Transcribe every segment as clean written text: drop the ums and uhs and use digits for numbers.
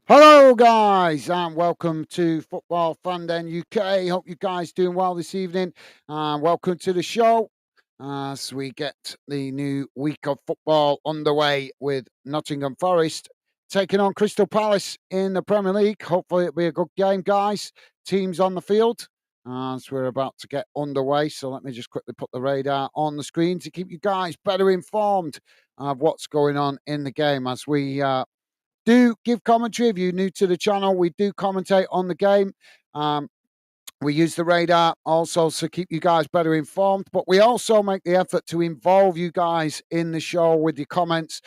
Hello, guys, and welcome to Football Fan Den UK. Hope you guys doing well this evening. Welcome to the show as we get the new week of football underway with Nottingham Forest taking on Crystal Palace in the Premier League. Hopefully, it'll be a good game, guys. Teams on the field as we're about to get underway. So let me just quickly put the radar on the screen to keep you guys better informed of what's going on in the game as we do give commentary. If you're new to the channel, we do commentate on the game. Um, we use the radar also to keep you guys better informed, but we also make the effort to involve you guys in the show with your comments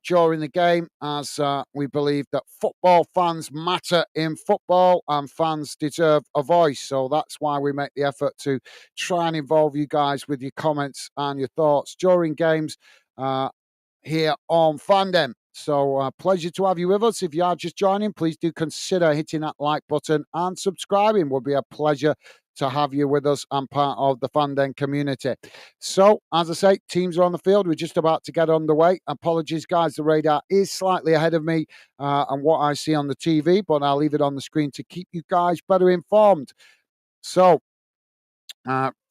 during the game, as we believe that football fans matter in football and fans deserve a voice. So that's why we make the effort to try and involve you guys with your comments and your thoughts during games. Here on Fandom. So, pleasure to have you with us. If you are just joining, please do consider hitting that like button and subscribing. Would be a pleasure to have you with us and part of the Fandom community. So, as I say, teams are on the field. We're just about to get underway. Apologies, guys. The radar is slightly ahead of me and what I see on the TV, but I'll leave it on the screen to keep you guys better informed. So,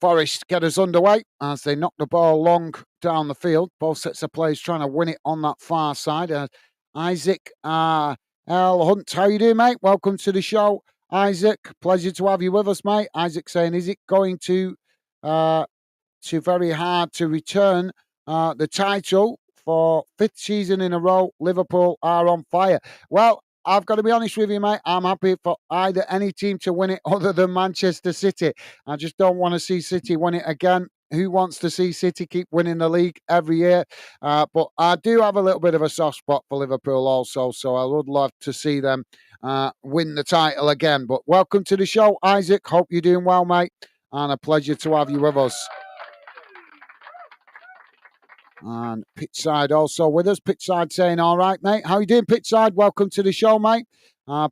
Forest get us underway as they knock the ball long down the field. Both sets of players trying to win it on that far side. Isaac L. Hunt, how you doing, mate? Welcome to the show, Isaac. Pleasure to have you with us, mate. Isaac saying, is it going uh, to very hard to return the title for fifth season in a row? Liverpool are on fire. Well, I've got to be honest with you, mate. I'm happy for either any team to win it other than Manchester City. I just don't want to see City win it again. Who wants to see City keep winning the league every year? But I do have a little bit of a soft spot for Liverpool also, so I would love to see them win the title again. But welcome to the show, Isaac. Hope you're doing well, mate, and a pleasure to have you with us. And Pitchside also with us. Pitchside saying, all right, mate. How you doing, Pitchside? Welcome to the show, mate.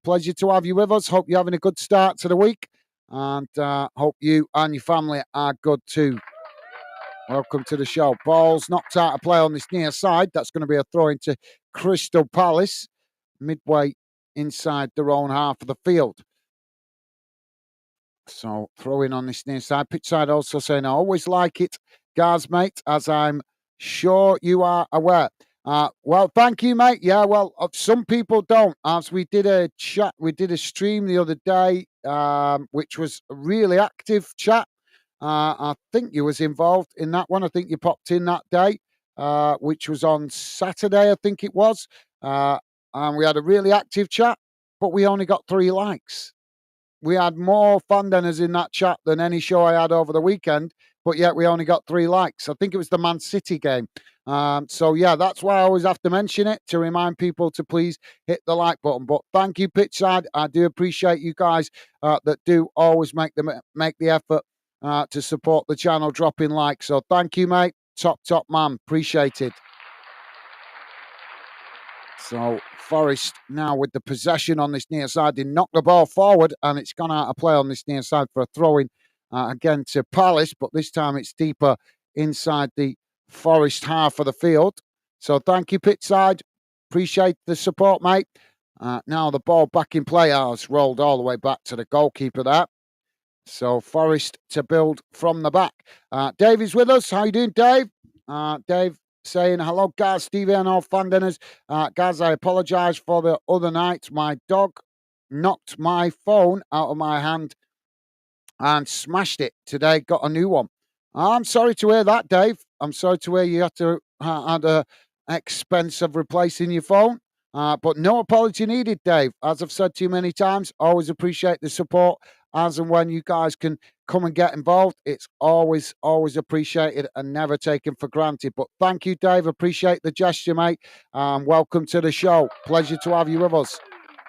Pleasure to have you with us. Hope you're having a good start to the week. And hope you and your family are good too. Welcome to the show. Ball's knocked out of play on this near side. That's going to be a throw into Crystal Palace, midway inside their own half of the field. So throwing on this near side. Pitchside also saying, I always like it, guys, mate, as I'm sure you are aware. Well, thank you, mate. Yeah, well, some people don't. As we did a chat, we did a stream the other day, which was a really active chat. I think you was involved in that one. I think you popped in that day, which was on Saturday, I think it was. And we had a really active chat, but we only got 3 likes. We had more fandeners in that chat than any show I had over the weekend, but yet we only got 3 likes. I think it was the Man City game. So yeah, that's why I always have to mention it to remind people to please hit the like button. But thank you, Pitchside. I do appreciate you guys that do always make the effort to support the channel, dropping likes. So thank you, mate. Top man. Appreciate it. So Forest now with the possession on this near side. They knock the ball forward and it's gone out of play on this near side for a throw in again to Palace, but this time it's deeper inside the Forest half of the field. So thank you, Pittside. Appreciate the support, mate. Now the ball back in play. It's rolled all the way back to the goalkeeper there. So Forest to build from the back. Dave is with us. How you doing, Dave? Dave saying, hello, guys, Stevie and all fan dinners. Guys, I apologise for the other night. My dog knocked my phone out of my hand and smashed it. Today, got a new one. I'm sorry to hear that, Dave. I'm sorry to hear you had to had a expense of replacing your phone. But no apology needed, Dave. As I've said to you many times, always appreciate the support as and when you guys can come and get involved. It's always appreciated and never taken for granted. But thank you, Dave. Appreciate the gesture, mate. Welcome to the show. Pleasure to have you with us.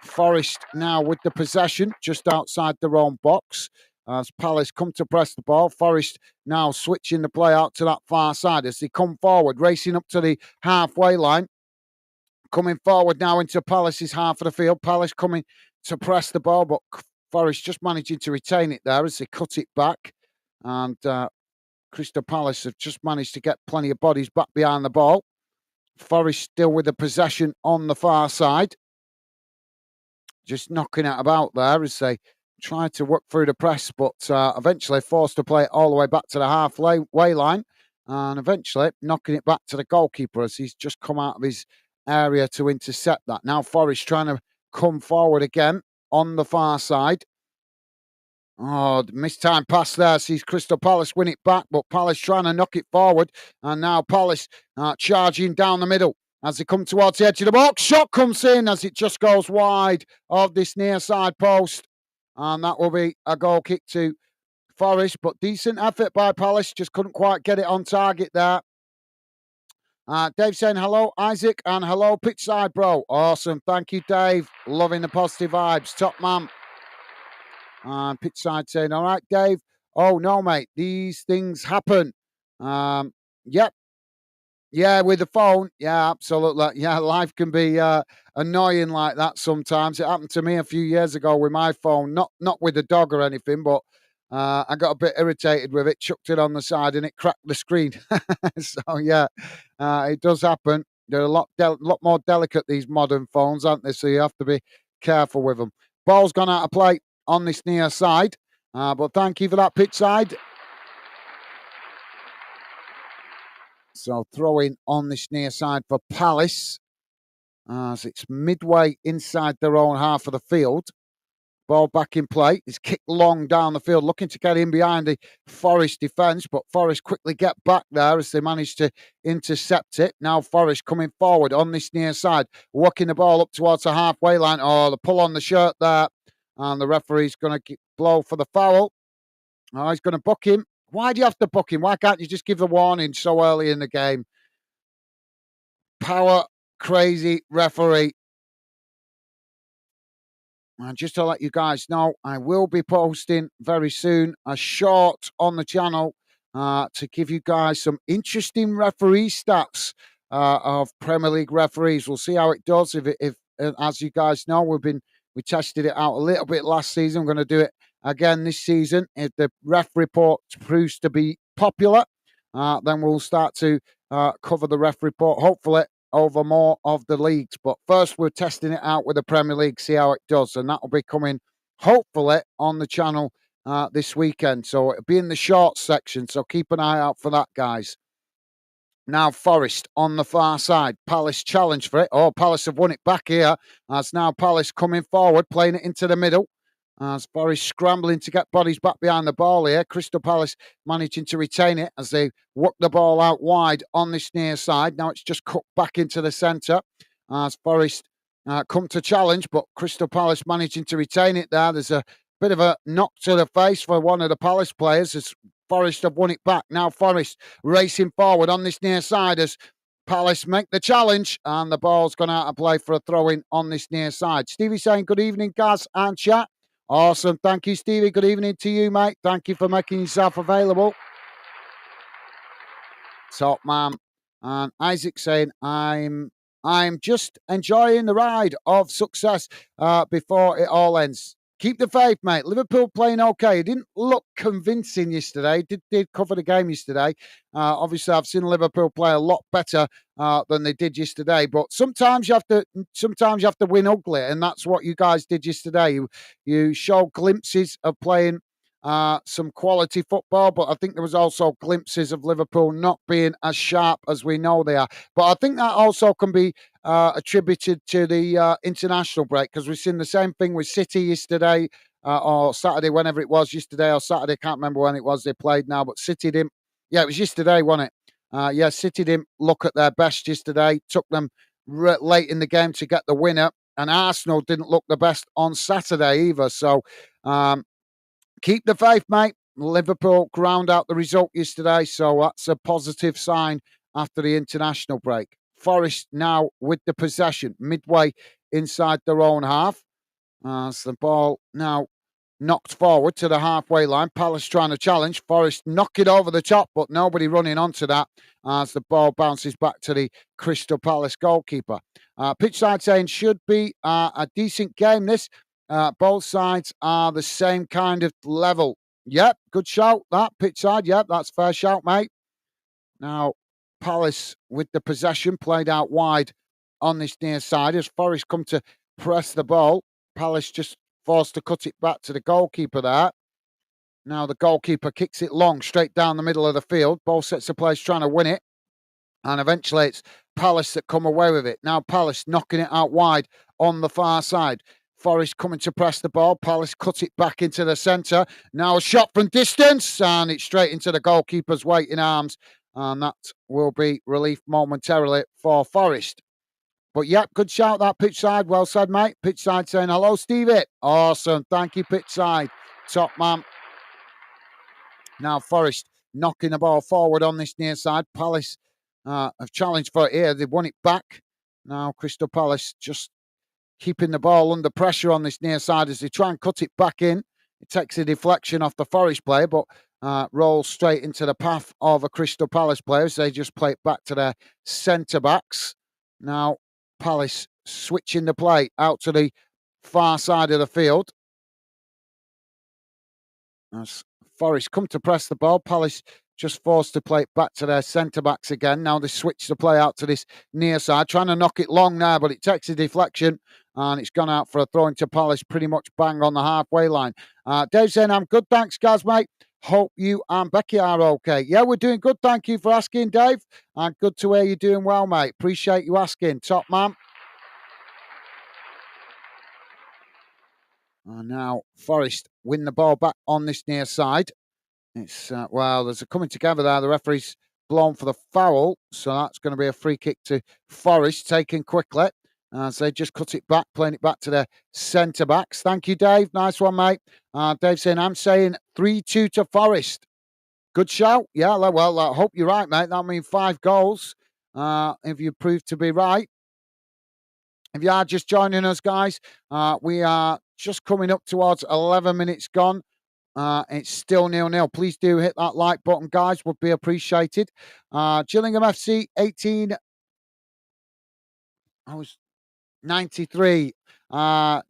Forest now with the possession just outside their own box. As Palace come to press the ball, Forest now switching the play out to that far side as they come forward, racing up to the halfway line. Coming forward now into Palace's half of the field. Palace coming to press the ball, but Forest just managing to retain it there as they cut it back. And Crystal Palace have just managed to get plenty of bodies back behind the ball. Forest still with the possession on the far side. just knocking it about there as they tried to work through the press, but eventually forced to play it all the way back to the halfway line, and eventually knocking it back to the goalkeeper as he's just come out of his area to intercept that. Now Forest trying to come forward again on the far side. Oh, the missed time pass there. Sees Crystal Palace win it back, but Palace trying to knock it forward. And now Palace charging down the middle as they come towards the edge of the box. Shot comes in as it just goes wide of this near side post. And that will be a goal kick to Forest, but decent effort by Palace. Just couldn't quite get it on target there. Dave saying hello, Isaac, and hello, pitchside, bro. Awesome. Thank you, Dave. Loving the positive vibes. Top man. And pitchside saying, all right, Dave. Oh, no, mate. These things happen. Yep. Yeah, with the phone. Yeah, absolutely. Yeah, life can be annoying like that sometimes. It happened to me a few years ago with my phone. Not with the dog or anything, but I got a bit irritated with it, chucked it on the side, and it cracked the screen. So, yeah, it does happen. They're a lot more delicate, these modern phones, aren't they? So you have to be careful with them. Ball's gone out of play on this near side. But thank you for that pitch side. So throwing on this near side for Palace as it's midway inside their own half of the field. Ball back in play. It's kicked long down the field, looking to get in behind the Forest defence, but Forest quickly get back there as they manage to intercept it. Now Forest coming forward on this near side, working the ball up towards the halfway line. Oh, the pull on the shirt there. And the referee's going to blow for the foul. Oh, he's going to book him. Why do you have to book him? Why can't you just give the warning so early in the game? Power crazy referee. And just to let you guys know, I will be posting very soon a short on the channel to give you guys some interesting referee stats of Premier League referees. We'll see how it does. If as you guys know, we tested it out a little bit last season. We're going to do it again this season. If the ref report proves to be popular, then we'll start to cover the ref report. Hopefully over more of the leagues. But first, we're testing it out with the Premier League, see how it does. And that will be coming, hopefully, on the channel this weekend. So it'll be in the shorts section. So keep an eye out for that, guys. Now Forest on the far side. Palace challenge for it. Oh, Palace have won it back here. As now Palace coming forward, playing it into the middle. As Forest scrambling to get bodies back behind the ball here. Crystal Palace managing to retain it as they work the ball out wide on this near side. Now it's just cut back into the centre as Forest come to challenge, but Crystal Palace managing to retain it there. There's a bit of a knock to the face for one of the Palace players as Forest have won it back. Now Forest racing forward on this near side as Palace make the challenge and the ball's gone out of play for a throw-in on this near side. Stevie saying good evening, Gaz and chat. Awesome. Thank you, Stevie. Good evening to you, mate. Thank you for making yourself available. Top man. And Isaac saying, I'm just enjoying the ride of success before it all ends. Keep the faith, mate. Liverpool playing okay. It didn't look convincing yesterday. Did cover the game yesterday. Obviously, I've seen Liverpool play a lot better than they did yesterday. But sometimes you have to win ugly, and that's what you guys did yesterday. You showed glimpses of playing some quality football, but I think there was also glimpses of Liverpool not being as sharp as we know they are. But I think that also can be attributed to the international break because we've seen the same thing with City yesterday or Saturday, whenever it was yesterday or Saturday. Can't remember when it was they played now, but City didn't. Yeah, it was yesterday, wasn't it? Yeah, City didn't look at their best yesterday. Took them late in the game to get the winner, and Arsenal didn't look the best on Saturday either. So. Keep the faith, mate. Liverpool ground out the result yesterday, so that's a positive sign after the international break. Forest now with the possession, midway inside their own half. As the ball now knocked forward to the halfway line. Palace trying to challenge. Forest knock it over the top, but nobody running onto that as the ball bounces back to the Crystal Palace goalkeeper. Pitchside saying should be a decent game this. Both sides are the same kind of level. Yep, good shout, that pitch side. Yep, that's fair shout, mate. Now, Palace with the possession played out wide on this near side as Forest come to press the ball. Palace just forced to cut it back to the goalkeeper there. Now the goalkeeper kicks it long, straight down the middle of the field. Both sets of players trying to win it. And eventually it's Palace that come away with it. Now Palace knocking it out wide on the far side. Forest coming to press the ball. Palace cut it back into the centre. Now a shot from distance, and it's straight into the goalkeeper's waiting arms. And that will be relief momentarily for Forest. But yep, good shout that pitch side. Well said, mate. Pitch side saying hello, Stevie. Awesome. Thank you, pitch side. Top man. Now Forest knocking the ball forward on this near side. Palace have challenged for it here. They've won it back. Now Crystal Palace just keeping the ball under pressure on this near side as they try and cut it back in. It takes a deflection off the Forest player, but rolls straight into the path of a Crystal Palace player as they just play it back to their centre-backs. Now Palace switching the play out to the far side of the field. As Forest come to press the ball, Palace just forced to play it back to their centre-backs again. Now they switch the play out to this near side, trying to knock it long now, but it takes a deflection and it's gone out for a throw into Palace pretty much bang on the halfway line. Dave saying, I'm good, thanks, guys, mate. Hope you and Becky are okay. Yeah, we're doing good, thank you for asking, Dave. And good to hear you're doing well, mate. Appreciate you asking. Top man. And now Forest win the ball back on this near side. It's well, there's a coming together there. The referee's blown for the foul, so that's going to be a free kick to Forest, taken quickly as they just cut it back, playing it back to their centre backs. Thank you, Dave. Nice one, mate. Dave saying, I'm saying 3-2 to Forest. Good shout. Yeah, well, I hope you're right, mate. That means 5 goals. If you prove to be right. If you are just joining us, guys, we are just coming up towards 11 minutes gone. It's still 0-0. Please do hit that like button, guys. Would be appreciated. Gillingham FC 18. I was 93.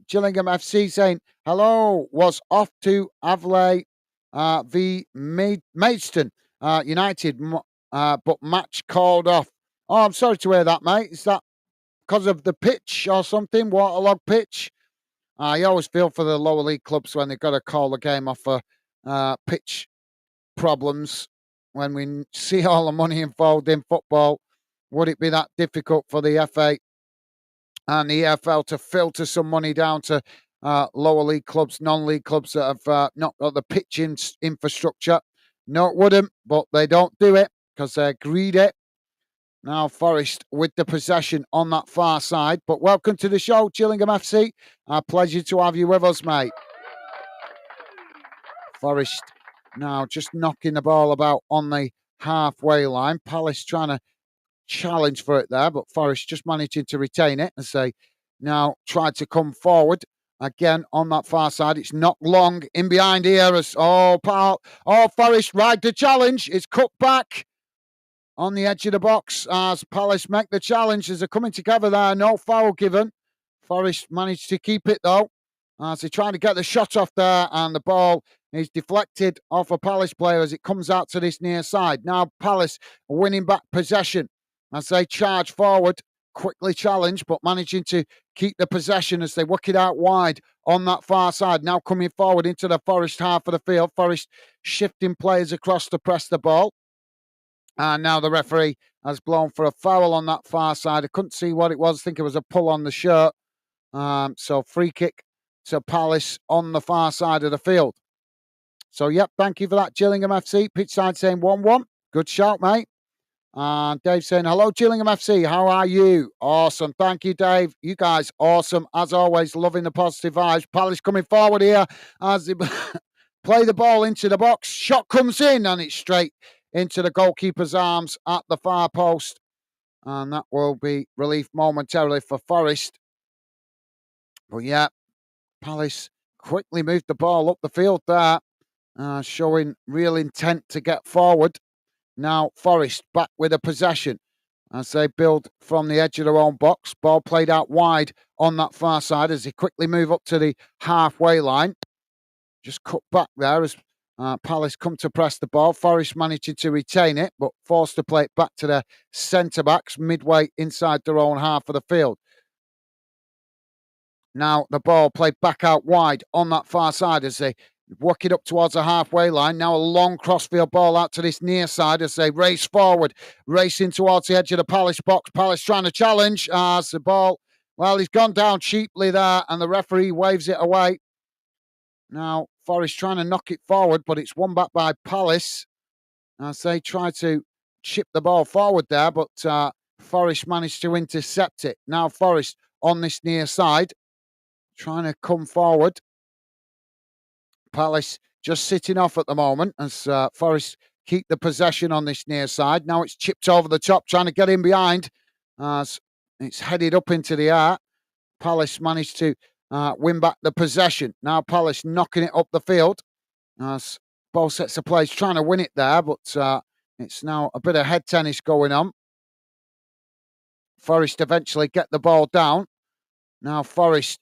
Gillingham FC saying hello. Was off to Avlay v Maidstone United, but match called off. Oh, I'm sorry to hear that, mate. Is that because of the pitch or something? Waterlogged pitch? You always feel for the lower league clubs when they've got to call the game off for pitch problems. When we see all the money involved in football, would it be that difficult for the FA and the EFL to filter some money down to lower league clubs, non-league clubs that have not got the pitch infrastructure? No, it wouldn't, but they don't do it because they're greedy. Now Forest with the possession on that far side. But welcome to the show, Gillingham FC. A pleasure to have you with us, mate. Forest now just knocking the ball about on the halfway line. Palace trying to challenge for it there, but Forest just managing to retain it as they now tried to come forward. Again, on that far side, it's not long in behind here as, Forest ride the challenge. It's cut back on the edge of the box as Palace make the challenge. As they're coming together there, no foul given. Forest managed to keep it though, as they're trying to get the shot off there, and the ball is deflected off a Palace player as it comes out to this near side. Now Palace winning back possession as they charge forward, quickly challenged, but managing to keep the possession as they work it out wide on that far side. Now coming forward into the Forest half of the field. Forest shifting players across to press the ball. And now the referee has blown for a foul on that far side. I couldn't see what it was. I think it was a pull on the shirt. So free kick to Palace on the far side of the field. So, yep, thank you for that, Gillingham FC. Pitch side saying 1-1. Good shout, mate. And Dave saying, hello, Gillingham FC. How are you? Awesome. Thank you, Dave. You guys, awesome. As always, loving the positive vibes. Palace coming forward here as they play the ball into the box. Shot comes in and it's straight into the goalkeeper's arms at the far post. And that will be relief momentarily for Forest. But yeah, Palace quickly moved the ball up the field there, showing real intent to get forward. Now Forest back with a possession as they build from the edge of their own box. Ball played out wide on that far side as they quickly move up to the halfway line. Just cut back there as Palace come to press the ball. Forest managing to retain it, but forced to play it back to their centre-backs midway inside their own half of the field. Now the ball played back out wide on that far side as they work it up towards the halfway line. Now a long crossfield ball out to this near side as they race forward, racing towards the edge of the Palace box. Palace trying to challenge as the ball, well, he's gone down cheaply there and the referee waves it away. Now Forest trying to knock it forward, but it's won back by Palace as they try to chip the ball forward there, but Forest managed to intercept it. Now Forest on this near side, trying to come forward. Palace just sitting off at the moment as Forest keep the possession on this near side. Now it's chipped over the top, trying to get in behind as it's headed up into the air. Palace managed to win back the possession. Now Palace knocking it up the field as both sets of players trying to win it there, but it's now a bit of head tennis going on. Forest eventually get the ball down. Now Forest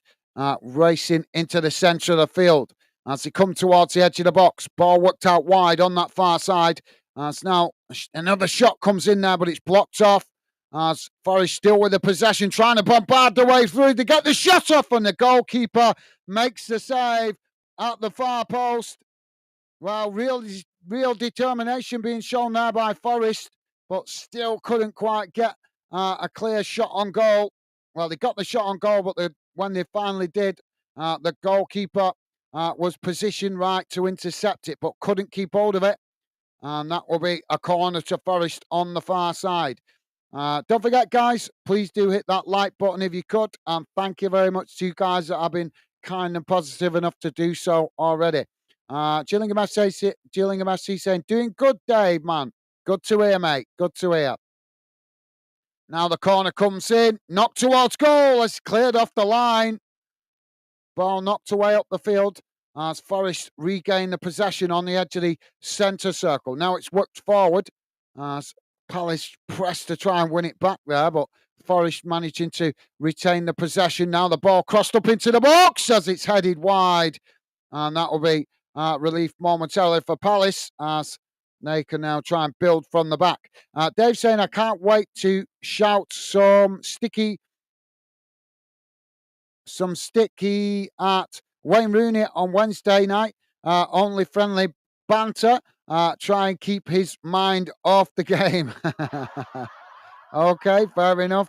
racing into the centre of the field as they come towards the edge of the box. Ball worked out wide on that far side. As now another shot comes in there, but it's blocked off. As Forest still with the possession, trying to bombard the way through to get the shot off, and the goalkeeper makes the save at the far post. Well, real determination being shown there by Forest, but still couldn't quite get a clear shot on goal. Well, they got the shot on goal, but when they finally did, the goalkeeper was positioned right to intercept it, but couldn't keep hold of it. And that will be a corner to Forest on the far side. Don't forget, guys, please do hit that like button if you could. And thank you very much to you guys that have been kind and positive enough to do so already. Gillingham FC saying, doing good, Dave, man. Good to hear, mate. Good to hear. Now the corner comes in, knocked towards goal. It's cleared off the line. Ball knocked away up the field as Forest regain the possession on the edge of the centre circle. Now it's worked forward as Palace pressed to try and win it back there, but Forest managing to retain the possession. Now the ball crossed up into the box as it's headed wide, and that will be relief momentarily for Palace as they can now try and build from the back. Dave saying, I can't wait to shout some sticky at Wayne Rooney on Wednesday night. Only friendly banter. Try and keep his mind off the game. Okay, fair enough.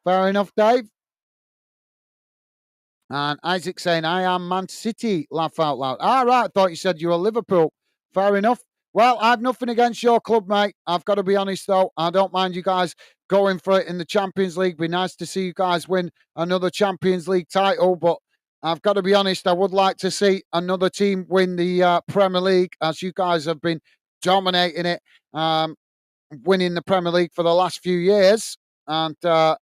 Fair enough, Dave. And Isaac saying, I am Man City, laugh out loud. All right, I thought you said you were Liverpool. Fair enough. Well, I've nothing against your club, mate. I've got to be honest, though. I don't mind you guys going for it in the Champions League. Be nice to see you guys win another Champions League title. But I've got to be honest, I would like to see another team win the Premier League, as you guys have been dominating it, winning the Premier League for the last few years. And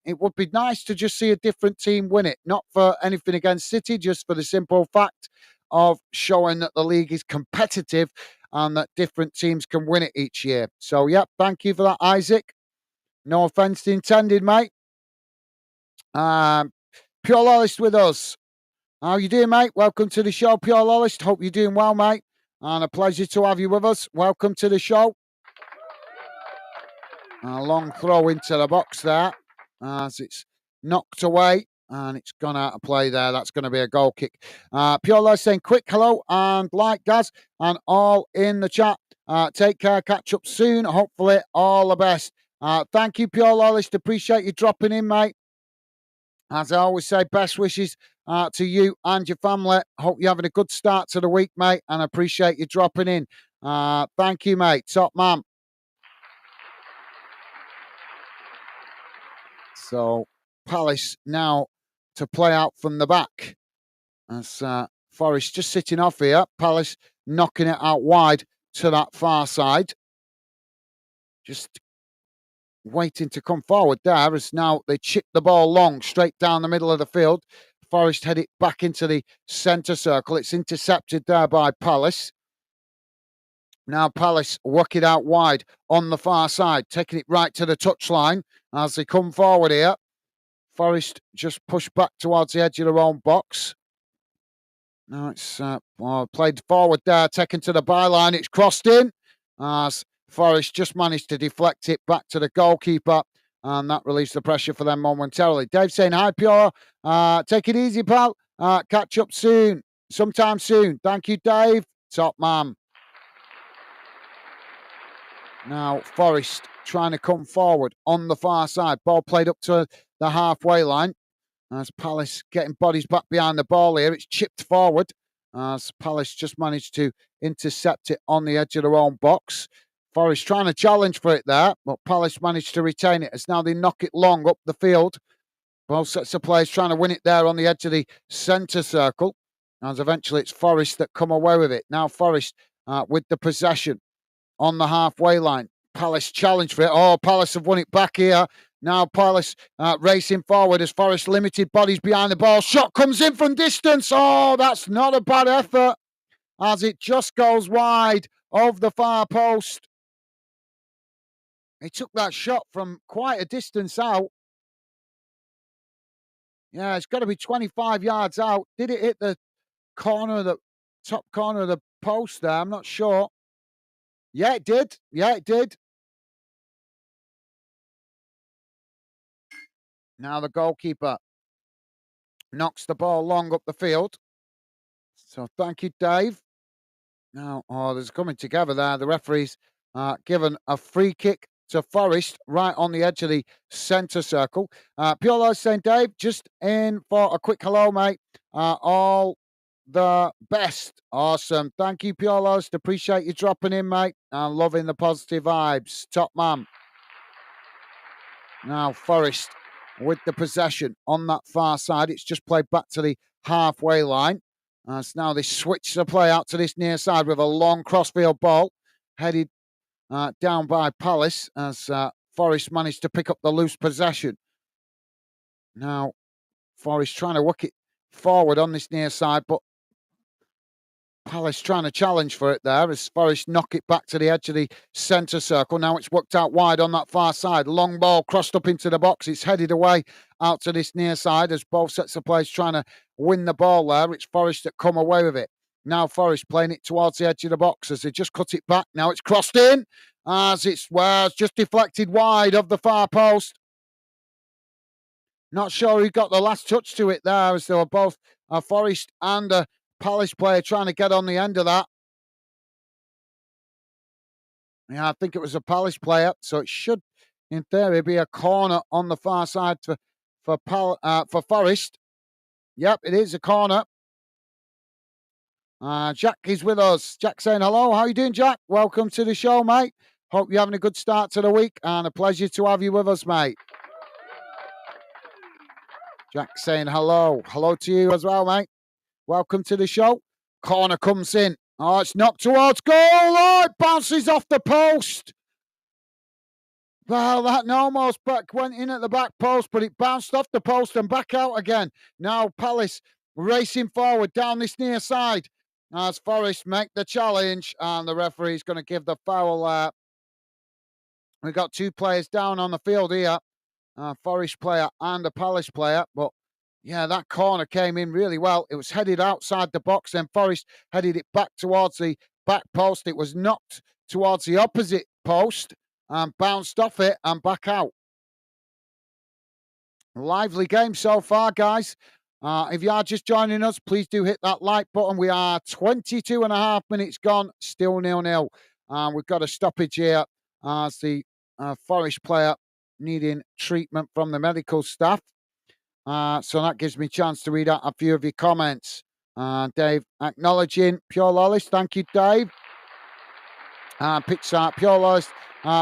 it would be nice to just see a different team win it. Not for anything against City, just for the simple fact of showing that the league is competitive and that different teams can win it each year. So, yeah, thank you for that, Isaac. No offence intended, mate. Pure Lollist with us. How you doing, mate? Welcome to the show, Pure Lollist. Hope you're doing well, mate. And a pleasure to have you with us. Welcome to the show. A long throw into the box there as it's knocked away and it's gone out of play there. That's going to be a goal kick. Pure Lollist saying quick hello and like, Gaz, and all in the chat. Take care. Catch up soon. Hopefully all the best. Thank you, Pure Lollist. Appreciate you dropping in, mate. As I always say, best wishes to you and your family. Hope you're having a good start to the week, mate, and I appreciate you dropping in. Thank you, mate. Top man. So Palace now to play out from the back. As Forest just sitting off here. Palace knocking it out wide to that far side. Just waiting to come forward there as now they chip the ball long straight down the middle of the field. Forest head it back into the centre circle. It's intercepted there by Palace. Now Palace work it out wide on the far side, taking it right to the touchline as they come forward here. Forest just push back towards the edge of their own box. Now it's played forward there, taken to the byline. It's crossed in as Forest just managed to deflect it back to the goalkeeper. and that relieves the pressure for them momentarily. Dave saying, hi, Pure. Take it easy, pal. Catch up soon. Sometime soon. Thank you, Dave. Top man. Now, Forest trying to come forward on the far side. Ball played up to the halfway line. As Palace getting bodies back behind the ball here. It's chipped forward as Palace just managed to intercept it on the edge of their own box. Forest trying to challenge for it there, but Palace managed to retain it as now they knock it long up the field. Both sets of players trying to win it there on the edge of the centre circle. As eventually it's Forest that come away with it. Now Forest with the possession on the halfway line. Palace challenge for it. Oh, Palace have won it back here. Now Palace racing forward as Forest limited bodies behind the ball. Shot comes in from distance. Oh, that's not a bad effort as it just goes wide of the far post. He took that shot from quite a distance out. Yeah, it's got to be 25 yards out. Did it hit the corner of the top corner of the post there? I'm not sure. Yeah, it did. Yeah, it did. Now the goalkeeper knocks the ball long up the field. So thank you, Dave. Now, there's coming together there. The referee's given a free kick to Forest right on the edge of the centre circle. Pure saying, Dave, just in for a quick hello, mate. All the best. Awesome. Thank you, Pure. Appreciate you dropping in, mate. I'm loving the positive vibes. Top man. Now, Forest with the possession on that far side. It's just played back to the halfway line. So now they switch the play out to this near side with a long crossfield ball headed down by Palace as Forest managed to pick up the loose possession. Now, Forest trying to work it forward on this near side, but Palace trying to challenge for it there as Forest knock it back to the edge of the centre circle. Now it's worked out wide on that far side. Long ball crossed up into the box. It's headed away out to this near side as both sets of players trying to win the ball there. It's Forest that come away with it. Now Forest playing it towards the edge of the box as they just cut it back. Now it's crossed in as it's just deflected wide of the far post. Not sure who got the last touch to it there as they were both a Forest and a Palace player trying to get on the end of that. Yeah, I think it was a Palace player, so it should, in theory, be a corner on the far side for Forest. Yep, it is a corner. Jack is with us. Jack saying hello. How you doing, Jack? Welcome to the show, mate. Hope you're having a good start to the week and a pleasure to have you with us, mate. Jack saying hello. Hello to you as well, mate. Welcome to the show. Corner comes in. Oh, it's knocked towards goal. Oh, it bounces off the post. Well, that almost went in at the back post, but it bounced off the post and back out again. Now Palace racing forward down this near side as Forest make the challenge, and the referee's going to give the foul. We've got two players down on the field here, a Forest player and a Palace player, but yeah, that corner came in really well. It was headed outside the box, then Forest headed it back towards the back post. It was knocked towards the opposite post and bounced off it and back out. Lively game so far, guys. If you are just joining us, please do hit that like button. We are 22 and a half minutes gone, still 0-0. We've got a stoppage here as the Forest player needing treatment from the medical staff. So that gives me a chance to read out a few of your comments. Dave acknowledging Pure Lawless. Thank you, Dave. Pitch side, Pure Lawless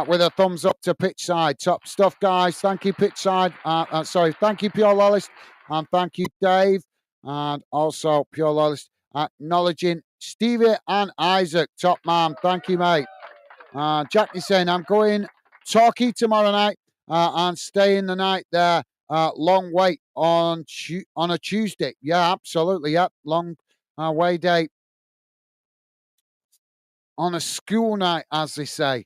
with a thumbs up to pitch side. Top stuff, guys. Thank you, pitch side. Thank you, Pure Lawless. And thank you, Dave. And also Pure Lawless acknowledging Stevie and Isaac. Top man. Thank you, mate. Jack is saying, I'm going Torquay tomorrow night and staying the night there. Long wait on a Tuesday. Yeah, absolutely. Yeah, long away day on a school night, as they say.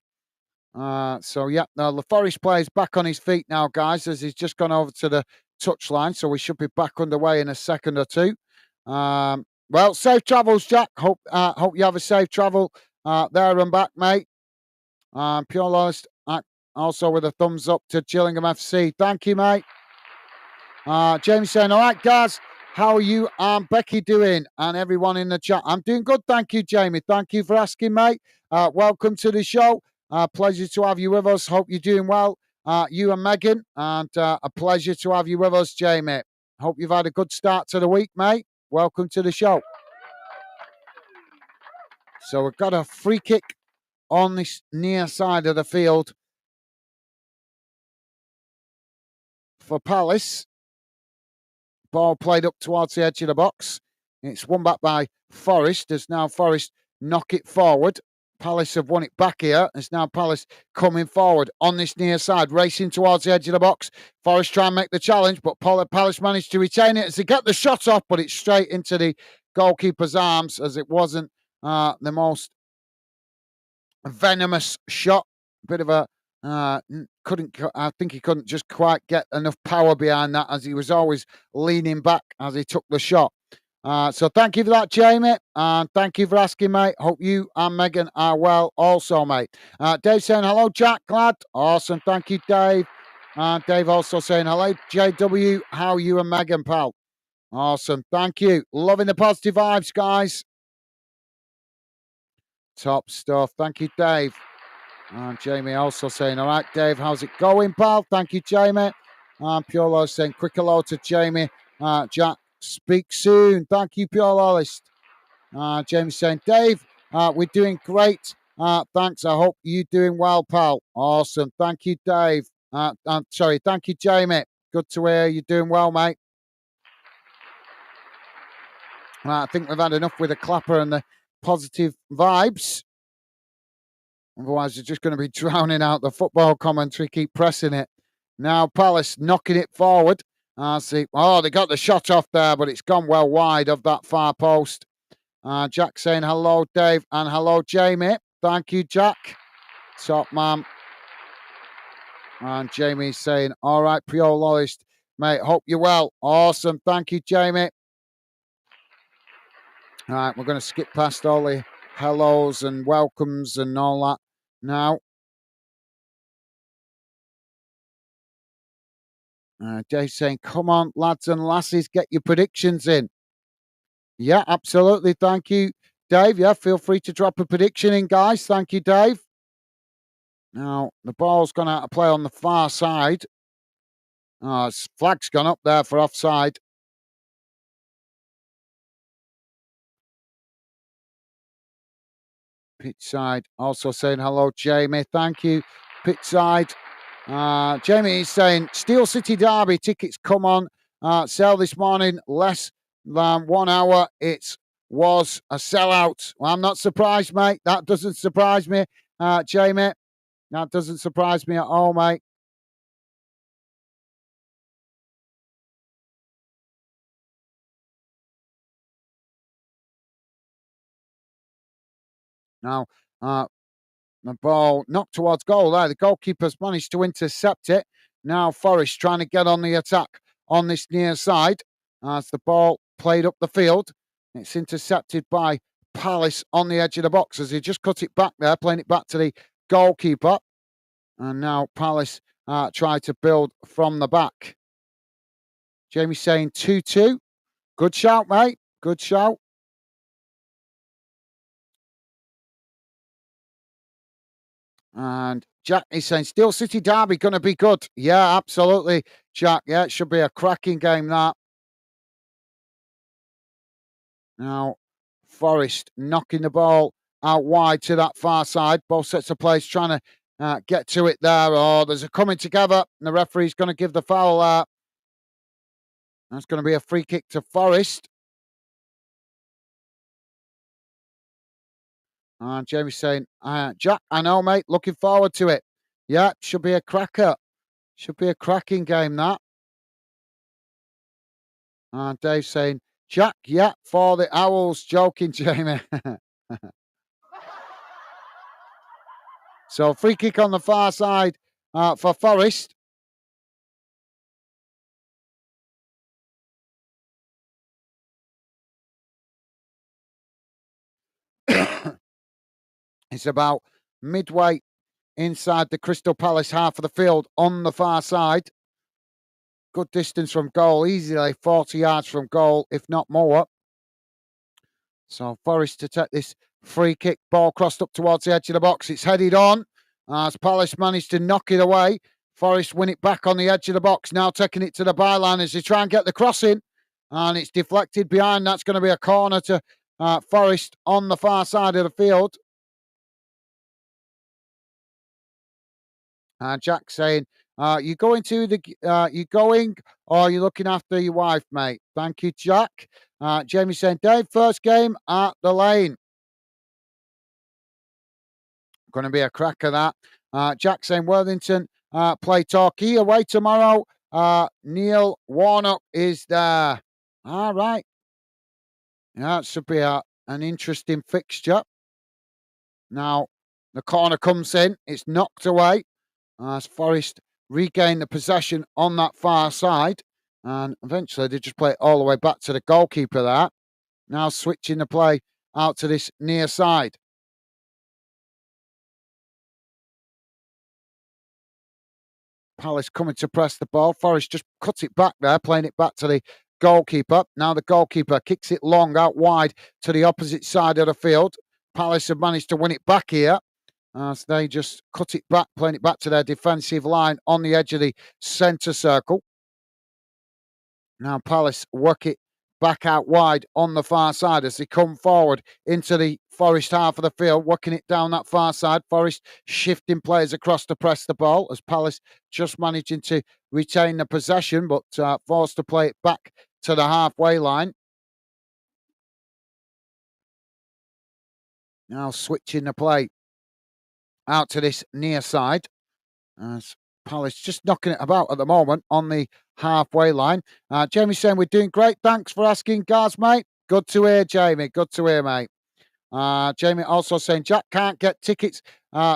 So the Forest player's back on his feet now, guys, as he's just gone over to the touchline. So we should be back underway in a second or two. Well, safe travels, Jack. Hope you have a safe travel there and back, mate. Pure Lost also with a thumbs up to Gillingham FC. Thank you, mate. Jamie saying, all right, guys, how are you and Becky doing? And everyone in the chat. I'm doing good. Thank you, Jamie. Thank you for asking, mate. Welcome to the show. Pleasure to have you with us. Hope you're doing well. You and Megan. And a pleasure to have you with us, Jamie. Hope you've had a good start to the week, mate. Welcome to the show. So we've got a free kick on this near side of the field for Palace. Ball played up towards the edge of the box. It's won back by Forest. As now Forest knock it forward. Palace have won it back here. It's now Palace coming forward on this near side, racing towards the edge of the box. Forest try and make the challenge, but Palace managed to retain it as they get the shot off, but it's straight into the goalkeeper's arms as it wasn't the most venomous shot. Bit of a I think he couldn't just quite get enough power behind that as he was always leaning back as he took the shot. So thank you for that, Jamie, and thank you for asking, mate. Hope you and Megan are well also, mate. Dave saying hello, Jack, glad. Awesome, thank you, Dave. Dave also saying hello, JW. How are you and Megan, pal? Awesome, thank you. Loving the positive vibes, guys. Top stuff. Thank you, Dave. And Jamie also saying, all right, Dave, how's it going, pal? Thank you, Jamie. And Piolo saying, quick hello to Jamie. Jack, speak soon. Thank you, Piololist. Jamie saying, Dave, we're doing great. Thanks. I hope you're doing well, pal. Awesome. Thank you, Dave. Sorry. Thank you, Jamie. Good to hear you're doing well, mate. I think we've had enough with the clapper and the positive vibes. Otherwise, you're just going to be drowning out the football commentary. Keep pressing it. Now, Palace knocking it forward. See. Oh, they got the shot off there, but it's gone well wide of that far post. Jack saying hello, Dave, and hello, Jamie. Thank you, Jack. Top man. And Jamie saying, all right, Piololist, mate, hope you're well. Awesome. Thank you, Jamie. All right, we're going to skip past all the hellos and welcomes and all that now. Dave saying, come on, lads and lasses, get your predictions in. Yeah, absolutely. Thank you, Dave. Yeah, feel free to drop a prediction in, guys. Thank you, Dave. Now, the ball's gone out of play on the far side. Flag's gone up there for offside. Pitch side also saying hello, Jamie. Thank you. Pitch side. Jamie is saying Steel City Derby tickets come on sale this morning. Less than 1 hour. It was a sellout. Well, I'm not surprised, mate. That doesn't surprise me, Jamie. That doesn't surprise me at all, mate. Now, the ball knocked towards goal there. The goalkeeper's managed to intercept it. Now Forest trying to get on the attack on this near side as the ball played up the field. It's intercepted by Palace on the edge of the box as he just cut it back there, playing it back to the goalkeeper. And now Palace try to build from the back. Jamie saying 2-2. Good shout, mate. Good shout. And Jack is saying Steel City Derby going to be good. Yeah, absolutely, Jack. Yeah, it should be a cracking game, that. Now, Forest knocking the ball out wide to that far side. Both sets of players trying to get to it there. Oh, there's a coming together. And the referee's going to give the foul there. That's going to be a free kick to Forest. And Jamie's saying, Jack, I know, mate. Looking forward to it. Yeah, should be a cracker. Should be a cracking game, that. And Dave saying, Jack, yeah, for the Owls. Joking, Jamie. So free kick on the far side for Forest. It's about midway inside the Crystal Palace half of the field on the far side. Good distance from goal, easily 40 yards from goal, if not more. So Forest to take this free kick, ball crossed up towards the edge of the box. It's headed on as Palace managed to knock it away. Forest win it back on the edge of the box, now taking it to the byline as they try and get the cross in. And it's deflected behind. That's going to be a corner to Forest on the far side of the field. Jack saying, you going to the, you going or are you looking after your wife, mate? Thank you, Jack. Jamie saying, Dave, first game at the Lane. Going to be a cracker, that. Jack saying, Worthington play Torquay away tomorrow. Neil Warnock is there. All right. Yeah, it should be an interesting fixture. Now, the corner comes in. It's knocked away as Forest regain the possession on that far side. And eventually they just play it all the way back to the goalkeeper there. Now switching the play out to this near side. Palace coming to press the ball. Forest just cut it back there, playing it back to the goalkeeper. Now the goalkeeper kicks it long out wide to the opposite side of the field. Palace have managed to win it back here as they just cut it back, playing it back to their defensive line on the edge of the centre circle. Now Palace work it back out wide on the far side as they come forward into the Forest half of the field, working it down that far side. Forest shifting players across to press the ball as Palace just managing to retain the possession, but forced to play it back to the halfway line. Now switching the play out to this near side as Palace just knocking it about at the moment on the halfway line. Jamie saying, we're doing great. Thanks for asking, Gaz, mate. Good to hear, Jamie. Good to hear, mate. Jamie also saying, Jack can't get tickets.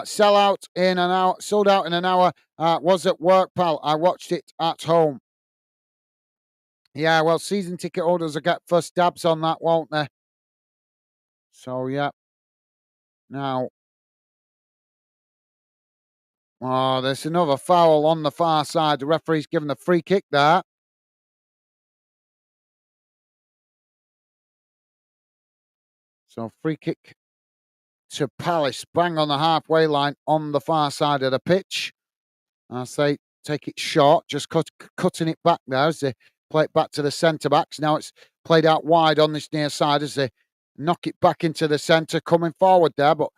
Sell out in an hour. Sold out in an hour. Was at work, pal. I watched it at home. Yeah, well, season ticket holders will get first dabs on that, won't they? So, yeah. Now, there's another foul on the far side. The referee's given the free kick there. So, free kick to Palace, bang on the halfway line on the far side of the pitch. As they take it short, just cutting it back there as they play it back to the centre backs. Now it's played out wide on this near side as they knock it back into the centre, coming forward there. But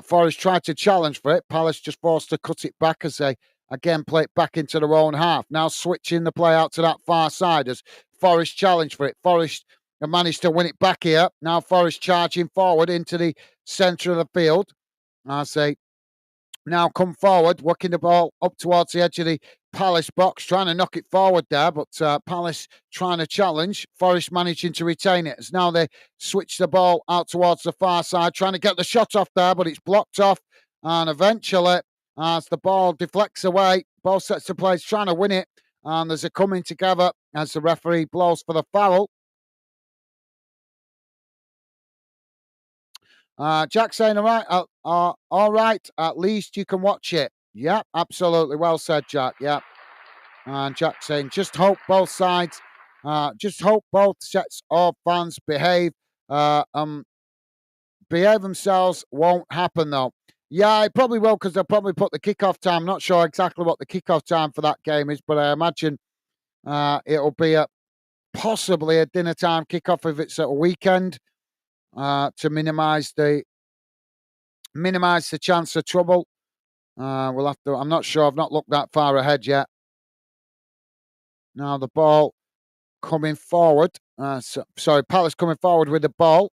Forest tried to challenge for it. Palace just forced to cut it back as they again play it back into their own half. Now switching the play out to that far side as Forest challenge for it. Forest have managed to win it back here. Now Forest charging forward into the centre of the field as they now come forward, working the ball up towards the edge of the Palace box, trying to knock it forward there, but Palace trying to challenge. Forest managing to retain it as now they switch the ball out towards the far side, trying to get the shot off there, but it's blocked off. And eventually, as the ball deflects away, ball sets to play, trying to win it. And there's a coming together as the referee blows for the foul. Jack saying, all right, at least you can watch it. Yeah, absolutely. Well said, Jack. Yeah. And Jack saying, just hope both sides, just hope both sets of fans behave themselves. Won't happen, though. Yeah, it probably will because they'll probably put the kickoff time. I'm not sure exactly what the kickoff time for that game is, but I imagine it'll be possibly a dinner time kickoff if it's at a weekend to minimise the chance of trouble. We'll have to. I'm not sure. I've not looked that far ahead yet. Now the ball coming forward. Palace coming forward with the ball.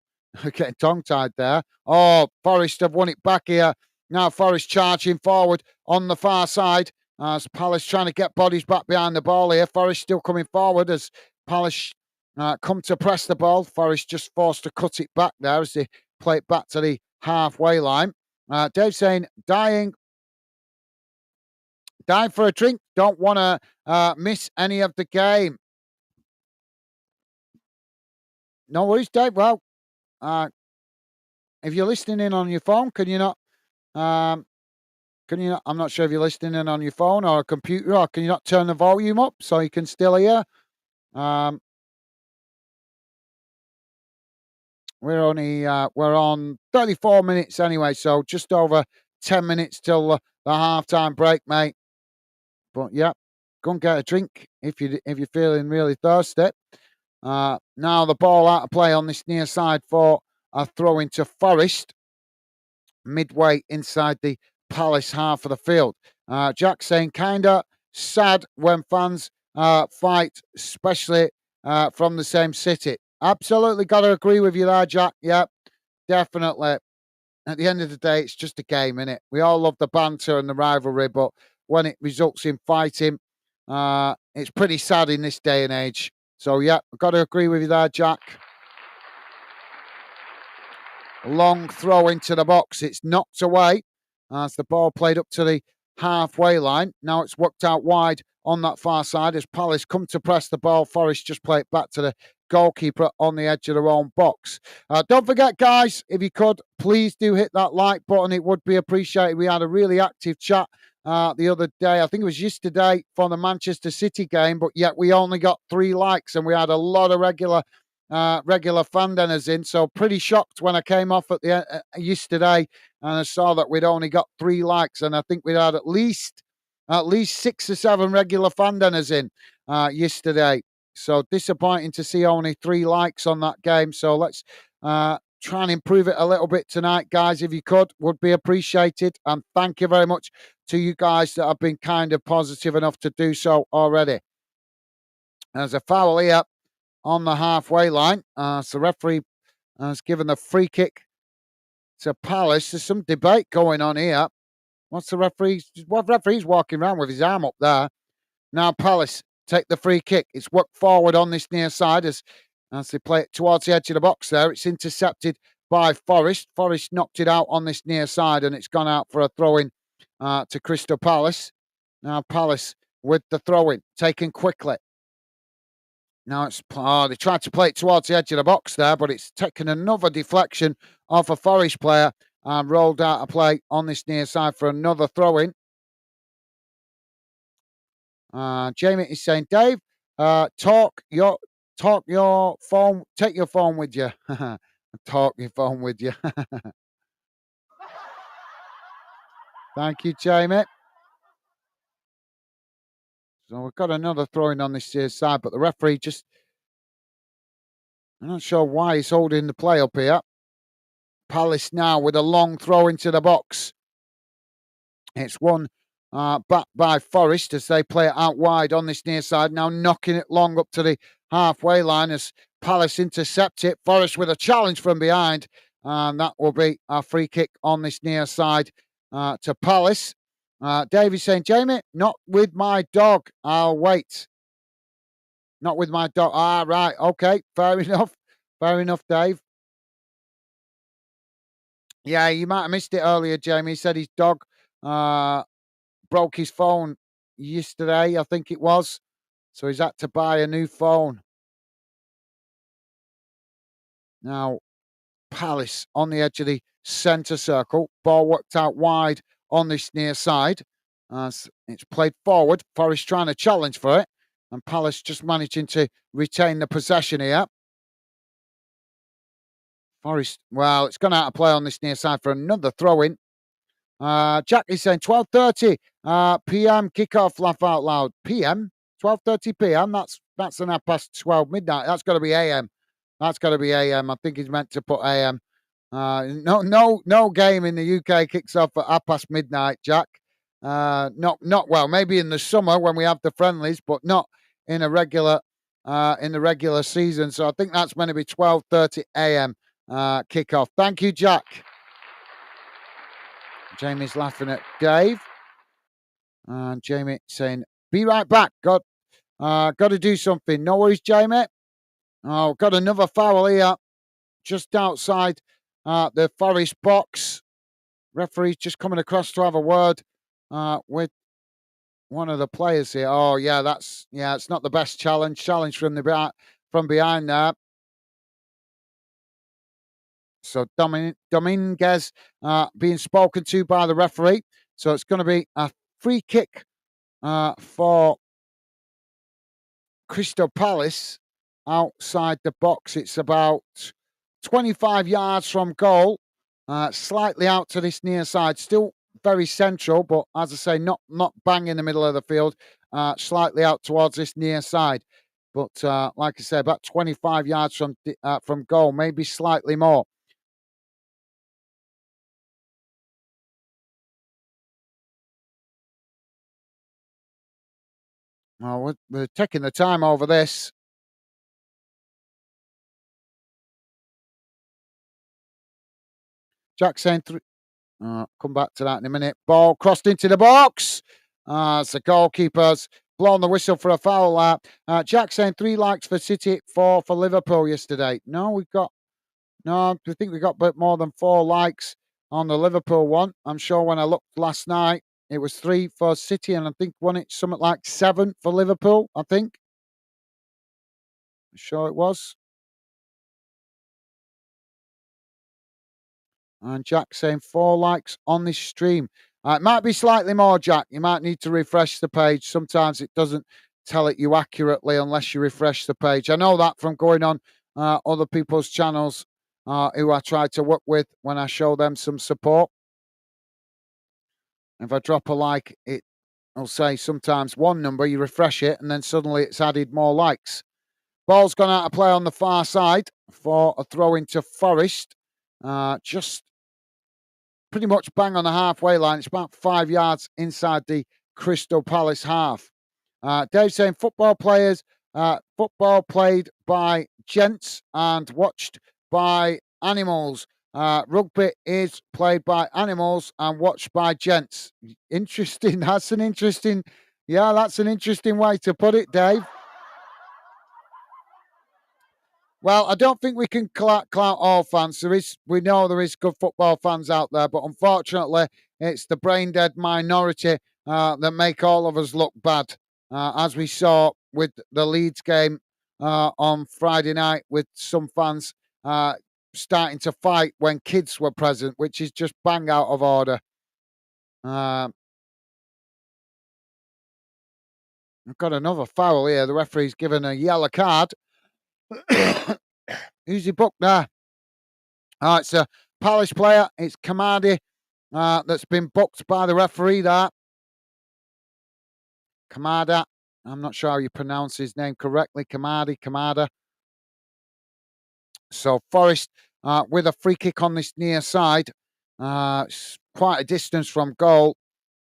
Getting tongue-tied there. Oh, Forest have won it back here. Now Forest charging forward on the far side. As Palace trying to get bodies back behind the ball here. Forest still coming forward as Palace come to press the ball. Forest just forced to cut it back there as they play it back to the halfway line. Dave saying, dying for a drink. Don't want to miss any of the game. No worries, Dave. Well, if you're listening in on your phone, can you not Can you not, I'm not sure if you're listening in on your phone or a computer, or can you not turn the volume up so you can still hear? Um, we're on 34 minutes anyway, so just over 10 minutes till the halftime break, mate. But yeah, go and get a drink if you're feeling really thirsty. Now the ball out of play on this near side for a throw into Forest, midway inside the Palace half of the field. Jack saying kinda sad when fans fight, especially from the same city. Absolutely got to agree with you there, Jack. Yeah, definitely. At the end of the day, it's just a game, innit? We all love the banter and the rivalry, but when it results in fighting, it's pretty sad in this day and age. So, yeah, I've got to agree with you there, Jack. Long throw into the box. It's knocked away as the ball played up to the halfway line. Now it's worked out wide on that far side as Palace come to press the ball. Forest just play it back to the goalkeeper on the edge of their own box. Don't forget, guys, if you could, please do hit that like button. It would be appreciated. We had a really active chat the other day. I think it was yesterday for the Manchester City game, but yet we only got 3 likes and we had a lot of regular fan dinners in. So pretty shocked when I came off at the yesterday and I saw that we'd only got 3 likes, and I think we'd had at least 6 or 7 regular fan dinners in yesterday. So disappointing to see only 3 likes on that game. So let's try and improve it a little bit tonight, guys. If you could, would be appreciated. And thank you very much to you guys that have been kind of positive enough to do so already. There's a foul here on the halfway line. So the referee has given the free kick to Palace. There's some debate going on here. What referee's walking around with his arm up there? Now Palace take the free kick. It's worked forward on this near side as they play it towards the edge of the box there. It's intercepted by Forest. Forest knocked it out on this near side and it's gone out for a throw-in to Crystal Palace. Now Palace with the throw-in, taken quickly. Now they tried to play it towards the edge of the box there, but it's taken another deflection off a Forest player and rolled out a play on this near side for another throw-in. Jamie is saying, Dave, talk your phone, take your phone with you. Talk your phone with you. Thank you, Jamie. So we've got another throw-in on this side, but the referee I'm not sure why he's holding the play up here. Palace now with a long throw into the box. It's won back by Forest as they play it out wide on this near side. Now knocking it long up to the halfway line as Palace intercept it. Forest with a challenge from behind. And that will be a free kick on this near side to Palace. Davey saying, Jamie, not with my dog. I'll wait. Not with my dog. Right. Okay. Fair enough. Fair enough, Dave. Yeah, you might have missed it earlier, Jamie. He said his dog broke his phone yesterday, I think it was. So he's had to buy a new phone. Now, Palace on the edge of the centre circle. Ball worked out wide on this near side. As it's played forward. Forest trying to challenge for it. And Palace just managing to retain the possession here. Forest, well, it's gone out of play on this near side for another throw-in. Jack is saying 12:30 p.m. kickoff. Laugh out loud. PM 12:30 p.m. That's an half past 12 midnight. That's got to be AM. That's got to be AM. I think he's meant to put AM. No game in the UK kicks off at half past midnight, Jack. Not well. Maybe in the summer when we have the friendlies, but not in a regular in the regular season. So I think that's meant to be 12:30 a.m. Kickoff. Thank you, Jack. Jamie's laughing at Dave. And Jamie saying, be right back. Got to do something. No worries, Jamie. Oh, got another foul here just outside the Forest box. Referee's just coming across to have a word with one of the players here. Oh, yeah, it's not the best challenge. Challenge from behind there. So Dominguez being spoken to by the referee. So it's going to be a free kick for Crystal Palace outside the box. It's about 25 yards from goal, slightly out to this near side. Still very central, but as I say, not bang in the middle of the field. Slightly out towards this near side. But like I say, about 25 yards from goal, maybe slightly more. Well, we're taking the time over this. Jack saying come back to that in a minute. Ball crossed into the box. It's the goalkeeper's blown the whistle for a foul. Jack saying 3 likes for City, 4 for Liverpool yesterday. No, I think we got a bit more than 4 likes on the Liverpool one. I'm sure when I looked last night, it was 3 for City, and I think won it something like 7 for Liverpool. I think. I'm sure it was. And Jack saying 4 likes on this stream. It might be slightly more, Jack. You might need to refresh the page. Sometimes it doesn't tell it you accurately unless you refresh the page. I know that from going on other people's channels who I try to work with when I show them some support. If I drop a like, it'll say sometimes one number, you refresh it, and then suddenly it's added more likes. Ball's gone out of play on the far side for a throw into Forest. Just pretty much bang on the halfway line. It's about 5 yards inside the Crystal Palace half. Dave saying football played by gents and watched by animals. Rugby is played by animals and watched by gents. Interesting. That's an interesting way to put it, Dave. Well, I don't think we can clout all fans. We know there is good football fans out there, but unfortunately, it's the brain dead minority that make all of us look bad, as we saw with the Leeds game on Friday night, with some fans starting to fight when kids were present, which is just bang out of order. I've got another foul here. The referee's given a yellow card. Who's he booked there? It's a Palace player. It's Kamadi that's been booked by the referee there. Kamada. I'm not sure how you pronounce his name correctly. Kamada. So Forest with a free kick on this near side. It's quite a distance from goal.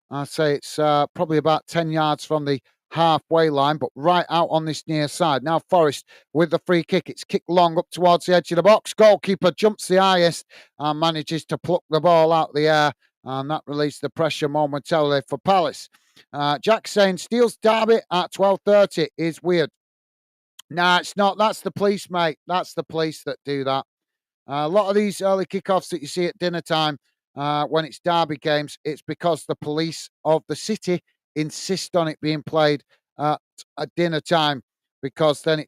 I'd say it's probably about 10 yards from the halfway line, but right out on this near side. Now Forest with the free kick. It's kicked long up towards the edge of the box. Goalkeeper jumps the highest and manages to pluck the ball out the air, and that released the pressure momentarily for Palace. Jack saying Steele's derby at 12:30 is weird. Nah, it's not. That's the police, mate. That's the police that do that. A lot of these early kickoffs that you see at dinner time when it's derby games, it's because the police of the city insist on it being played at dinner time, because then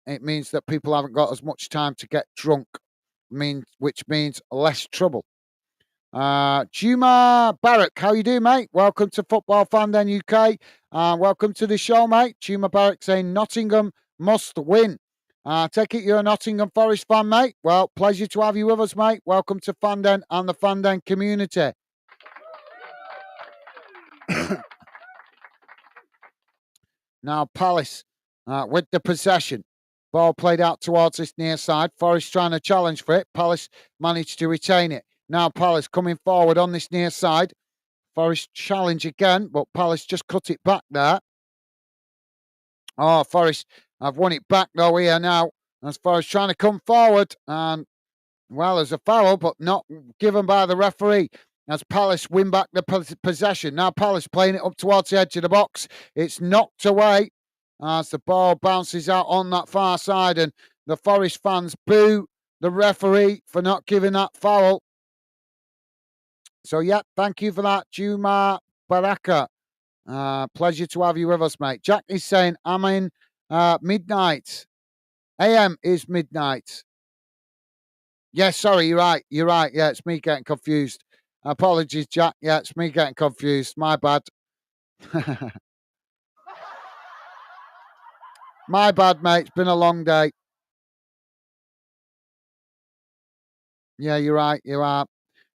it means that people haven't got as much time to get drunk, which means less trouble. Juma Barrack, how you doing, mate? Welcome to Football Fan Den UK. Welcome to the show, mate. Juma Barrack saying Nottingham must win. Take it you're a Nottingham Forest fan, mate. Well, pleasure to have you with us, mate. Welcome to Fanden and the Fanden community. Now Palace with the possession. Ball played out towards this near side. Forest trying to challenge for it. Palace managed to retain it. Now Palace coming forward on this near side. Forest challenge again, but Palace just cut it back there. Oh, Forest have won it back though here now. As Forest trying to come forward, and well, there's a foul, but not given by the referee. As Palace win back the possession. Now Palace playing it up towards the edge of the box. It's knocked away as the ball bounces out on that far side, and the Forest fans boo the referee for not giving that foul. So, yeah, thank you for that, Juma Baraka. Pleasure to have you with us, mate. Jack is saying, I'm in midnight. AM is midnight. Yeah, sorry, you're right. Yeah, it's me getting confused. Apologies, Jack. Yeah, it's me getting confused. My bad. My bad, mate. It's been a long day. Yeah, you're right. You are.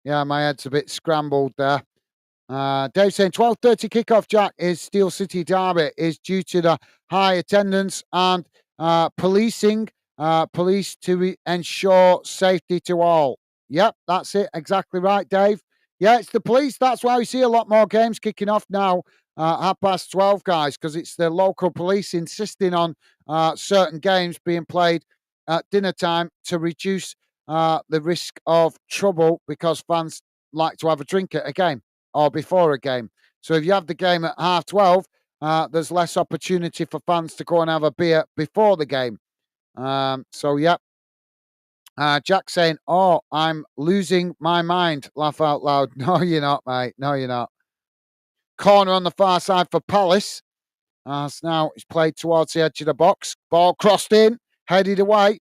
Yeah, my head's a bit scrambled there. Dave saying 12:30 kickoff. Jack is Steel City Derby is due to the high attendance and policing. Police to ensure safety to all. Yep, that's it. Exactly right, Dave. Yeah, it's the police. That's why we see a lot more games kicking off now. 12:30, guys, because it's the local police insisting on certain games being played at dinner time to reduce the risk of trouble because fans like to have a drink at a game or before a game. So if you have the game at 12:30, there's less opportunity for fans to go and have a beer before the game. So, yeah. Jack saying, "Oh, I'm losing my mind." Laugh out loud. No, you're not, mate. No, you're not. Corner on the far side for Palace. So now it's played towards the edge of the box. Ball crossed in, headed away.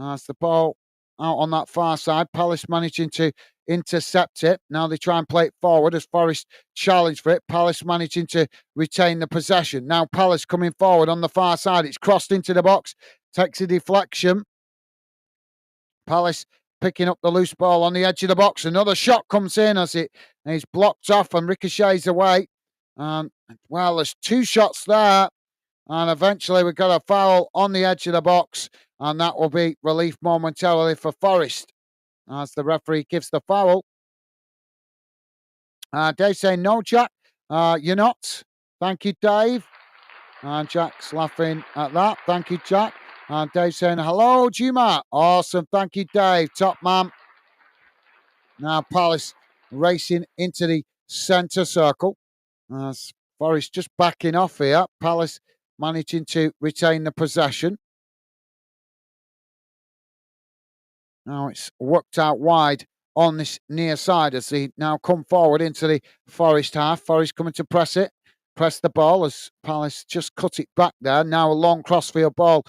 As the ball out on that far side, Palace managing to intercept it. Now they try and play it forward as Forest challenge for it. Palace managing to retain the possession. Now Palace coming forward on the far side. It's crossed into the box, takes a deflection. Palace picking up the loose ball on the edge of the box. Another shot comes in as it's blocked off and ricochets away. Well, there's two shots there. And eventually we got a foul on the edge of the box. And that will be relief momentarily for Forest as the referee gives the foul. Dave saying, "No, Jack, you're not." Thank you, Dave. And Jack's laughing at that. Thank you, Jack. And Dave saying, "Hello, Juma." Awesome. Thank you, Dave. Top man. Now Palace racing into the centre circle. As Forest just backing off here. Palace managing to retain the possession. Now it's worked out wide on this near side as they now come forward into the Forest half. Forest coming to press the ball as Palace just cut it back there. Now a long crossfield ball,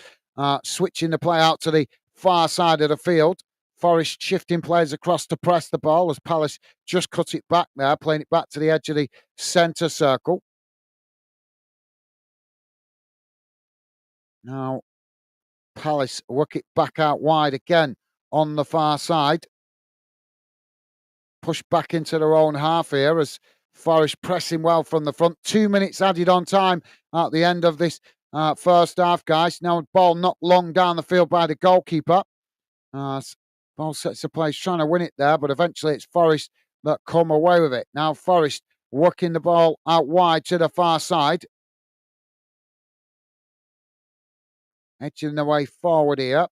switching the play out to the far side of the field. Forest shifting players across to press the ball as Palace just cut it back there, playing it back to the edge of the centre circle. Now Palace work it back out wide again on the far side. Push back into their own half here as Forest pressing well from the front. 2 minutes added on time at the end of this first half, guys. Now, ball knocked long down the field by the goalkeeper. Ball sets the place, trying to win it there, but eventually it's Forest that come away with it. Now, Forest working the ball out wide to the far side. Edging the way forward here.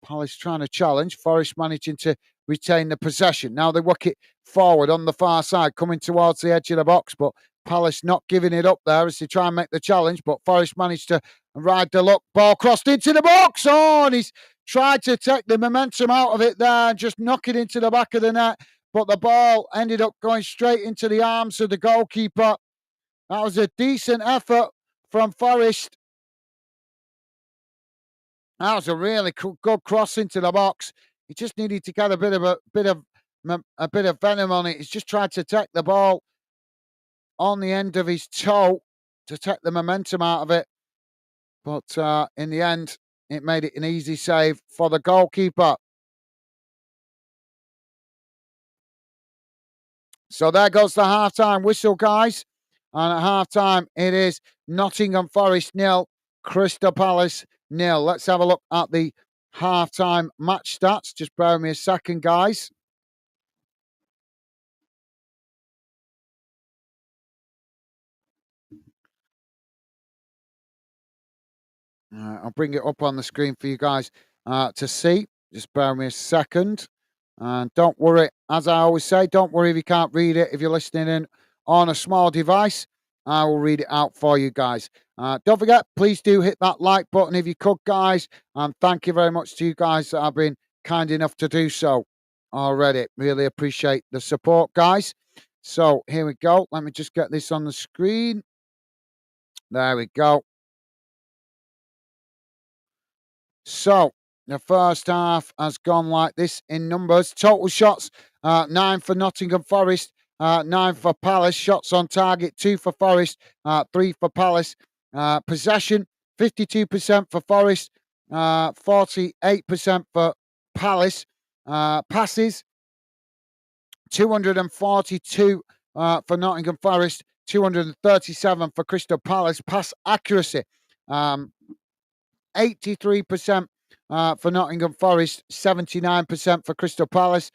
Palace trying to challenge. Forest managing to retain the possession. Now they work it forward on the far side, coming towards the edge of the box, but Palace not giving it up there as they try and make the challenge. But Forest managed to ride the luck. Ball crossed into the box. Oh, and he's tried to take the momentum out of it there and just knock it into the back of the net. But the ball ended up going straight into the arms of the goalkeeper. That was a decent effort from Forest. That was a really good cross into the box. He just needed to get a bit of venom on it. He's just tried to take the ball on the end of his toe to take the momentum out of it. But in the end, it made it an easy save for the goalkeeper. So there goes the half-time whistle, guys. And at half-time, it is Nottingham Forest 0, Crystal Palace 0. Let's have a look at the half-time match stats. Just bear with me a second, guys. I'll bring it up on the screen for you guys to see. Just bear with me a second. And don't worry, as I always say, don't worry if you can't read it. If you're listening in on a small device, I will read it out for you guys. Don't forget, please do hit that like button if you could, guys. And thank you very much to you guys that have been kind enough to do so already. Really appreciate the support, guys. So here we go. Let me just get this on the screen. There we go. So the first half has gone like this in numbers. Total shots 9 for Nottingham Forest, 9 for Palace. Shots on target, 2 for Forest, 3 for Palace. Possession, 52% for Forest, 48% for Palace. Passes, 242 for Nottingham Forest, 237 for Crystal Palace. Pass accuracy, 83% for Nottingham Forest, 79% for Crystal Palace.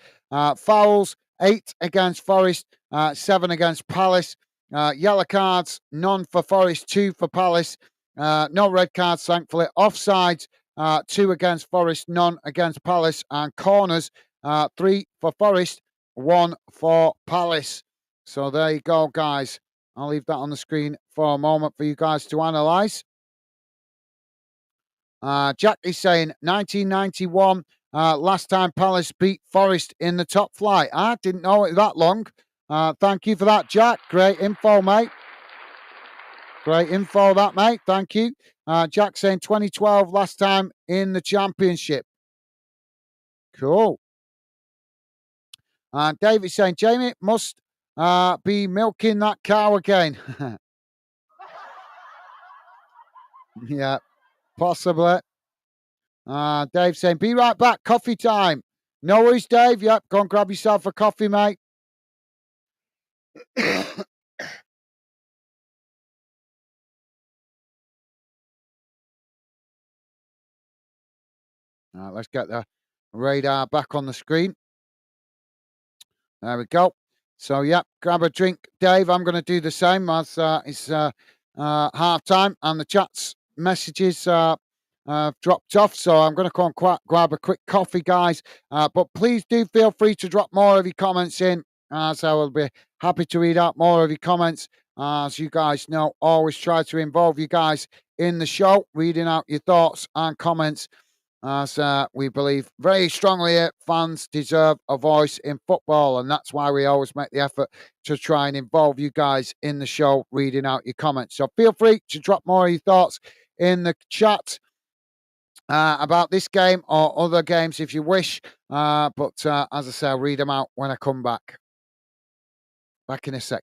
Fouls, 8 against Forest, 7 against Palace. Yellow cards, none for Forest, 2 for Palace. No red cards, thankfully. Offsides, 2 against Forest, none against Palace. And corners, 3 for Forest, 1 for Palace. So there you go, guys. I'll leave that on the screen for a moment for you guys to analyse. Jack is saying 1991, last time Palace beat Forest in the top flight. I didn't know it that long. Thank you for that, Jack. Great info, mate. Great info, that, mate. Thank you. Jack saying 2012, last time in the Championship. Cool. David saying, Jamie must be milking that cow again. Yeah, possibly. Dave saying, be right back, coffee time. No worries, Dave. Yep, go and grab yourself a coffee, mate. Let's get the radar back on the screen. There we go. So, yeah, grab a drink, Dave. I'm going to do the same as it's half time and the chat's messages dropped off. So, I'm going to go and grab a quick coffee, guys. But please do feel free to drop more of your comments in, as I will be happy to read out more of your comments. As you guys know, always try to involve you guys in the show, reading out your thoughts and comments. As we believe very strongly fans deserve a voice in football, and that's why we always make the effort to try and involve you guys in the show, reading out your comments. So feel free to drop more of your thoughts in the chat about this game or other games if you wish. But as I say, I'll read them out when I come back. Back in a sec.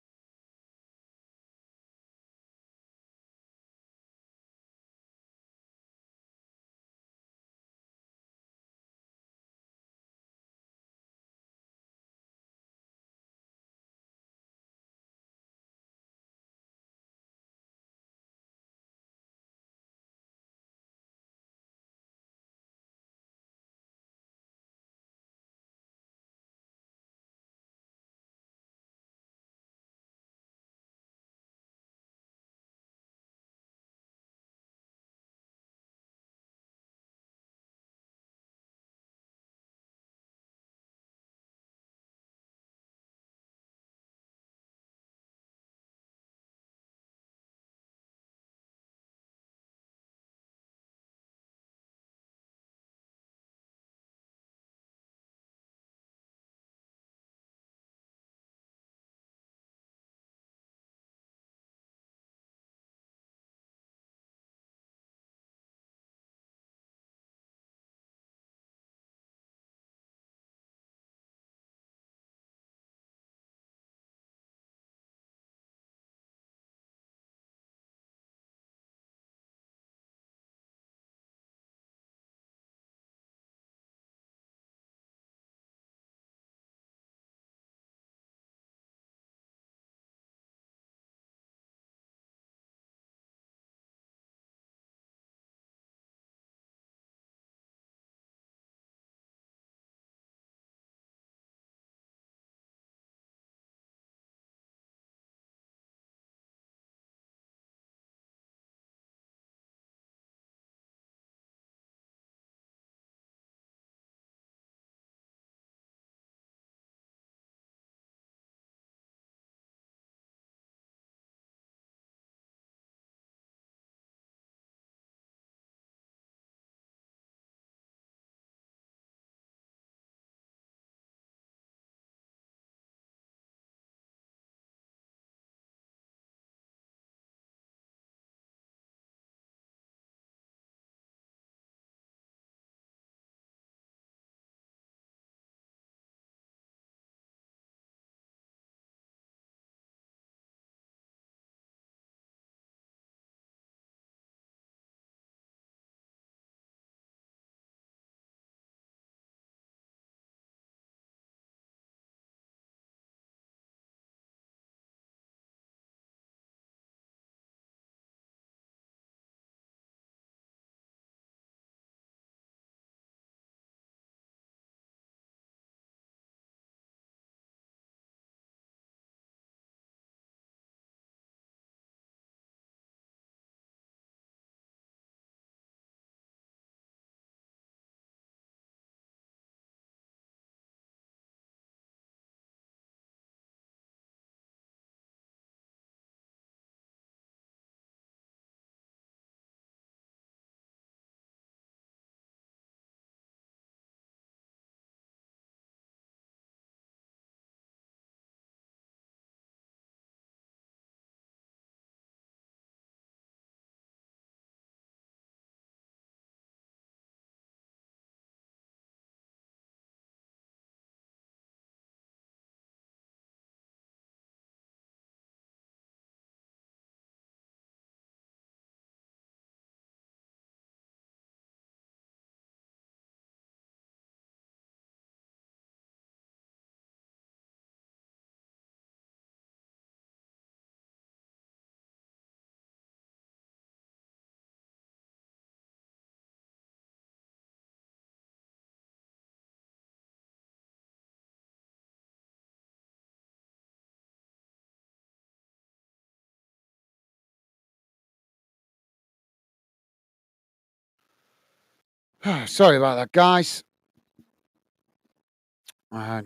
Sorry about that, guys.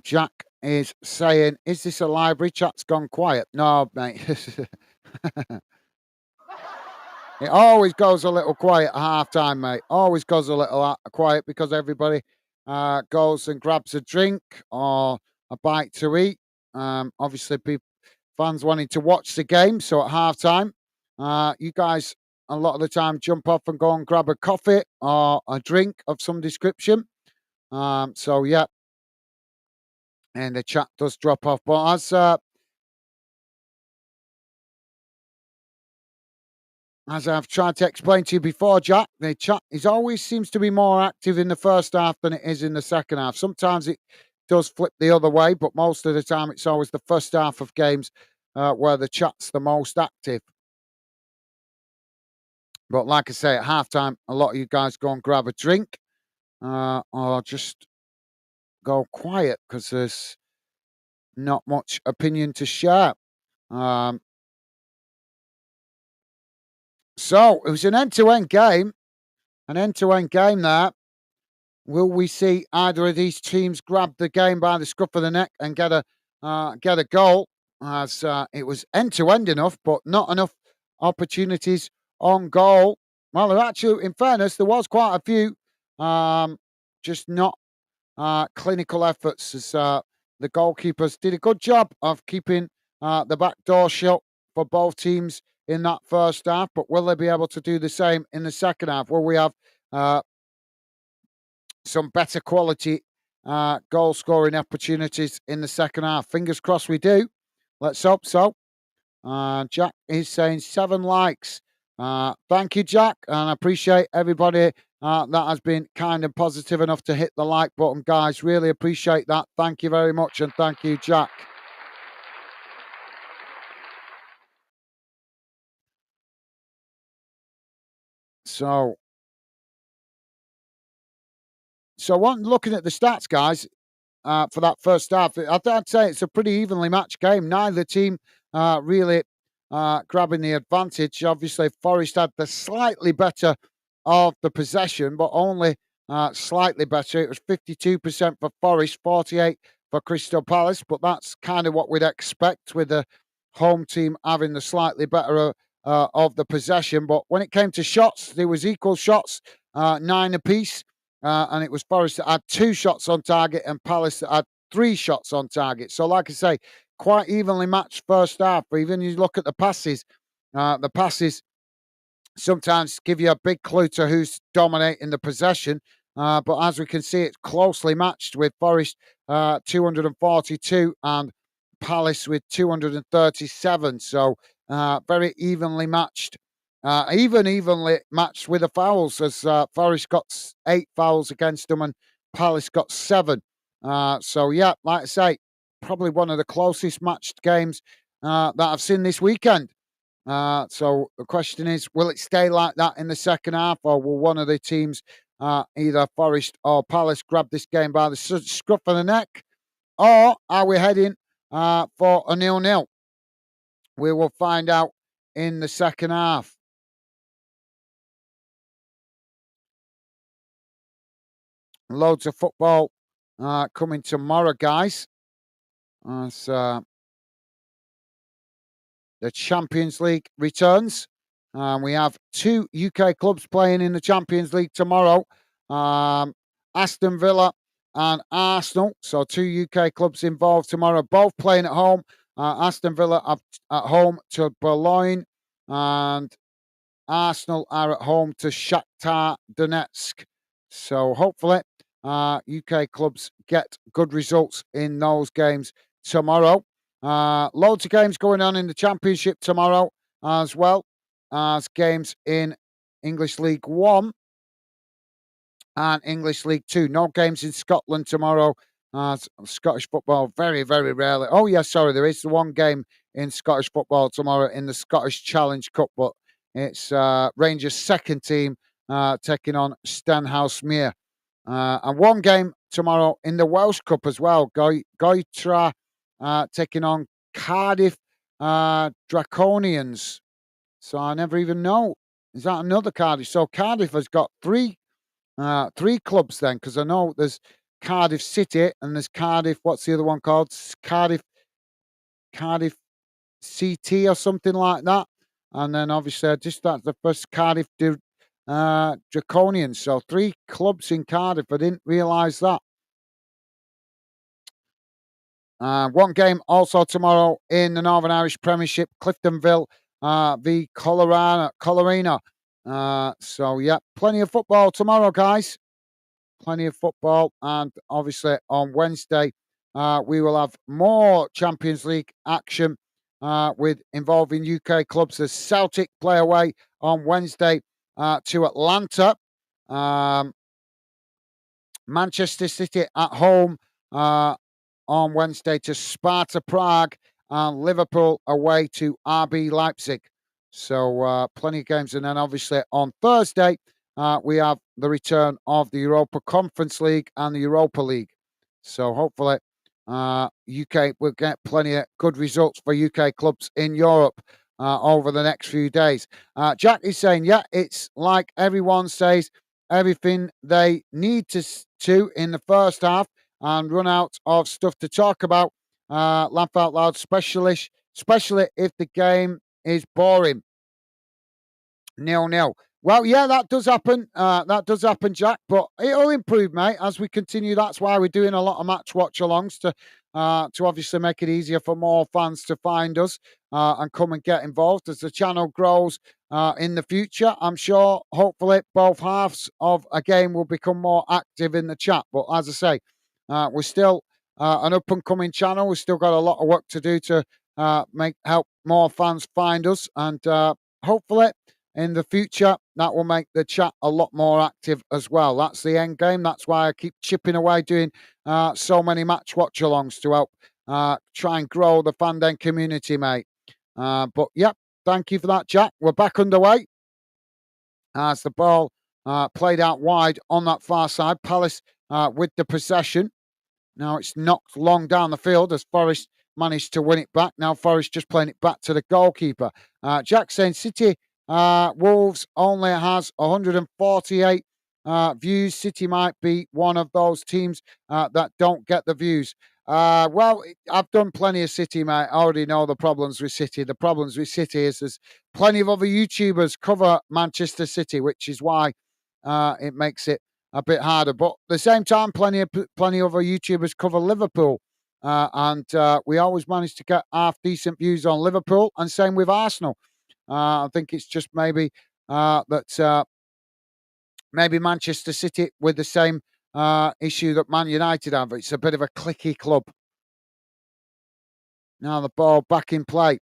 Jack is saying, "Is this a library?" Chat's gone quiet. No, mate. It always goes a little quiet at half time, mate. Always goes a little quiet because everybody goes and grabs a drink or a bite to eat. Obviously, fans wanting to watch the game. So at half time, you guys a lot of the time jump off and go and grab a coffee or a drink of some description. So yeah, and the chat does drop off. But as I've tried to explain to you before, Jack, the chat is always seems to be more active in the first half than it is in the second half. Sometimes it does flip the other way, but most of the time it's always the first half of games where the chat's the most active. But like I say, at halftime, a lot of you guys go and grab a drink or just go quiet because there's not much opinion to share. Um, so it was an end-to-end game, there. Will we see either of these teams grab the game by the scruff of the neck and get a goal? As it was end to end enough, but not enough opportunities on goal. Well, actually, in fairness, there was quite a few, just not clinical efforts. As the goalkeepers did a good job of keeping the back door shut for both teams in that first half. But will they be able to do the same in the second half? Will we have some better quality goal scoring opportunities in the second half? Fingers crossed we do. Let's hope so. Jack is saying 7 likes. Thank you, Jack, and I appreciate everybody that has been kind and positive enough to hit the like button, guys. Really appreciate that. Thank you very much, and thank you, Jack. So, one looking at the stats, guys, for that first half. I'd say it's a pretty evenly matched game. Neither team really grabbing the advantage. Obviously, Forest had the slightly better of the possession, but only slightly better. It was 52% for Forest, 48 for Crystal Palace, but that's kind of what we'd expect with the home team having the slightly better of the possession. But when it came to shots, there was equal shots, 9 apiece. And it was Forest that had 2 shots on target and Palace that had 3 shots on target. So, like I say, quite evenly matched first half. But even you look at the passes sometimes give you a big clue to who's dominating the possession. But as we can see, it's closely matched with Forest 242 and Palace with 237. So very evenly matched. Evenly matched with the fouls, as Forest got 8 fouls against them and Palace got 7. So, yeah, like I say, probably one of the closest matched games that I've seen this weekend. So the question is, will it stay like that in the second half, or will one of the teams, either Forest or Palace, grab this game by the scruff of the neck, or are we heading for a 0-0? We will find out in the second half. Loads of football coming tomorrow, guys. As the Champions League returns. We have 2 UK clubs playing in the Champions League tomorrow. Aston Villa and Arsenal. So 2 UK clubs involved tomorrow, both playing at home. Aston Villa at home to Boulogne, and Arsenal are at home to Shakhtar Donetsk. So hopefully UK clubs get good results in those games tomorrow. Loads of games going on in the Championship tomorrow, as well as games in English League One and English League Two. No games in Scotland tomorrow. Scottish football very, very rarely. Oh, yes, sorry, there is the one game in Scottish football tomorrow in the Scottish Challenge Cup, but it's Rangers' second team taking on Stenhousemuir. And one game tomorrow in the Welsh Cup as well. Goitra taking on Cardiff Draconians. So I never even know. Is that another Cardiff? So Cardiff has got 3 Three clubs then, because I know there's Cardiff City and there's Cardiff. What's the other one called? Cardiff CT or something like that. And then obviously just that's the first Draconians. So three clubs in Cardiff. I didn't realise that. One game also tomorrow in the Northern Irish Premiership, Cliftonville v Colorina. So yeah, plenty of football tomorrow, guys. Plenty of football, and obviously on Wednesday we will have more Champions League action with involving UK clubs. The Celtic play away on Wednesday to Atlanta. Manchester City at home on Wednesday to Sparta Prague, and Liverpool away to RB Leipzig. So plenty of games. And then obviously on Thursday, we have the return of the Europa Conference League and the Europa League. So hopefully UK will get plenty of good results for UK clubs in Europe over the next few days. Jack is saying, yeah, it's like everyone says, everything they need to in the first half and run out of stuff to talk about. Laugh out loud, especially if the game is boring. 0-0. Well, yeah, that does happen. That does happen, Jack. But it'll improve, mate, as we continue. That's why we're doing a lot of match watch alongs to obviously make it easier for more fans to find us and come and get involved as the channel grows in the future. I'm sure, hopefully, both halves of a game will become more active in the chat. But as I say, we're still an up and coming channel. We've still got a lot of work to do to help more fans find us, and hopefully in the future that will make the chat a lot more active as well. That's the end game. That's why I keep chipping away doing so many match watch alongs to help try and grow the Fanden community, mate. But yeah, thank you for that, Jack. We're back underway as the ball played out wide on that far side. Palace with the possession. Now it's knocked long down the field as Forest managed to win it back. Now Forest just playing it back to the goalkeeper. Jack saying City Wolves only has 148 views. City might be one of those teams that don't get the views. Well, I've done plenty of City, mate. I already know the problems with City. The problems with City is there's plenty of other YouTubers cover Manchester City, which is why it makes it a bit harder. But at the same time, plenty other YouTubers cover Liverpool. And we always manage to get half decent views on Liverpool, and same with Arsenal. I think it's just maybe that maybe Manchester City with the same issue that Man United have. It's a bit of a cliquey club. Now the ball back in play.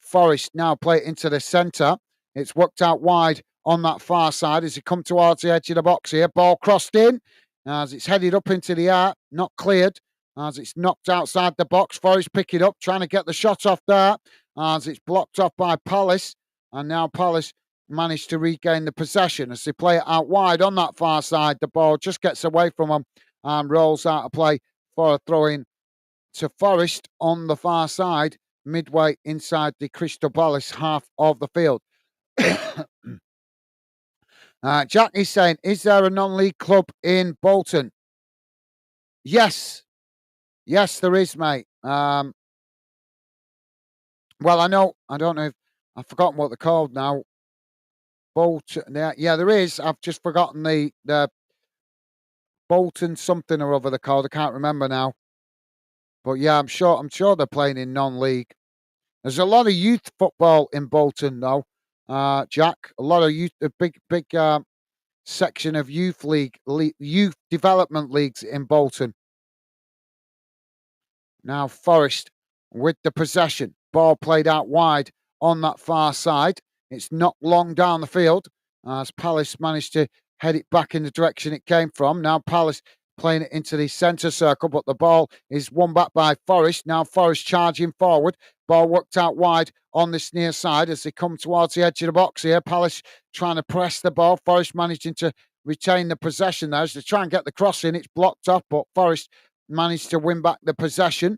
Forest now play it into the centre. It's worked out wide on that far side as he come towards the edge of the box here. Ball crossed in as it's headed up into the air, not cleared. As it's knocked outside the box, Forest pick it up, trying to get the shot off there. As it's blocked off by Palace. And now Palace managed to regain the possession as they play it out wide on that far side. The ball just gets away from them and rolls out of play for a throw-in to Forest on the far side, midway inside the Crystal Palace half of the field. Jack is saying, is there a non-league club in Bolton? Yes, there is, mate. Well, I don't know if I've forgotten what they're called now. Bolton, yeah, there is. I've just forgotten the Bolton something or other they're called. I can't remember now. But yeah, I'm sure they're playing in non-league. There's a lot of youth football in Bolton, though, Jack. A lot of youth, a big section of youth development leagues in Bolton. Now Forest with the possession. Ball played out wide on that far side. It's knocked long down the field as Palace managed to head it back in the direction it came from. Now Palace playing it into the centre circle, but the ball is won back by Forest. Now Forest charging forward. Ball worked out wide on this near side as they come towards the edge of the box here. Palace trying to press the ball. Forest managing to retain the possession there as they try and get the cross in. It's blocked off, but Forest managed to win back the possession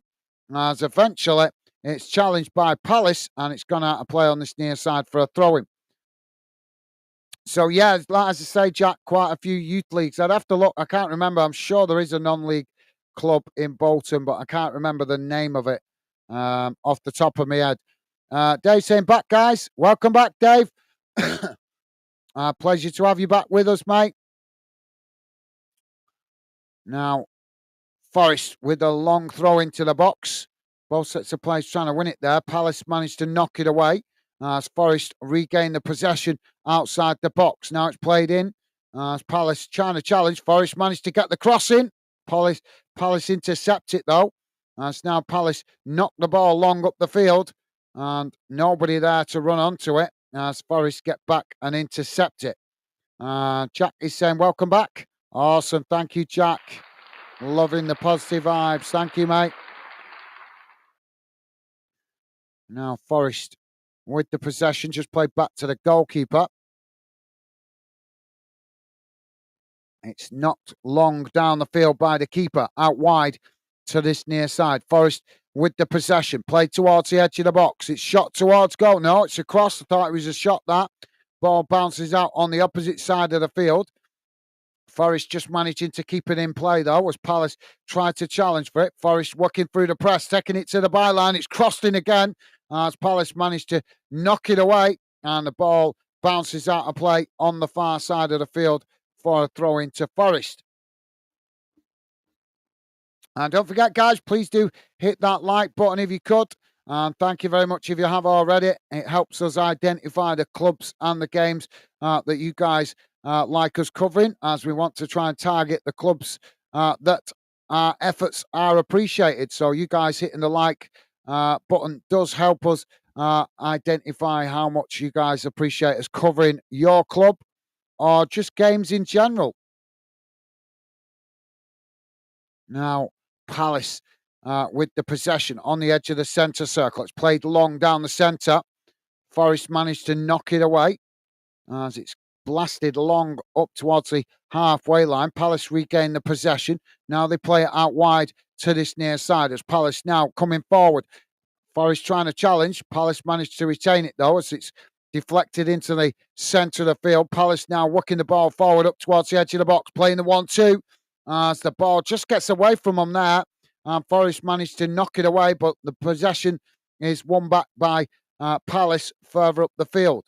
as eventually it's challenged by Palace and it's gone out of play on this near side for a throw-in. So yeah, like as I say, Jack, quite a few youth leagues. I'd have to look. I can't remember. I'm sure there is a non-league club in Bolton, but I can't remember the name of it off the top of my head. Dave saying back, guys. Welcome back, Dave. Pleasure to have you back with us, mate. Now, Forest with a long throw into the box. Both sets of players trying to win it there. Palace managed to knock it away as Forest regained the possession outside the box. Now it's played in as Palace trying to challenge. Forest managed to get the cross in. Palace intercept it though. As now Palace knock the ball long up the field and nobody there to run onto it as Forest get back and intercept it. Jack is saying, welcome back. Awesome. Thank you, Jack. Loving the positive vibes. Thank you, mate. Now, Forest with the possession, just played back to the goalkeeper. It's knocked long down the field by the keeper, out wide to this near side. Forest with the possession, played towards the edge of the box. It's shot towards goal. No, it's a cross. I thought it was a shot, that. Ball bounces out on the opposite side of the field. Forest just managing to keep it in play, though, as Palace tried to challenge for it. Forest working through the press, taking it to the byline. It's crossed in again as Palace managed to knock it away, and the ball bounces out of play on the far side of the field for a throw into Forest. And don't forget, guys, please do hit that like button if you could. And thank you very much if you have already. It helps us identify the clubs and the games that you guys like us covering, as we want to try and target the clubs that our efforts are appreciated. So you guys hitting the like button does help us identify how much you guys appreciate us covering your club or just games in general. Now, Palace with the possession on the edge of the centre circle. It's played long down the centre. Forest managed to knock it away as it's blasted long up towards the halfway line. Palace regain the possession. Now they play it out wide to this near side as Palace now coming forward. Forest trying to challenge. Palace managed to retain it though as it's deflected into the centre of the field. Palace now working the ball forward up towards the edge of the box, playing the 1-2 as the ball just gets away from them there. Forest managed to knock it away, but the possession is won back by Palace further up the field.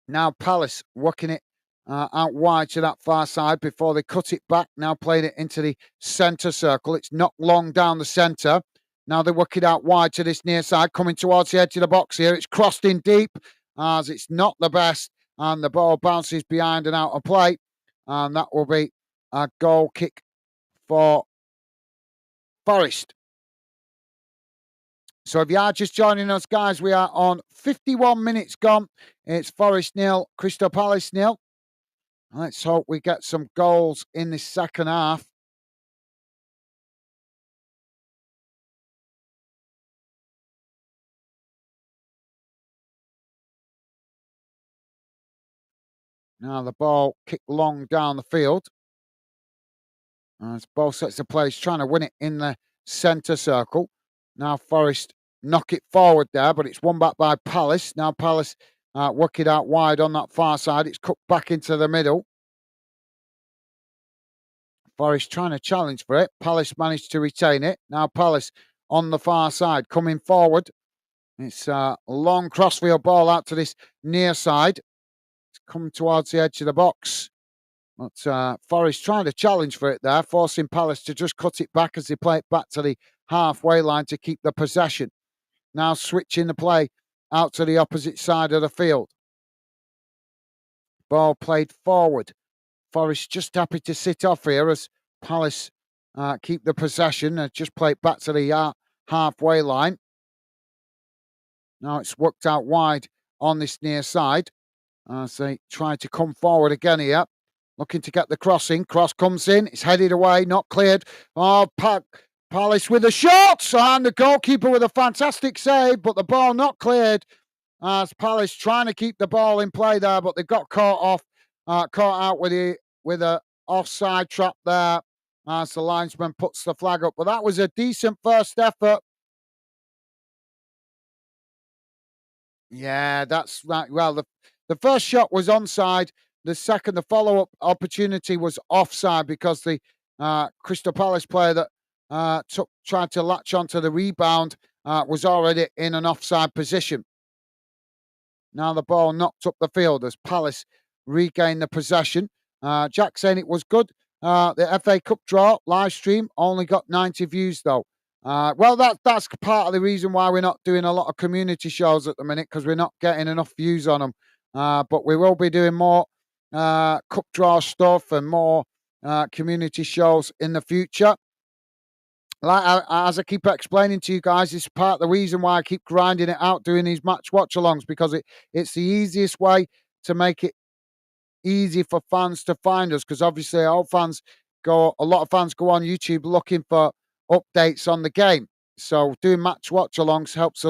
Now Palace working it out wide to that far side before they cut it back. Now playing it into the centre circle. It's knocked long down the centre. Now they work it out wide to this near side, coming towards the edge of the box here. It's crossed in deep as it's not the best, and the ball bounces behind and out of play. And that will be a goal kick for Forest. So if you are just joining us, guys, we are on 51 minutes gone. It's Forest 0, Crystal Palace 0. Let's hope we get some goals in the second half. Now the ball kicked long down the field. As both sets of players trying to win it in the centre circle. Now Forest knock it forward there, but it's won back by Palace. Now Palace work it out wide on that far side. It's cut back into the middle. Forest trying to challenge for it. Palace managed to retain it. Now Palace on the far side coming forward. It's a long crossfield ball out to this near side. It's coming towards the edge of the box. But Forest trying to challenge for it there, forcing Palace to just cut it back as they play it back to the halfway line to keep the possession. Now switching the play out to the opposite side of the field. Ball played forward. Forest just happy to sit off here as Palace keep the possession and just play it back to the halfway line. Now it's worked out wide on this near side as they try to come forward again here. Looking to get the crossing. Cross comes in. It's headed away. Not cleared. Oh, Palace with a shot. And the goalkeeper with a fantastic save. But the ball not cleared. As Palace trying to keep the ball in play there. But they got caught out with a offside trap there. As the linesman puts the flag up. But that was a decent first effort. Yeah, that's right. Well, the first shot was onside. The follow-up opportunity was offside because the Crystal Palace player that tried to latch onto the rebound was already in an offside position. Now the ball knocked up the field as Palace regained the possession. Jack saying it was good. The FA Cup draw live stream only got 90 views though. Well, that's part of the reason why we're not doing a lot of community shows at the minute, because we're not getting enough views on them. But we will be doing more cup draw stuff and more community shows in the future. As I keep explaining to you guys, it's part of the reason why I keep grinding it out, doing these match watch-alongs, because it's the easiest way to make it easy for fans to find us. Because obviously, a lot of fans go on YouTube looking for updates on the game. So doing match watch-alongs helps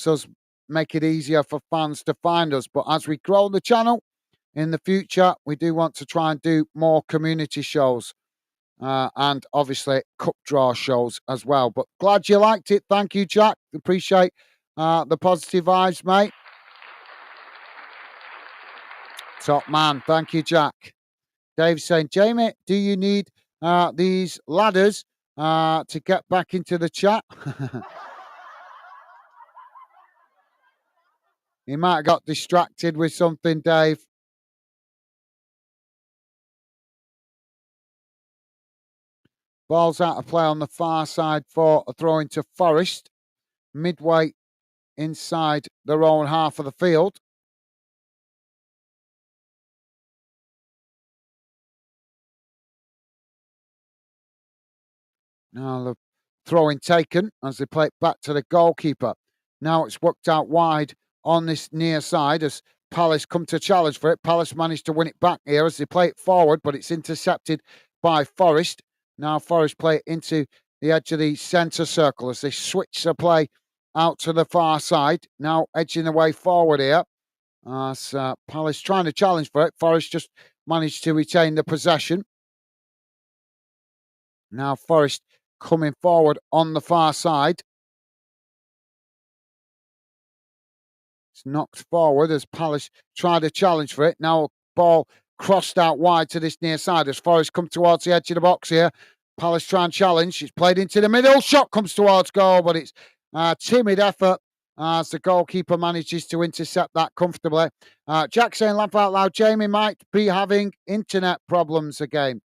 us make it easier for fans to find us. But as we grow the channel in the future, we do want to try and do more community shows. And obviously cup draw shows as well. But glad you liked it. Thank you, Jack. Appreciate the positive vibes, mate. Top man. Thank you, Jack. Dave's saying, Jamie, do you need these ladders to get back into the chat? He might have got distracted with something, Dave. Ball's out of play on the far side for a throw into Forest. Midway inside their own half of the field. Now the throwing taken as they play it back to the goalkeeper. Now it's worked out wide on this near side as Palace come to challenge for it. Palace managed to win it back here as they play it forward, but it's intercepted by Forest. Now Forest play it into the edge of the centre circle as they switch the play out to the far side. Now edging the way forward here. As Palace trying to challenge for it. Forest just managed to retain the possession. Now Forest coming forward on the far side. It's knocked forward as Palace try to challenge for it. Now ball crossed out wide to this near side as Forest come towards the edge of the box here. Palace try and challenge. It's played into the middle. Shot comes towards goal, but it's a timid effort as the goalkeeper manages to intercept that comfortably. Jack saying, laugh out loud, Jamie might be having internet problems again.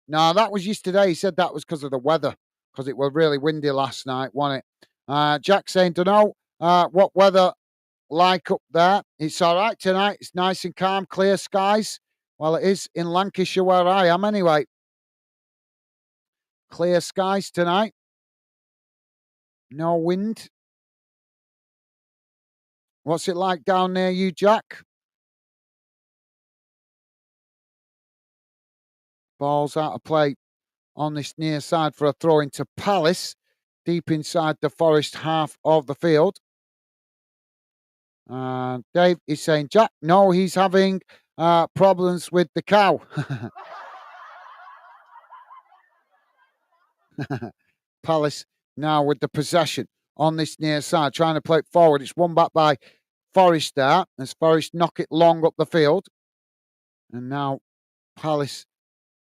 No, that was yesterday. He said that was because of the weather, because it was really windy last night, wasn't it? Jack saying, don't know what weather like up there. It's all right tonight. It's nice and calm, clear skies. Well, it is in Lancashire where I am anyway. Clear skies tonight. No wind. What's it like down near you, Jack? Ball's out of play on this near side for a throw into Palace, deep inside the Forest half of the field. Dave is saying, Jack, no, he's having problems with the cow. Palace now with the possession on this near side, trying to play it forward. It's won back by Forest there as Forest knock it long up the field. And now Palace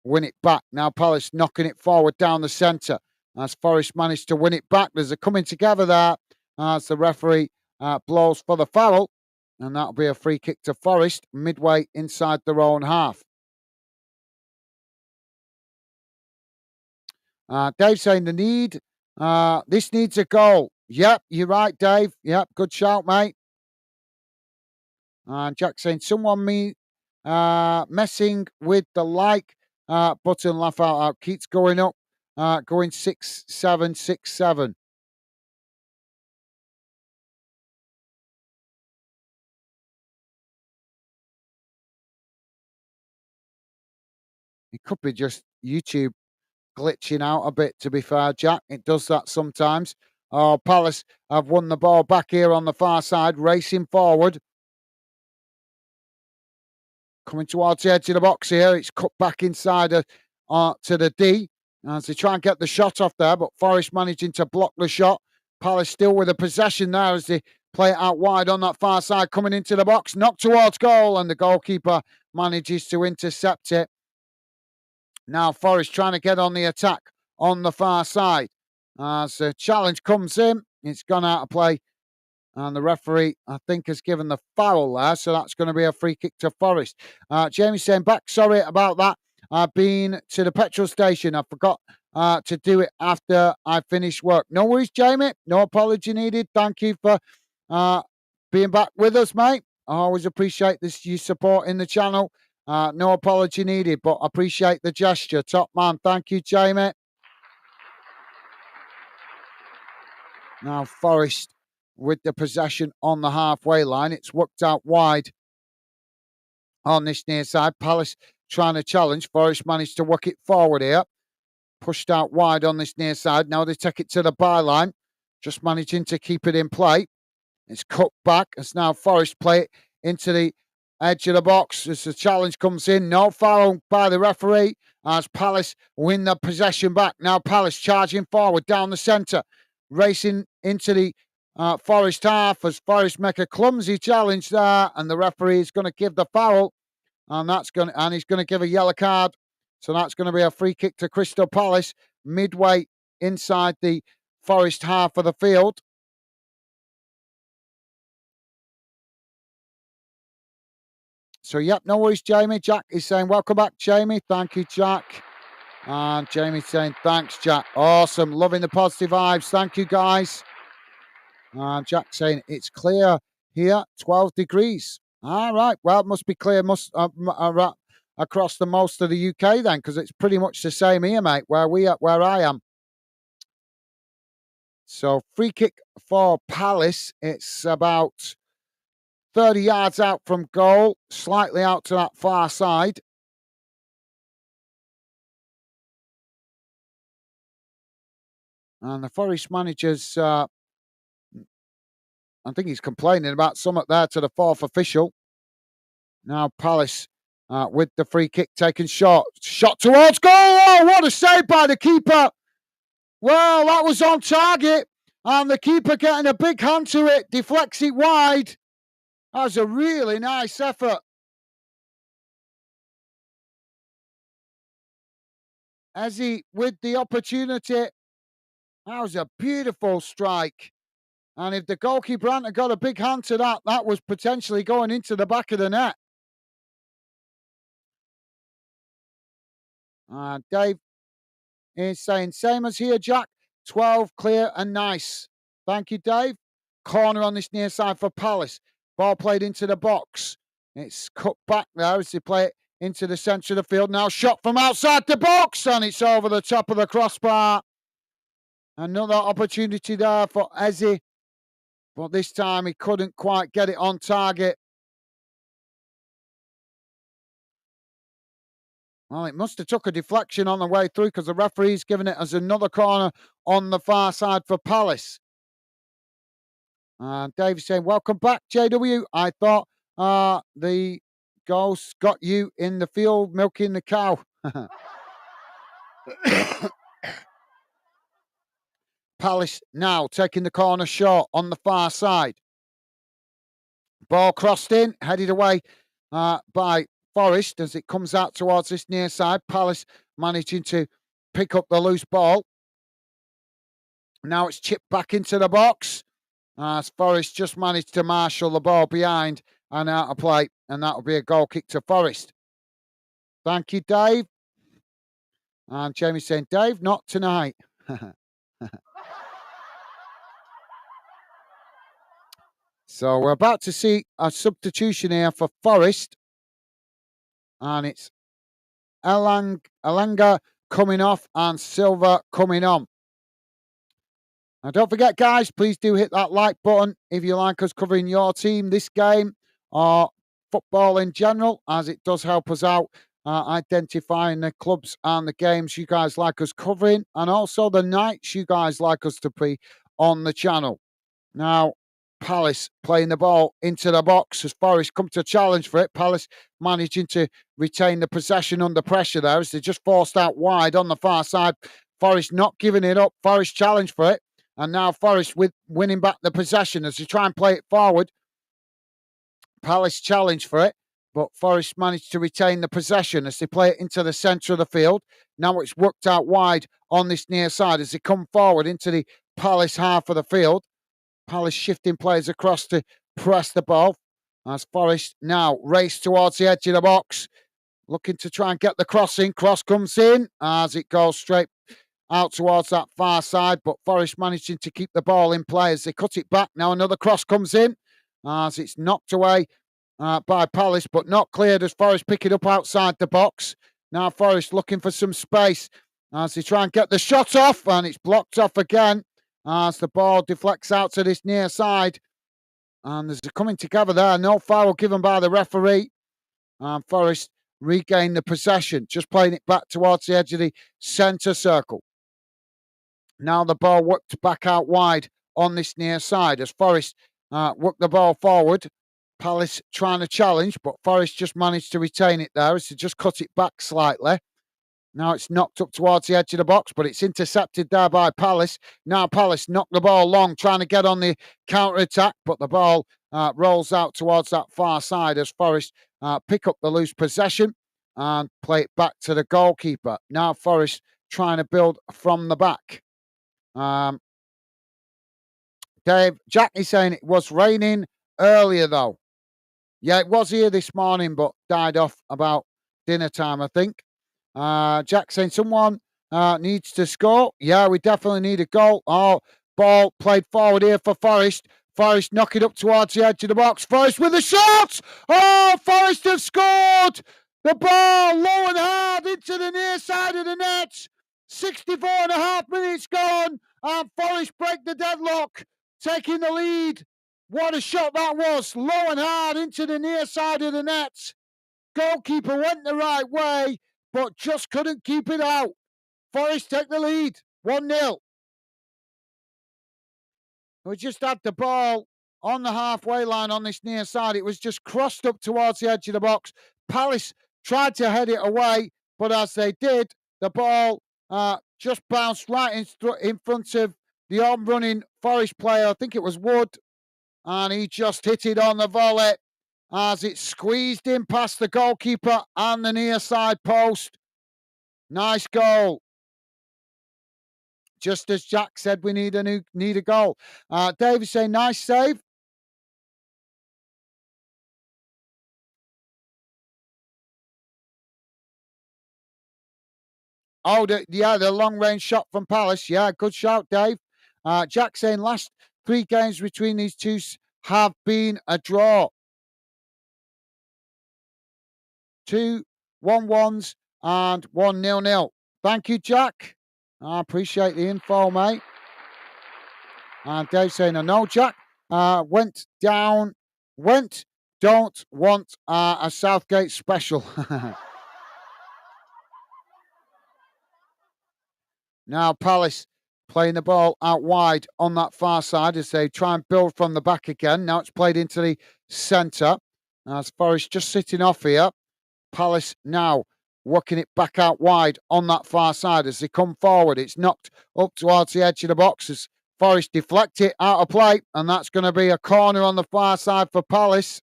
win it back. Now Palace knocking it forward down the centre as Forest managed to win it back. There's a coming together there as the referee blows for the foul. And that'll be a free kick to Forest midway inside their own half. Dave saying this needs a goal. Yep, you're right, Dave. Yep, good shout, mate. And Jack saying someone messing with the like button, laugh out. Keeps going up, going 6767. It could be just YouTube glitching out a bit, to be fair, Jack. It does that sometimes. Oh, Palace have won the ball back here on the far side, racing forward. Coming towards the edge of the box here. It's cut back inside to the D as they try and get the shot off there, but Forest managing to block the shot. Palace still with a possession there as they play it out wide on that far side, coming into the box, knocked towards goal, and the goalkeeper manages to intercept it. Now Forest trying to get on the attack on the far side. As the challenge comes in, it's gone out of play. And the referee, I think, has given the foul there. So that's going to be a free kick to Forest. Jamie saying, back, sorry about that. I've been to the petrol station. I forgot to do it after I finished work. No worries, Jamie. No apology needed. Thank you for being back with us, mate. I always appreciate this, you supporting the channel. No apology needed, but appreciate the gesture. Top man. Thank you, Jamie. Now Forest with the possession on the halfway line. It's worked out wide on this near side. Palace trying to challenge. Forest managed to work it forward here. Pushed out wide on this near side. Now they take it to the byline. Just managing to keep it in play. It's cut back. As now Forest play it into the edge of the box as the challenge comes in. No foul by the referee as Palace win the possession back. Now Palace charging forward down the centre. Racing into the Forest half as Forest make a clumsy challenge there, and the referee is going to give the foul, and he's going to give a yellow card. So that's going to be a free kick to Crystal Palace midway inside the Forest half of the field. So, yep, no worries, Jamie. Jack is saying, welcome back, Jamie. Thank you, Jack. And Jamie saying, thanks, Jack. Awesome. Loving the positive vibes. Thank you, guys. And Jack saying, it's clear here, 12 degrees. All right. Well, it must be clear across the most of the UK then, because it's pretty much the same here, mate, where I am. So, free kick for Palace. It's about 30 yards out from goal, slightly out to that far side. And the Forest manager's, I think he's complaining about something there to the fourth official. Now Palace with the free kick taken short. Shot towards goal. Oh, what a save by the keeper. Well, that was on target. And the keeper getting a big hand to it, deflects it wide. That was a really nice effort. Eze with the opportunity. That was a beautiful strike. And if the goalkeeper hadn't got a big hand to that, that was potentially going into the back of the net. Dave is saying, same as here, Jack. 12, clear and nice. Thank you, Dave. Corner on this near side for Palace. Ball played into the box. It's cut back there as they play it into the centre of the field. Now shot from outside the box, and it's over the top of the crossbar. Another opportunity there for Eze, but this time he couldn't quite get it on target. Well, it must have took a deflection on the way through because the referee's given it as another corner on the far side for Palace. And David saying, welcome back, JW. I thought the ghost got you in the field milking the cow. Palace now taking the corner short on the far side. Ball crossed in, headed away by Forest as it comes out towards this near side. Palace managing to pick up the loose ball. Now it's chipped back into the box as Forest just managed to marshal the ball behind and out of play. And that will be a goal kick to Forest. Thank you, Dave. And Jamie saying, Dave, not tonight. So we're about to see a substitution here for Forest. And it's Elanga coming off and Silva coming on. And don't forget, guys, please do hit that like button if you like us covering your team this game or football in general, as it does help us out identifying the clubs and the games you guys like us covering, and also the nights you guys like us to be on the channel. Now, Palace playing the ball into the box as Forest come to challenge for it. Palace managing to retain the possession under pressure there as they just forced out wide on the far side. Forest not giving it up. Forest challenge for it. And now Forest with winning back the possession as they try and play it forward. Palace challenge for it, but Forest managed to retain the possession as they play it into the centre of the field. Now it's worked out wide on this near side as they come forward into the Palace half of the field. Palace shifting players across to press the ball as Forest now race towards the edge of the box, looking to try and get the cross in. Cross comes in as it goes straight out towards that far side, but Forest managing to keep the ball in play as they cut it back. Now another cross comes in as it's knocked away by Palace, but not cleared as Forest pick it up outside the box. Now Forest looking for some space as they try and get the shot off, and it's blocked off again as the ball deflects out to this near side. And there's a coming together there. No foul given by the referee. And Forest regain the possession, just playing it back towards the edge of the centre circle. Now the ball worked back out wide on this near side as Forest worked the ball forward. Palace trying to challenge, but Forest just managed to retain it there as they just cut it back slightly. Now it's knocked up towards the edge of the box, but it's intercepted there by Palace. Now Palace knocked the ball long, trying to get on the counter-attack, but the ball rolls out towards that far side as Forest pick up the loose possession and play it back to the goalkeeper. Now Forest trying to build from the back. Dave, Jack is saying it was raining earlier though. Yeah, it was here this morning, but died off about dinner time, I think. Jack saying someone needs to score. Yeah, we definitely need a goal. Oh, ball played forward here for Forest. Forest knock it up towards the edge of the box. Forest with a shot. Oh, Forest have scored. The ball low and hard into the near side of the net. 64.5 minutes gone, and Forest break the deadlock, taking the lead. What a shot that was. Low and hard into the near side of the net. Goalkeeper went the right way, but just couldn't keep it out. Forest take the lead, 1-0. We just had the ball on the halfway line on this near side. It was just crossed up towards the edge of the box. Palace tried to head it away, but as they did, the ball just bounced right in front of the on-running Forest player. I think it was Wood, and he just hit it on the volley as it squeezed in past the goalkeeper and the near side post. Nice goal. Just as Jack said, we need a goal. Dave is saying, nice save. Oh, the long range shot from Palace. Yeah, good shout, Dave. Jack saying, last 3 games between these two have been a draw. 2 1-1s and 1-0. Thank you, Jack. I appreciate the info, mate. And Dave saying, I know, Jack. Don't want a Southgate special. Now Palace playing the ball out wide on that far side as they try and build from the back again. Now it's played into the centre. As Forest just sitting off here. Palace now working it back out wide on that far side as they come forward. It's knocked up towards the edge of the box as Forest deflect it out of play, and that's going to be a corner on the far side for Palace.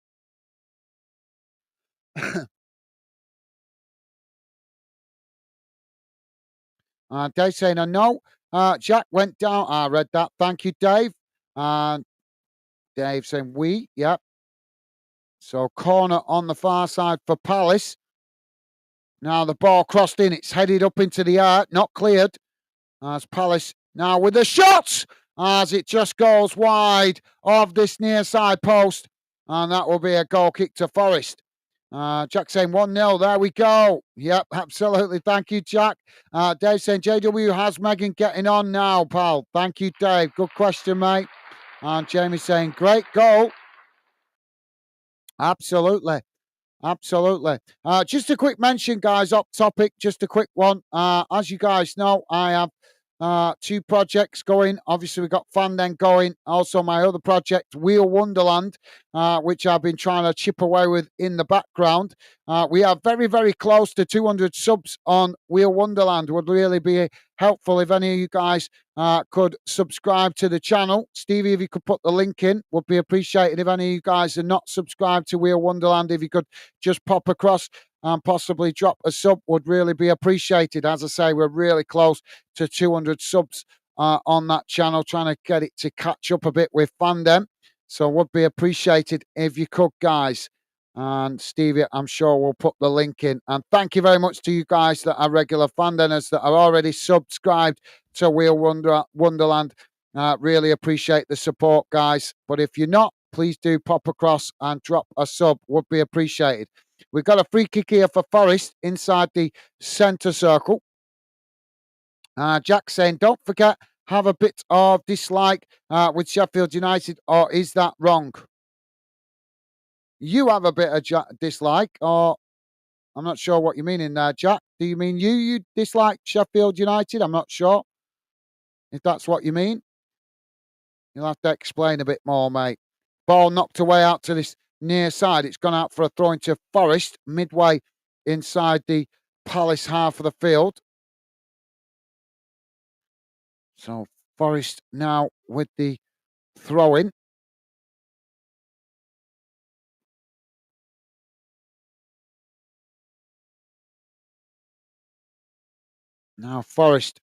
Dave saying, I know. Jack went down. I read that. Thank you, Dave. And Dave saying, yep. So corner on the far side for Palace. Now the ball crossed in. It's headed up into the air. Not cleared. As Palace now with the shot. As it just goes wide of this near side post. And that will be a goal kick to Forest. Jack saying 1-0. There we go. Yep, absolutely. Thank you, Jack. Dave saying, JW, how's Megan getting on now, pal? Thank you, Dave. Good question, mate. And Jamie saying, great goal. Absolutely. Absolutely. Just a quick mention, guys, up topic. Just a quick one. As you guys know, I have two projects going. Obviously, we've got Fanden going. Also, my other project, Wheel Wonderland, which I've been trying to chip away with in the background. We are very, very close to 200 subs on Wheel Wonderland. Would really be helpful if any of you guys could subscribe to the channel. Stevie, if you could put the link in, would be appreciated. If any of you guys are not subscribed to Wheel Wonderland, if you could just pop across and possibly drop a sub, would really be appreciated. As I say, we're really close to 200 subs on that channel, trying to get it to catch up a bit with fandom. So would be appreciated if you could, guys. And Stevie, I'm sure we'll put the link in. And thank you very much to you guys that are regular fandeners that are already subscribed to Wheel Wonderland. Really appreciate the support, guys. But if you're not, please do pop across and drop a sub. Would be appreciated. We've got a free kick here for Forest inside the centre circle. Jack saying, don't forget, have a bit of dislike with Sheffield United, or is that wrong? You have a bit of dislike, or I'm not sure what you mean in there, Jack. Do you mean you dislike Sheffield United? I'm not sure if that's what you mean. You'll have to explain a bit more, mate. Ball knocked away out to this near side. It's gone out for a throw into Forest, midway inside the Palace half of the field. So Forest now with the throw-in. Now Forest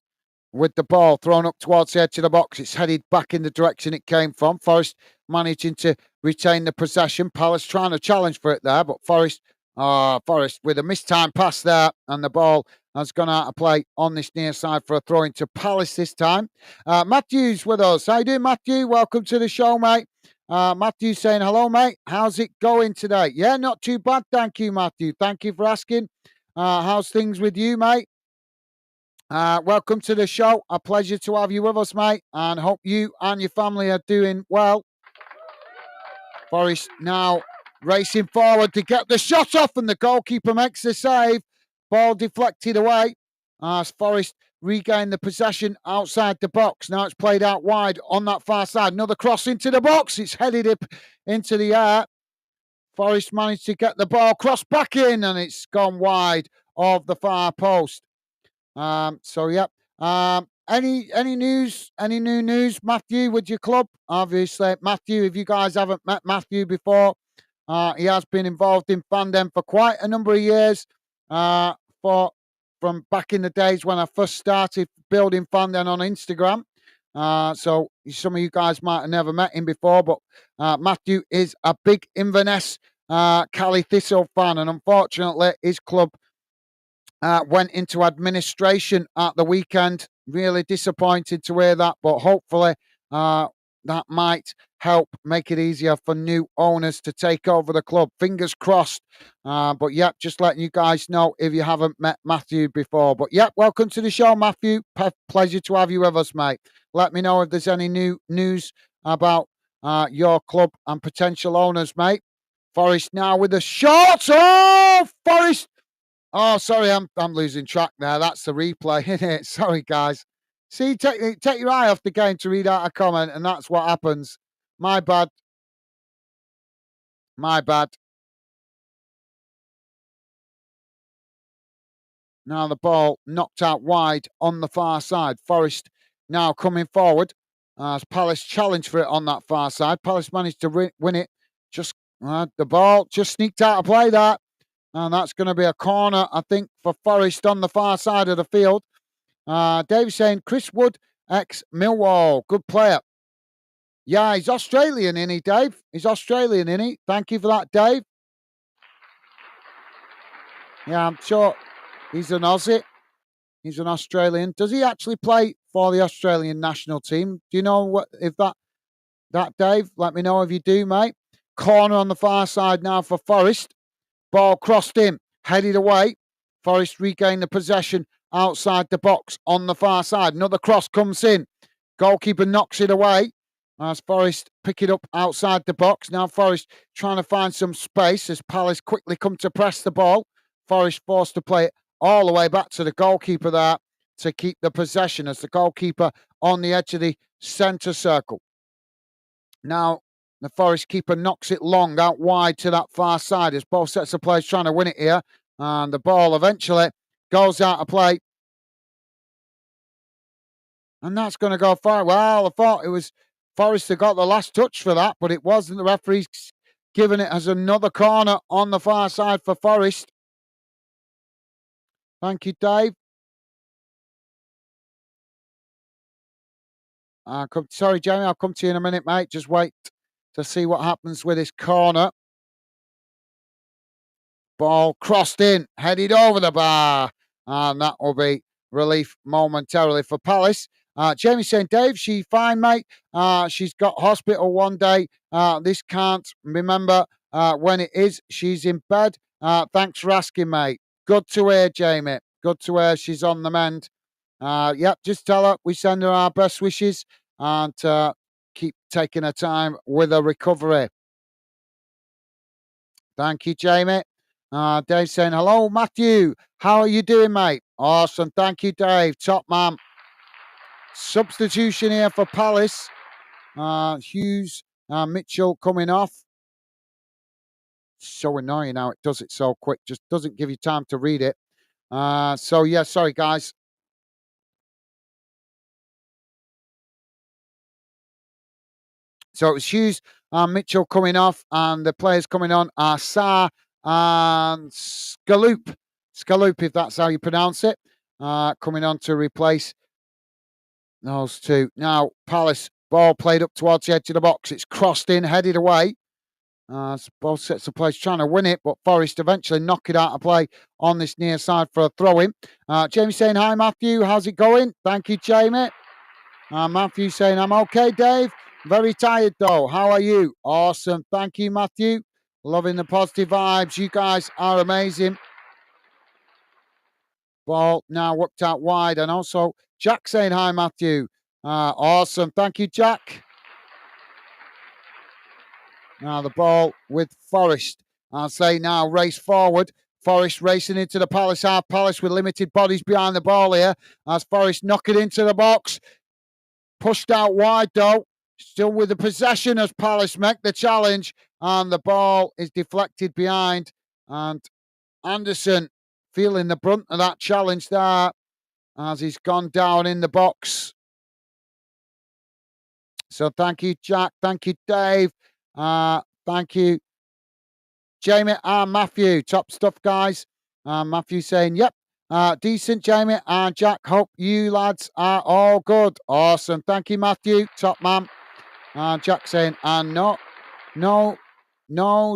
with the ball thrown up towards the edge of the box. It's headed back in the direction it came from. Forest managing to retain the possession. Palace trying to challenge for it there, but Forest with a mistimed pass there, and the ball has gone out of play on this near side for a throw into Palace this time. Matthew's with us. How you doing, Matthew? Welcome to the show, mate. Matthew saying, hello, mate. How's it going today? Yeah, not too bad. Thank you, Matthew. Thank you for asking. How's things with you, mate? Welcome to the show. A pleasure to have you with us, mate, and hope you and your family are doing well. Forest now racing forward to get the shot off, and the goalkeeper makes the save. Ball deflected away as Forest regain the possession outside the box. Now it's played out wide on that far side. Another cross into the box. It's headed up into the air. Forest managed to get the ball crossed back in, and it's gone wide of the far post. Any news? Any new news, Matthew, with your club? Obviously, Matthew, if you guys haven't met Matthew before, he has been involved in fandom for quite a number of years. From back in the days when I first started building fandom on Instagram. So some of you guys might have never met him before, but Matthew is a big Inverness Cali Thistle fan, and unfortunately, his club went into administration at the weekend. Really disappointed to hear that, but hopefully that might help make it easier for new owners to take over the club. Fingers crossed. But yeah, just letting you guys know if you haven't met Matthew before. But yeah, welcome to the show, Matthew. Pleasure to have you with us, mate. Let me know if there's any new news about your club and potential owners, mate. Forest now with a shot. Oh, Forest. Oh, sorry, I'm losing track there. That's the replay, isn't it? Sorry, guys. See, take your eye off the game to read out a comment, and that's what happens. My bad. My bad. Now the ball knocked out wide on the far side. Forest now coming forward as Palace challenged for it on that far side. Palace managed to win it. Just the ball just sneaked out of play there. And that's going to be a corner, I think, for Forest on the far side of the field. Dave saying, Chris Wood, ex-Millwall, good player. Yeah, he's Australian, isn't he, Dave? He's Australian, isn't he? Thank you for that, Dave. Yeah, I'm sure he's an Aussie. He's an Australian. Does he actually play for the Australian national team? Do you know what if that Dave? Let me know if you do, mate. Corner on the far side now for Forest. Ball crossed in, headed away. Forest regained the possession outside the box on the far side. Another cross comes in. Goalkeeper knocks it away as Forest pick it up outside the box. Now Forest trying to find some space as Palace quickly come to press the ball. Forest forced to play it all the way back to the goalkeeper there. to keep the possession as the goalkeeper on the edge of the centre circle. Now, the Forest keeper knocks it long out wide to that far side as both sets of players trying to win it here. And the ball eventually goes out of play. And that's going to go far. Well, I thought it was Forest that got the last touch for that, but it wasn't. The referee's given it as another corner on the far side for Forest. Thank you, Dave. Sorry, Jamie, I'll come to you in a minute, mate. Just wait to see what happens with this corner. Ball crossed in, headed over the bar. And that will be relief momentarily for Palace. Jamie saying, Dave, she fine, mate. She's got hospital one day. This can't remember when it is. She's in bed. Thanks for asking, mate. Good to hear, Jamie. Good to hear she's on the mend. Yep, just tell her we send her our best wishes and keep taking her time with her recovery. Thank you, Jamie. Dave saying, hello, Matthew. How are you doing, mate? Awesome. Thank you, Dave. Top man. Substitution here for Palace. Hughes, Mitchell coming off. So annoying how it does it so quick. Just doesn't give you time to read it. So, yeah, sorry, guys. So it was Hughes and Mitchell coming off, and the players coming on are Sarr and Skaloop. Skaloop, if that's how you pronounce it, coming on to replace those two. Now, Palace, ball played up towards the edge of the box. It's crossed in, headed away. Both sets of players trying to win it, but Forest eventually knock it out of play on this near side for a throw-in. Jamie saying, hi, Matthew. How's it going? Thank you, Jamie. Matthew saying, I'm okay, Dave. Very tired, though. How are you? Awesome. Thank you, Matthew. Loving the positive vibes. You guys are amazing. Ball now worked out wide. And also, Jack saying, hi, Matthew. Awesome. Thank you, Jack. Now the ball with Forest. I'll say now race forward. Forest racing into the Palace half. Palace with limited bodies behind the ball here. As Forest knock it into the box. Pushed out wide though. Still with the possession as Palace make the challenge. And the ball is deflected behind. And Anderson feeling the brunt of that challenge there as he's gone down in the box. So thank you, Jack. Thank you, Dave. Thank you, Jamie and Matthew. Top stuff, guys. Matthew saying, yep, decent, Jamie and Jack. Hope you lads are all good. Awesome. Thank you, Matthew. Top man. Jack saying, and no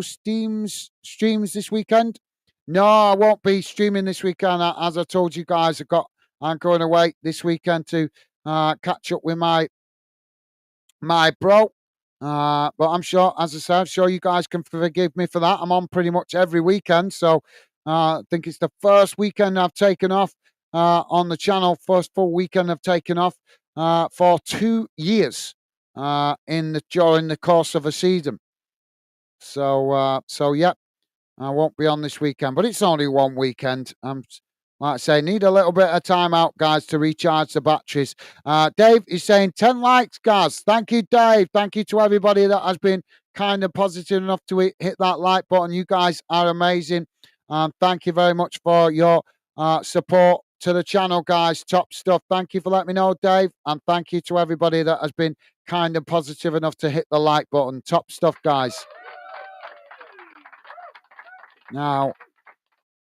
streams this weekend. No, I won't be streaming this weekend. As I told you guys, I'm going away this weekend to catch up with my bro. But I'm sure, as I said, I'm sure you guys can forgive me for that. I'm on pretty much every weekend. So I think it's the first weekend I've taken off on the channel. First full weekend I've taken off for 2 years during the course of a season. So yeah, I won't be on this weekend, but it's only one weekend. Like I say, need a little bit of time out, guys, to recharge the batteries. Dave is saying 10 likes, guys. Thank you, Dave. Thank you to everybody that has been kind of positive enough to hit that like button. You guys are amazing. Thank you very much for your support to the channel, guys. Top stuff. Thank you for letting me know, Dave. And thank you to everybody that has been kind of positive enough to hit the like button. Top stuff, guys. Now,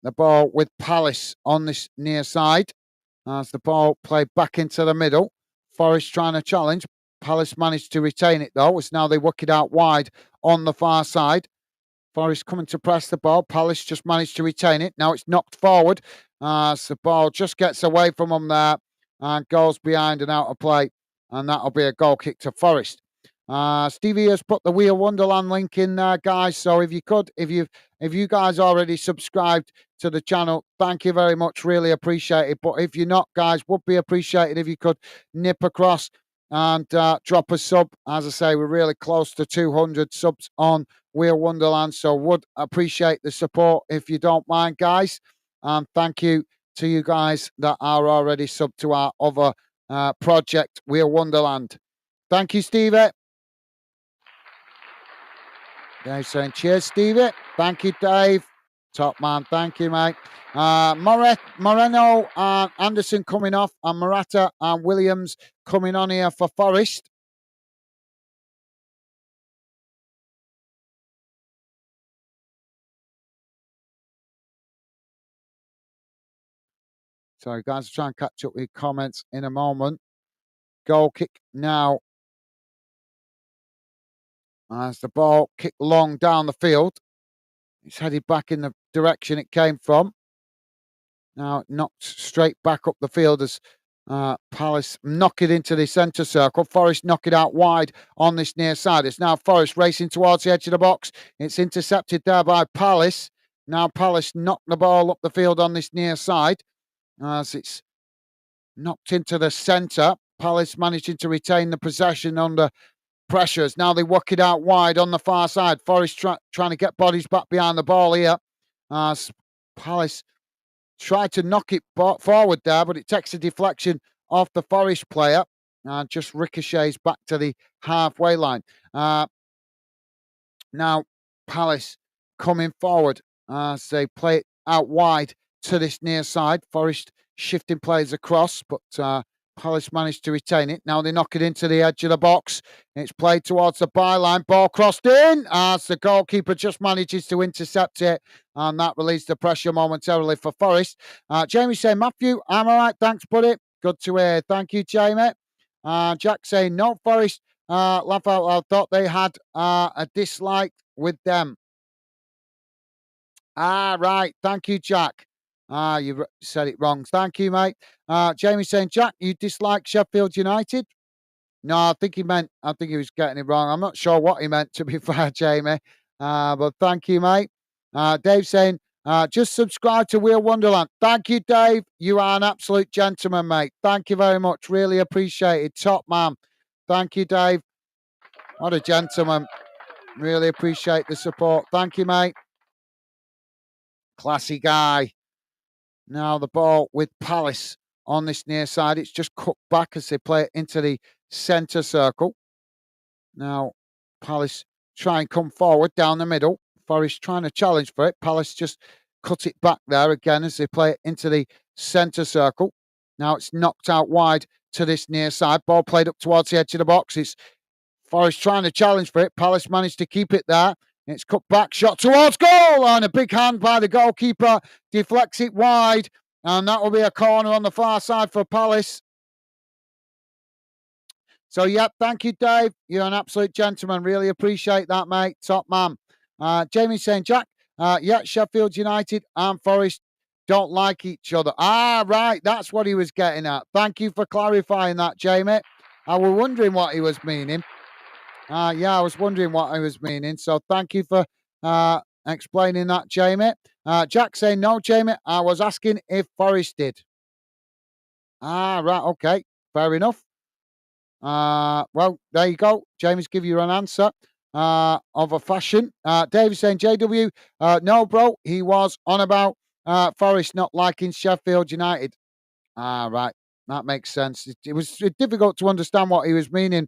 the ball with Palace on this near side. As the ball played back into the middle. Forest trying to challenge. Palace managed to retain it, though. It's now they work it out wide on the far side. Forest coming to press the ball. Palace just managed to retain it. Now it's knocked forward. So the ball just gets away from them there and goes behind and out of play. And that'll be a goal kick to Forest. Stevie has put the Wheel Wonderland link in there, guys. So if you guys already subscribed to the channel, thank you very much. Really appreciate it. But if you're not, guys, would be appreciated if you could nip across and drop a sub. As I say, we're really close to 200 subs on Wheel Wonderland. So would appreciate the support if you don't mind, guys. Thank you to you guys that are already sub to our other project, Wheel Wonderland. Thank you, Stevie. Dave saying, cheers, Stevie. Thank you, Dave. Top man. Thank you, mate. Moreno and Anderson coming off, and Morata and Williams coming on here for Forest. Sorry, guys, I'll try and catch up with comments in a moment. Goal kick now. As the ball kicked long down the field. It's headed back in the direction it came from. Now knocked straight back up the field as Palace knock it into the centre circle. Forest knock it out wide on this near side. It's now Forest racing towards the edge of the box. It's intercepted there by Palace. Now Palace knock the ball up the field on this near side as it's knocked into the centre. Palace managing to retain the possession under pressures. Now they work it out wide on the far side. Forest trying to get bodies back behind the ball here. Palace tried to knock it forward there, but it takes a deflection off the Forest player and just ricochets back to the halfway line. Now Palace coming forward as they play it out wide to this near side. Forest shifting players across, but Palace managed to retain it. Now they knock it into the edge of the box. It's played towards the byline. Ball crossed in as the goalkeeper just manages to intercept it. And that released the pressure momentarily for Forest. Jamie saying, Matthew, I'm all right. Thanks, buddy. Good to hear. Thank you, Jamie. Jack saying, no, Forest. Laugh out loud. Thought they had a dislike with them. Right. Thank you, Jack. You said it wrong. Thank you, mate. Jamie saying, Jack, you dislike Sheffield United? No, I think he was getting it wrong. I'm not sure what he meant, to be fair, Jamie. But thank you, mate. Dave saying, just subscribe to Wheel Wonderland. Thank you, Dave. You are an absolute gentleman, mate. Thank you very much. Really appreciate it. Top man. Thank you, Dave. What a gentleman. Really appreciate the support. Thank you, mate. Classy guy. Now the ball with Palace on this near side. It's just cut back as they play it into the centre circle. Now Palace try and come forward down the middle. Forest trying to challenge for it. Palace just cut it back there again as they play it into the centre circle. Now it's knocked out wide to this near side. Ball played up towards the edge of the box. It's Forest trying to challenge for it. Palace managed to keep it there. It's cut back, shot towards goal, and a big hand by the goalkeeper deflects it wide, and that will be a corner on the far side for Palace. So, yep, thank you, Dave. You're an absolute gentleman. Really appreciate that, mate. Top man. Jamie saying, Jack, yeah, Sheffield United and Forest don't like each other. Right, that's what he was getting at. Thank you for clarifying that, Jamie. I was wondering what he was meaning. I was wondering what I was meaning. So thank you for explaining that, Jamie. Jack saying, no, Jamie, I was asking if Forest did. Right, okay. Fair enough. Well, there you go. Jamie's give you an answer of a fashion. David saying, JW, no, bro, he was on about Forest not liking Sheffield United. Right. That makes sense. It was difficult to understand what he was meaning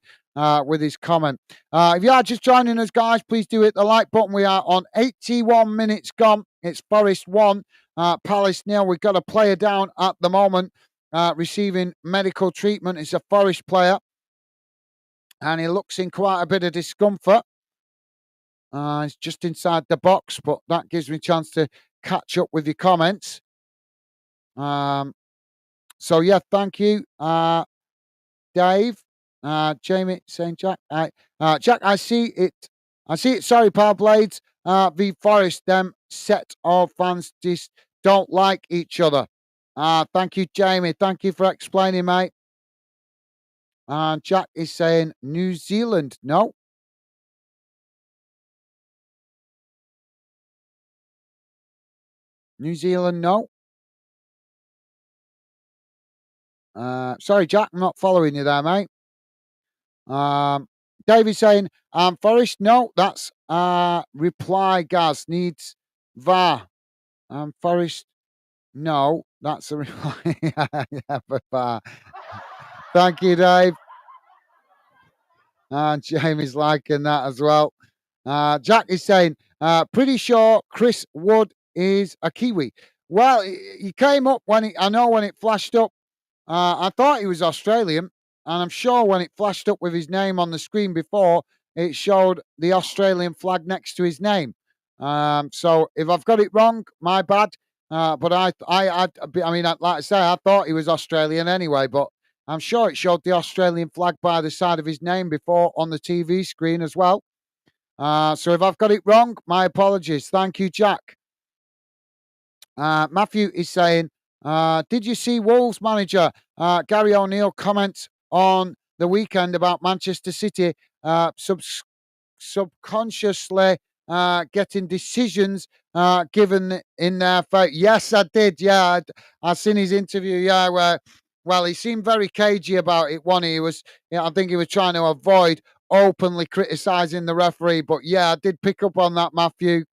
with his comment. If you are just joining us, guys, please do hit the like button. We are on 81 minutes gone. It's Forest 1, Palace 0. We've got a player down at the moment receiving medical treatment. It's a Forest player, and he looks in quite a bit of discomfort. He's just inside the box, but that gives me a chance to catch up with your comments. So, yeah, thank you, Dave. Jamie saying, Jack, Jack, I see it. Sorry, Power Blades. The Forest, them set of fans just don't like each other. Thank you, Jamie. Thank you for explaining, mate. Jack is saying New Zealand. No. New Zealand, no. Sorry, Jack, I'm not following you there, mate. David saying, Forest, no, that's reply Gaz needs VAR. Forest, no, That's a reply. Yeah, but, thank you, Dave. And Jamie's liking that as well. Jack is saying, pretty sure Chris Wood is a Kiwi. Well, he came up I know when it flashed up, I thought he was Australian, and I'm sure when it flashed up with his name on the screen before, it showed the Australian flag next to his name. So if I've got it wrong, my bad. But I mean, like I say, I thought he was Australian anyway, but I'm sure it showed the Australian flag by the side of his name before on the TV screen as well. So if I've got it wrong, my apologies. Thank you, Jack. Matthew is saying, did you see Wolves manager Gary O'Neill comment on the weekend about Manchester City subconsciously getting decisions given in their favour? Yes, I did. Yeah, I seen his interview. Yeah, where well, he seemed very cagey about it. One, he was, yeah, I think he was trying to avoid openly criticising the referee. But yeah, I did pick up on that, Matthew.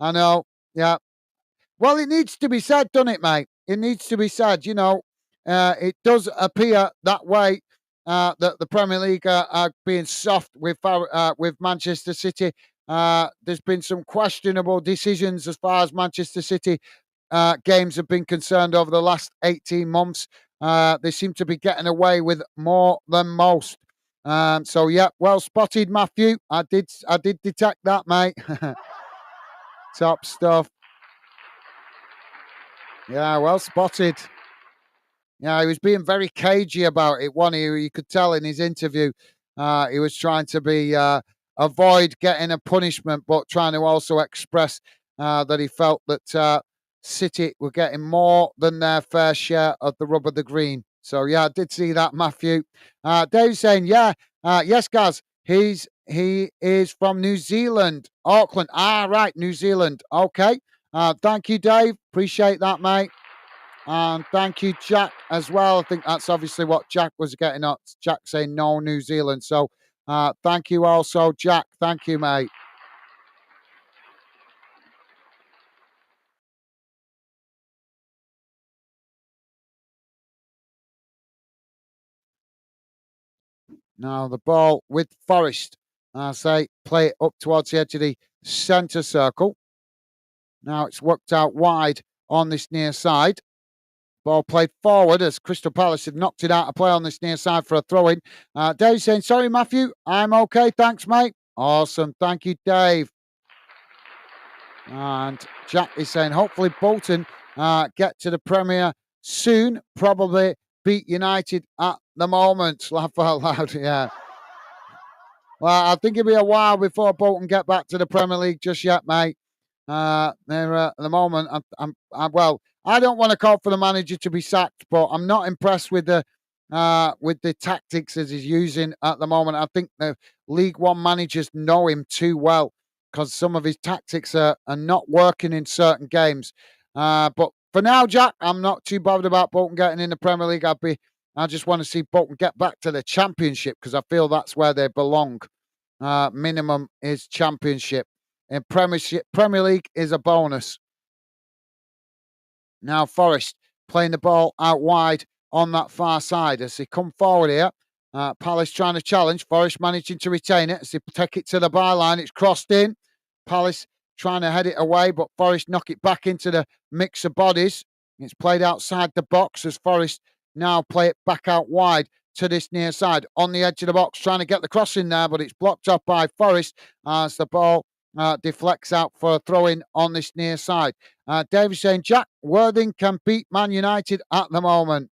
I know. Yeah, well, it needs to be said, doesn't it, mate? It needs to be said. It does appear that way that the Premier League are being soft with Manchester City. There's been some questionable decisions as far as Manchester City games have been concerned over the last 18 months. They seem to be getting away with more than most. So yeah, well spotted, Matthew. I did detect that, mate. Top stuff. Yeah, well spotted. Yeah, he was being very cagey about it. One, you could tell in his interview, he was trying to be avoid getting a punishment, but trying to also express that he felt that City were getting more than their fair share of the rub of the green. So yeah, I did see that, Matthew. Dave's saying, yeah, yes, guys, he is from New Zealand, Auckland. Ah, right, New Zealand. Okay. Thank you, Dave. Appreciate that, mate. And thank you, Jack, as well. I think that's obviously what Jack was getting at. Jack saying no, New Zealand. So thank you also, Jack. Thank you, mate. Now the ball with Forest. I say play it up towards the edge of the centre circle. Now it's worked out wide on this near side. Ball played forward as Crystal Palace have knocked it out of play on this near side for a throw in. Dave saying, sorry, Matthew. I'm okay. Thanks, mate. Awesome. Thank you, Dave. And Jack is saying, hopefully Bolton get to the Premier soon. Probably beat United at the moment. Laugh out loud. Yeah. Well, I think it'll be a while before Bolton get back to the Premier League just yet, mate. They're at the moment. Well, I don't want to call for the manager to be sacked, but I'm not impressed with the tactics that he's using at the moment. I think the League One managers know him too well because some of his tactics are not working in certain games. But for now, Jack, I'm not too bothered about Bolton getting in the Premier League. I just want to see Bolton get back to the Championship because I feel that's where they belong. Minimum is Championship. And Premier League is a bonus. Now Forest playing the ball out wide on that far side as they come forward here. Palace trying to challenge. Forest managing to retain it as they take it to the byline. It's crossed in. Palace trying to head it away, but Forest knock it back into the mix of bodies. It's played outside the box as Forest now play it back out wide to this near side on the edge of the box, trying to get the cross in there, but it's blocked up by Forest as the ball deflects out for a throw in on this near side. David saying, Jack Worthing can beat Man United at the moment.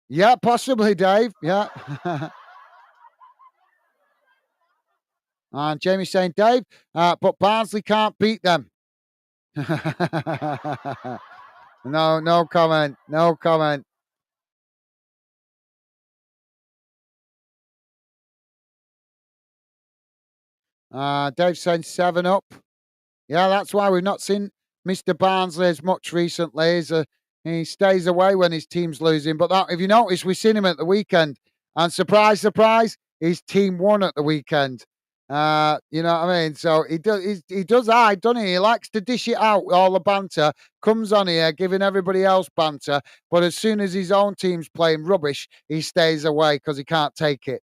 Yeah, possibly, Dave. Yeah. And Jamie saying, Dave, but Barnsley can't beat them. No comment. No comment. Dave saying 7 up. Yeah, that's why we've not seen Mr. Barnsley as much recently. He stays away when his team's losing. But if you notice, we've seen him at the weekend. And surprise, surprise, his team won at the weekend. You know what I mean? So he does hide, doesn't he? He likes to dish it out with all the banter. Comes on here giving everybody else banter, but as soon as his own team's playing rubbish, he stays away because he can't take it.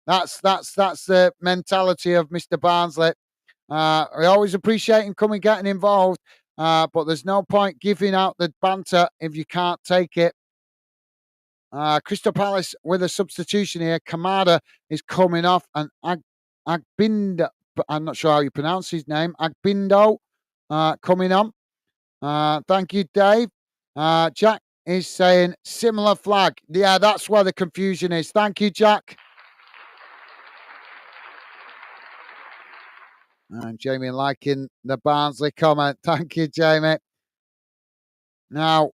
That's the mentality of Mr. Barnsley. I always appreciate him coming, getting involved, but there's no point giving out the banter if you can't take it. Crystal Palace with a substitution here. Kamada is coming off, and Agbindo, I'm not sure how you pronounce his name, Agbindo, coming on. Thank you, Dave. Jack is saying similar flag. Yeah, that's where the confusion is. Thank you, Jack. And Jamie liking the Barnsley comment. Thank you, Jamie. Now,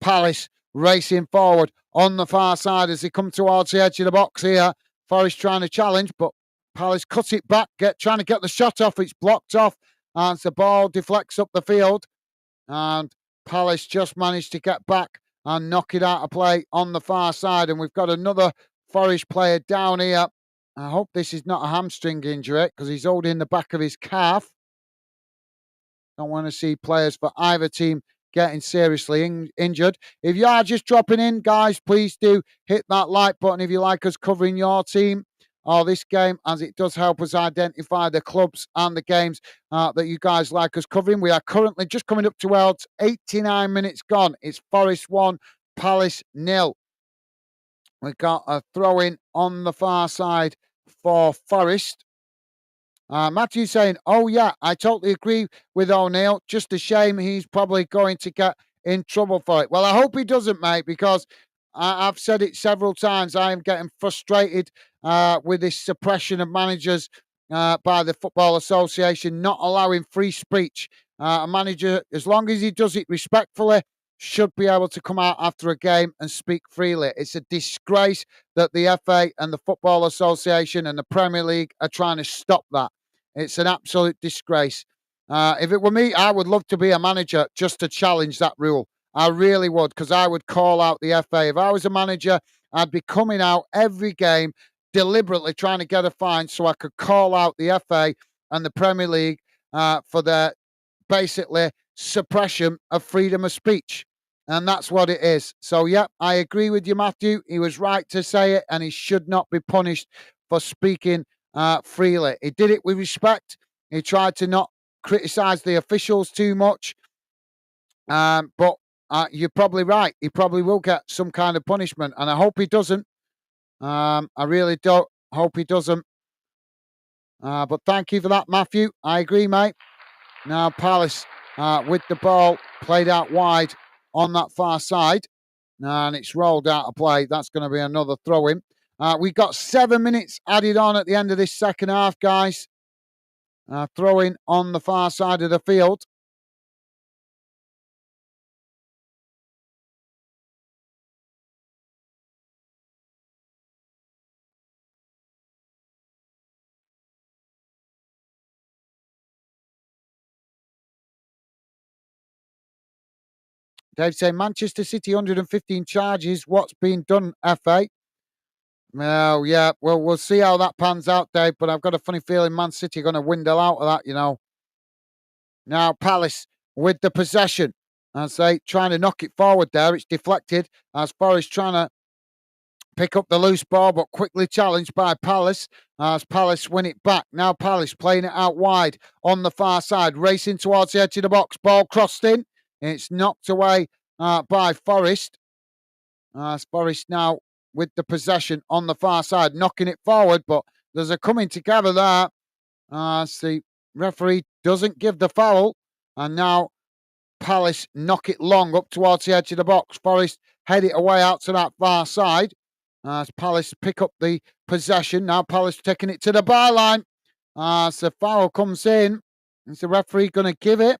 Palace racing forward on the far side as they come towards the edge of the box here. Forest trying to challenge, but Palace cut it back, trying to get the shot off. It's blocked off, and the ball deflects up the field. And Palace just managed to get back and knock it out of play on the far side. And we've got another Forest player down here. I hope this is not a hamstring injury because he's holding the back of his calf. Don't want to see players for either team getting seriously injured. If you are just dropping in, guys, please do hit that like button if you like us covering your team or this game, as it does help us identify the clubs and the games that you guys like us covering. We are currently just coming up towards 89 minutes gone. It's Forest 1, Palace 0. We've got a throw in on the far side for Forest. Matthew saying, oh, yeah, I totally agree with O'Neill. Just a shame he's probably going to get in trouble for it. Well, I hope he doesn't, mate, because I've said it several times. I am getting frustrated with this suppression of managers by the Football Association, not allowing free speech. A manager, as long as he does it respectfully, should be able to come out after a game and speak freely. It's a disgrace that the FA and the Football Association and the Premier League are trying to stop that. It's an absolute disgrace. If it were me, I would love to be a manager just to challenge that rule. I really would, because I would call out the FA. If I was a manager, I'd be coming out every game deliberately trying to get a fine so I could call out the FA and the Premier League for their basically suppression of freedom of speech. And that's what it is. So, yeah, I agree with you, Matthew. He was right to say it, and he should not be punished for speaking freely. He did it with respect. He tried to not criticise the officials too much. But you're probably right. He probably will get some kind of punishment, and I hope he doesn't. I really don't hope he doesn't. But thank you for that, Matthew. I agree, mate. Now Palace with the ball played out wide on that far side, and it's rolled out of play. That's going to be another throw-in. We got 7 minutes added on at the end of this second half, guys. Throw-in on the far side of the field. Dave saying Manchester City 115 charges. What's been done, FA? Well, yeah. Well, we'll see how that pans out, Dave. But I've got a funny feeling Man City are going to windle out of that, you know. Now Palace with the possession. As they trying to knock it forward there. It's deflected as Forest trying to pick up the loose ball, but quickly challenged by Palace as Palace win it back. Now Palace playing it out wide on the far side, racing towards the edge of the box. Ball crossed in. It's knocked away by Forest. Forest now with the possession on the far side, knocking it forward, but there's a coming together there. The referee doesn't give the foul, and now Palace knock it long up towards the edge of the box. Forest head it away out to that far side. As Palace pick up the possession. Now Palace taking it to the byline. As the foul comes in. Is the referee going to give it?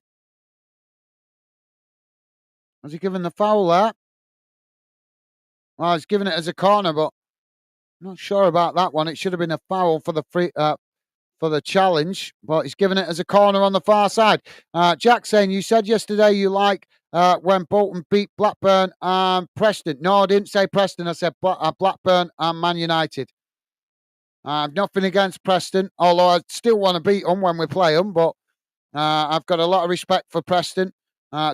Has he given the foul there? Well, he's given it as a corner, but I'm not sure about that one. It should have been a foul for the for the challenge, but he's given it as a corner on the far side. Jack saying, you said yesterday you like when Bolton beat Blackburn and Preston. No, I didn't say Preston. I said Blackburn and Man United. I've nothing against Preston, although I still want to beat them when we play them, but I've got a lot of respect for Preston.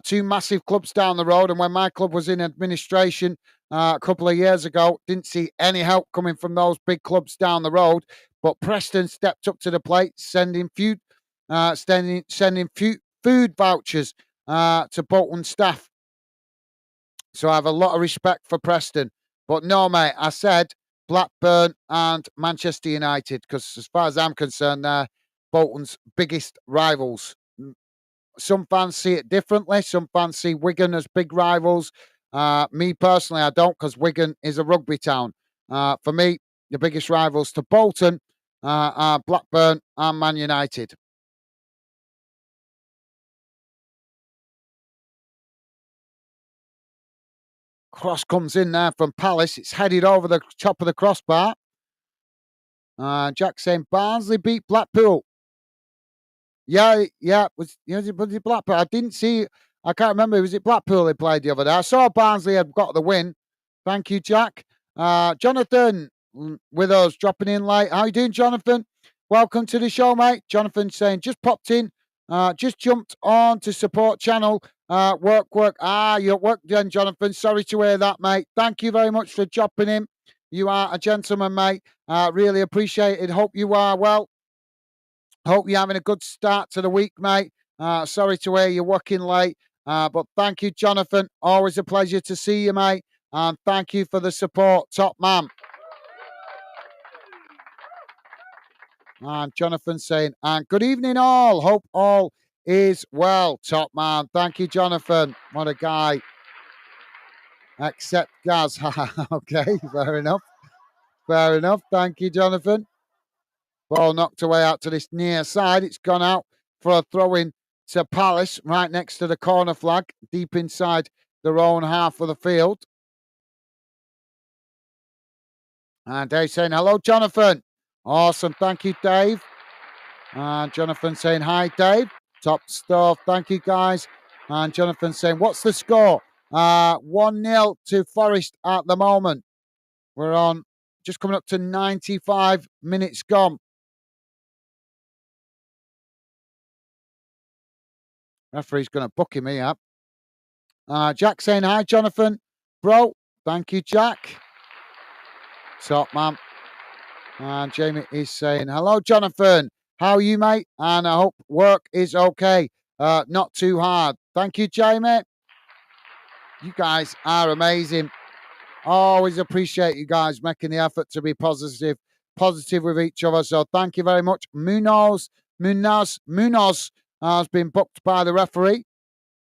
Two massive clubs down the road, and when my club was in administration a couple of years ago, didn't see any help coming from those big clubs down the road. But Preston stepped up to the plate, sending food vouchers to Bolton staff. So I have a lot of respect for Preston. But no, mate, I said Blackburn and Manchester United because, as far as I'm concerned, they're Bolton's biggest rivals. Some fans see it differently. Some fans see Wigan as big rivals. Me personally, I don't because Wigan is a rugby town. For me, the biggest rivals to Bolton are Blackburn and Man United. Cross comes in there from Palace. It's headed over the top of the crossbar. Jack saying Barnsley beat Blackpool. Yeah. Was it Blackpool? I didn't see. I can't remember. Was it Blackpool they played the other day? I saw Barnsley had got the win. Thank you, Jack. Jonathan with us dropping in late. How you doing, Jonathan? Welcome to the show, mate. Jonathan saying just popped in. Just jumped on to support channel. Work. You're at work then, Jonathan. Sorry to hear that, mate. Thank you very much for dropping in. You are a gentleman, mate. Really appreciate it. Hope you are well. Hope you're having a good start to the week, mate. Sorry to hear you're working late. But thank you, Jonathan. Always a pleasure to see you, mate. And thank you for the support, top man. And Jonathan saying, and good evening, all. Hope all is well, top man. Thank you, Jonathan. What a guy. Except Gaz. Okay, fair enough. Fair enough. Thank you, Jonathan. Ball knocked away out to this near side. It's gone out for a throw in to Palace, right next to the corner flag, deep inside their own half of the field. And Dave saying, hello, Jonathan. Awesome. Thank you, Dave. And Jonathan saying, hi, Dave. Top stuff. Thank you, guys. And Jonathan saying, what's the score? 1-0 to Forest at the moment. We're on just coming up to 95 minutes gone. Referee's going to book him here. Jack saying, hi, Jonathan. Bro, thank you, Jack. Top man. And Jamie is saying, hello, Jonathan. How are you, mate? And I hope work is okay. Not too hard. Thank you, Jamie. You guys are amazing. Always appreciate you guys making the effort to be positive with each other. So thank you very much. Munoz has been booked by the referee.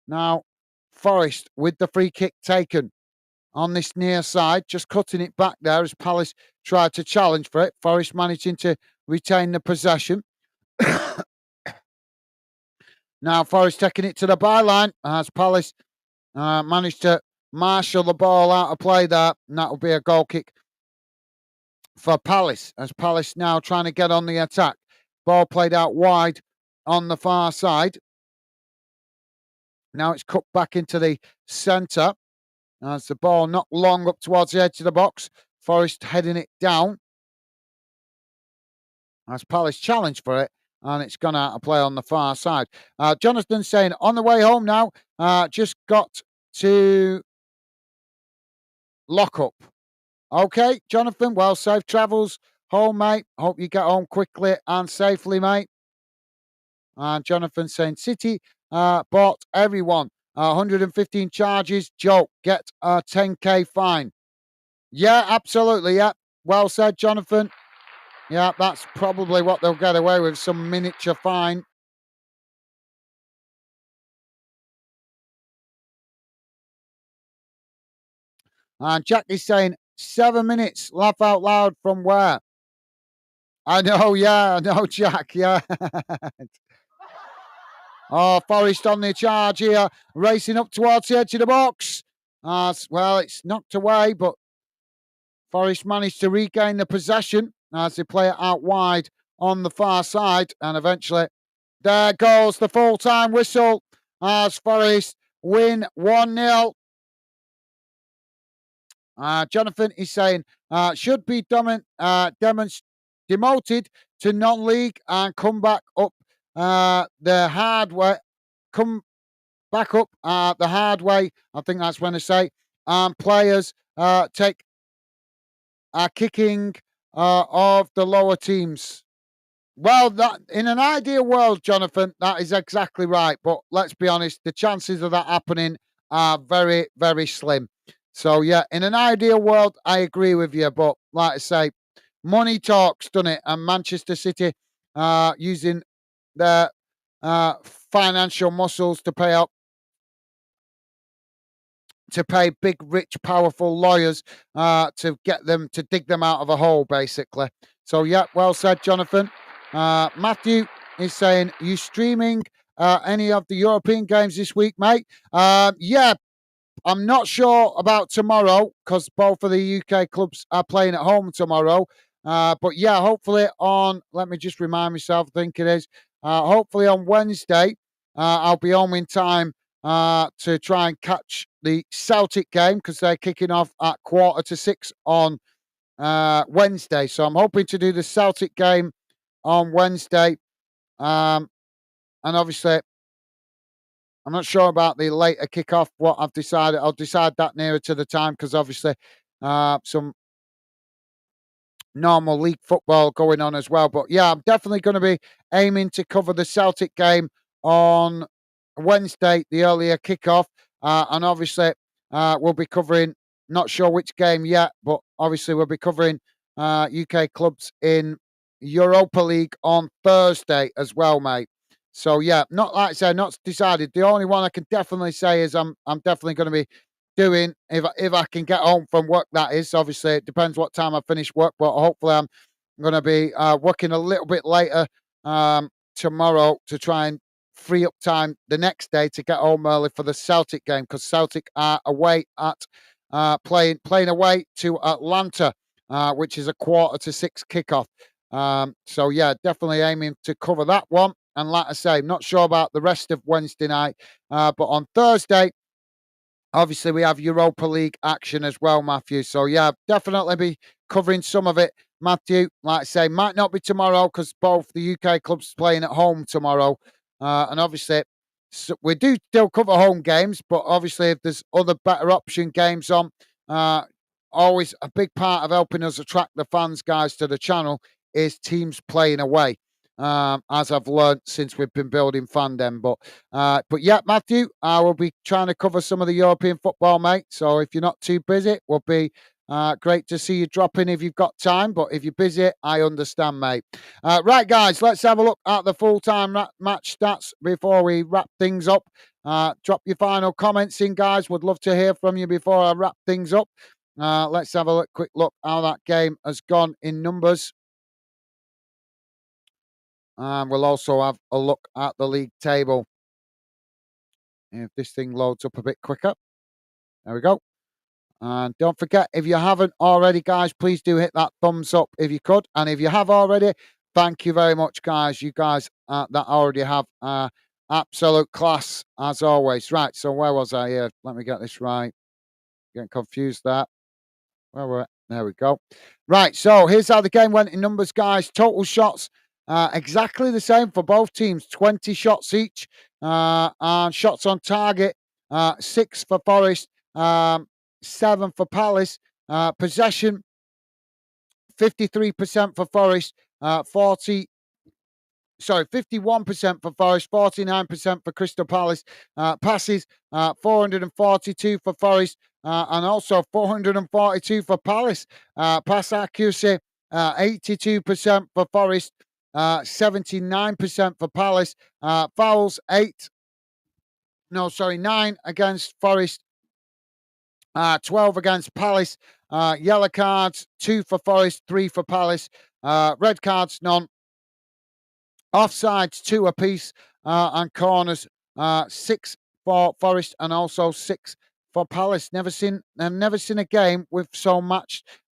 Now, Forest with the free kick taken on this near side, just cutting it back there as Palace tried to challenge for it. Forest managing to retain the possession. Now Forest taking it to the byline as Palace managed to marshal the ball out of play there, and that will be a goal kick for Palace as Palace now trying to get on the attack. Ball played out wide on the far side. Now it's cut back into the centre as the ball not long up towards the edge of the box. Forest heading it down as Palace challenge for it, and it's gone out of play on the far side. Jonathan saying, on the way home now, just got to lock up. Okay, Jonathan, well, safe travels home, mate. Hope you get home quickly and safely, mate. And Jonathan saying, City bought everyone 115 charges. Joke, get a 10k fine. Yeah, absolutely. Yeah, well said, Jonathan. Yeah, that's probably what they'll get away with, some miniature fine. And Jack is saying, 7 minutes, laugh out loud from where? I know, Jack, yeah. Oh, Forest on the charge here, racing up towards the edge of the box. Well, it's knocked away, but Forest managed to regain the possession as they play it out wide on the far side. And eventually, there goes the full-time whistle as Forest win 1-0. Jonathan is saying, should be demonstrated demoted to non-league and come back up the hard way. Come back up the hard way. I think that's when I say. And players take kicking of the lower teams. Well, that in an ideal world, Jonathan, that is exactly right. But let's be honest, the chances of that happening are very, very slim. So yeah, in an ideal world, I agree with you. But like I say, money talks, doesn't it? And Manchester City using their financial muscles to pay out to pay big, rich, powerful lawyers to get them to dig them out of a hole, basically. So yeah, well said, Jonathan. Matthew is saying, you streaming any of the European games this week, mate? Yeah, I'm not sure about tomorrow because both of the UK clubs are playing at home tomorrow. But yeah, hopefully on, let me just remind myself, I think it is, hopefully on Wednesday, I'll be home in time to try and catch the Celtic game because they're kicking off at 5:45 on Wednesday. So I'm hoping to do the Celtic game on Wednesday. And obviously, I'm not sure about the later kickoff. What I've decided, I'll decide that nearer to the time because obviously some normal league football going on as well. But yeah, I'm definitely going to be aiming to cover the Celtic game on Wednesday, the earlier kickoff. And obviously, we'll be covering, not sure which game yet, but obviously, we'll be covering UK clubs in Europa League on Thursday as well, mate. So yeah, not like I said, not decided. The only one I can definitely say is I'm definitely going to be doing if I can get home from work. That is obviously it depends what time I finish work, but hopefully I'm going to be working a little bit later tomorrow to try and free up time the next day to get home early for the Celtic game because Celtic are away at playing away to Atlanta, which is a 5:45 kickoff. So yeah, definitely aiming to cover that one. And like I say, I'm not sure about the rest of Wednesday night, but on Thursday, obviously we have Europa League action as well, Matthew. So yeah, definitely be covering some of it, Matthew. Like I say, might not be tomorrow because both the UK clubs playing at home tomorrow, and obviously we do still cover home games, but obviously if there's other better option games on, always a big part of helping us attract the fans, guys, to the channel is teams playing away. As I've learned since we've been building fandom. But yeah, Matthew, I will be trying to cover some of the European football, mate. So if you're not too busy, will be great to see you drop in if you've got time. But if you're busy, I understand, mate. Right, guys, let's have a look at the full-time match stats before we wrap things up. Drop your final comments in, guys. Would love to hear from you before I wrap things up. Let's have a quick look how that game has gone in numbers. And we'll also have a look at the league table. If this thing loads up a bit quicker. There we go. And don't forget, if you haven't already, guys, please do hit that thumbs up if you could. And if you have already, thank you very much, guys. You guys that already have absolute class, as always. Right, so where was I here? Let me get this right. Getting confused there. Where were it? There we go. Right, so here's how the game went in numbers, guys. Total shots, exactly the same for both teams. 20 shots each. And shots on target, 6 for Forest, 7 for Palace. Possession, 53% for Forest, 51% for Forest, 49% for Crystal Palace. Passes, 442 for Forest, and also 442 for Palace. Pass accuracy, 82% for Forest, 79% for Palace. Fouls, 9 against Forest, 12 against Palace. Yellow cards, 2 for Forest, 3 for Palace. Red cards, none. Offsides, 2 apiece, and corners, 6 for Forest and also 6 for Palace. I've never seen a game with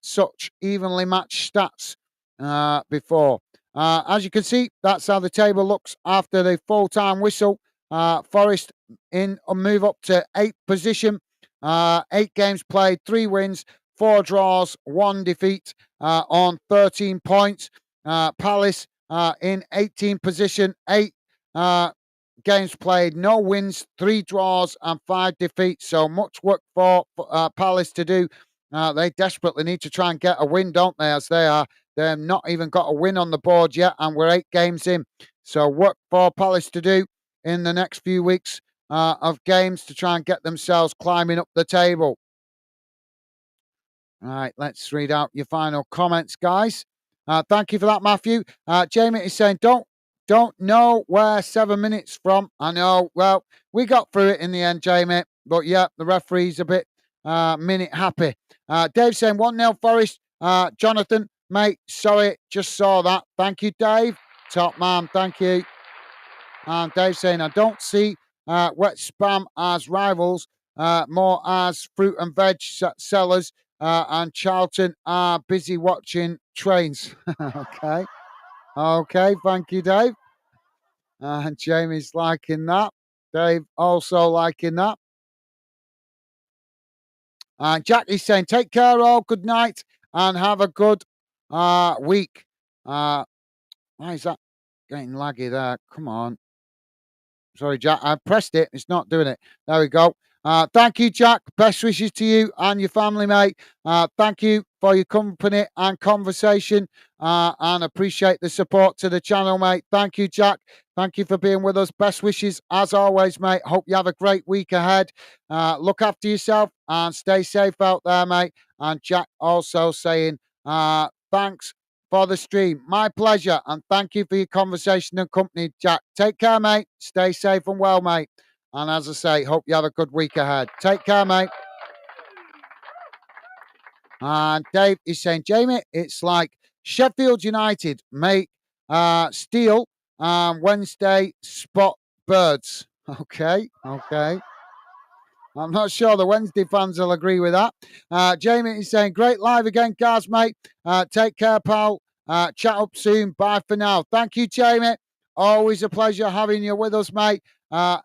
such evenly matched stats before. As you can see, that's how the table looks after the full-time whistle. Forest move up to 8th position. 8 games played, 3 wins, 4 draws, 1 defeat on 13 points. Palace in 18th position, 8 uh, games played, no wins, 3 draws, and 5 defeats. So much work for Palace to do. They desperately need to try and get a win, don't they? As they've not even got a win on the board yet, and we're 8 games in. So work for Palace to do in the next few weeks of games to try and get themselves climbing up the table. All right, let's read out your final comments, guys. Thank you for that, Matthew. Jamie is saying, don't know where 7 minutes from. I know. Well, we got through it in the end, Jamie. But yeah, the referee's a bit minute happy. Dave saying 1-0 Forest. Jonathan, mate, sorry, just saw that. Thank you, Dave. Top man, thank you. And Dave saying, I don't see wet spam as rivals, more as fruit and veg sellers. And Charlton are busy watching trains. Okay. Okay. Thank you, Dave. And Jamie's liking that. Dave also liking that. And Jack is saying, take care all. Good night and have a good week. Why is that getting laggy there? Come on. Sorry, Jack. I pressed it. It's not doing it. There we go. Thank you, Jack. Best wishes to you and your family, mate. Thank you for your company and conversation, and appreciate the support to the channel, mate. Thank you, Jack. Thank you for being with us. Best wishes as always, mate. Hope you have a great week ahead. Look after yourself and stay safe out there, mate. And Jack also saying, thanks for the stream. My pleasure. And thank you for your conversation and company, Jack. Take care, mate. Stay safe and well, mate. And as I say, hope you have a good week ahead. Take care, mate. And Dave is saying, Jamie, it's like Sheffield United make Steel Wednesday spot birds. Okay, okay. I'm not sure the Wednesday fans will agree with that. Jamie is saying, great live again, guys, mate. Take care, pal. Chat up soon. Bye for now. Thank you, Jamie. Always a pleasure having you with us, mate.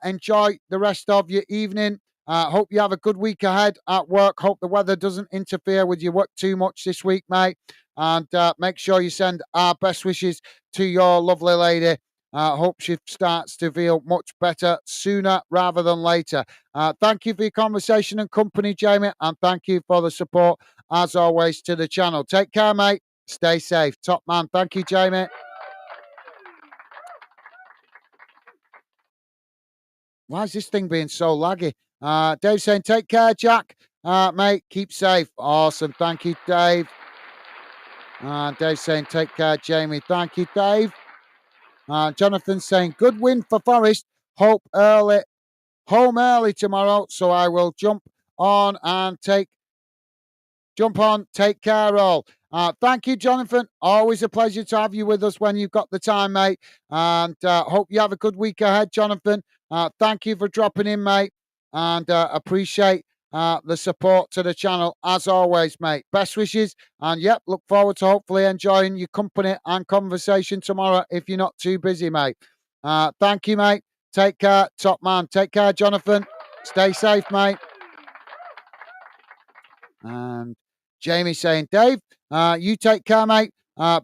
Enjoy the rest of your evening. Hope you have a good week ahead at work. Hope the weather doesn't interfere with your work too much this week, mate. And make sure you send our best wishes to your lovely lady. Hope she starts to feel much better sooner rather than later. Thank you for your conversation and company, Jamie, and thank you for the support, as always, to the channel. Take care, mate. Stay safe. Top man. Thank you, Jamie. Why is this thing being so laggy? Dave saying, take care, Jack. Mate, keep safe. Awesome. Thank you, Dave. Dave saying, take care, Jamie. Thank you, Dave. Jonathan saying, good win for Forest. Home early tomorrow, so I will jump on, take care all. Thank you, Jonathan. Always a pleasure to have you with us when you've got the time, mate. And hope you have a good week ahead, Jonathan. Thank you for dropping in, mate. And appreciate the support to the channel, as always, mate. Best wishes. And yep, look forward to hopefully enjoying your company and conversation tomorrow if you're not too busy, mate. Thank you, mate. Take care, top man. Take care, Jonathan. Stay safe, mate. And Jamie saying, Dave, you take care, mate.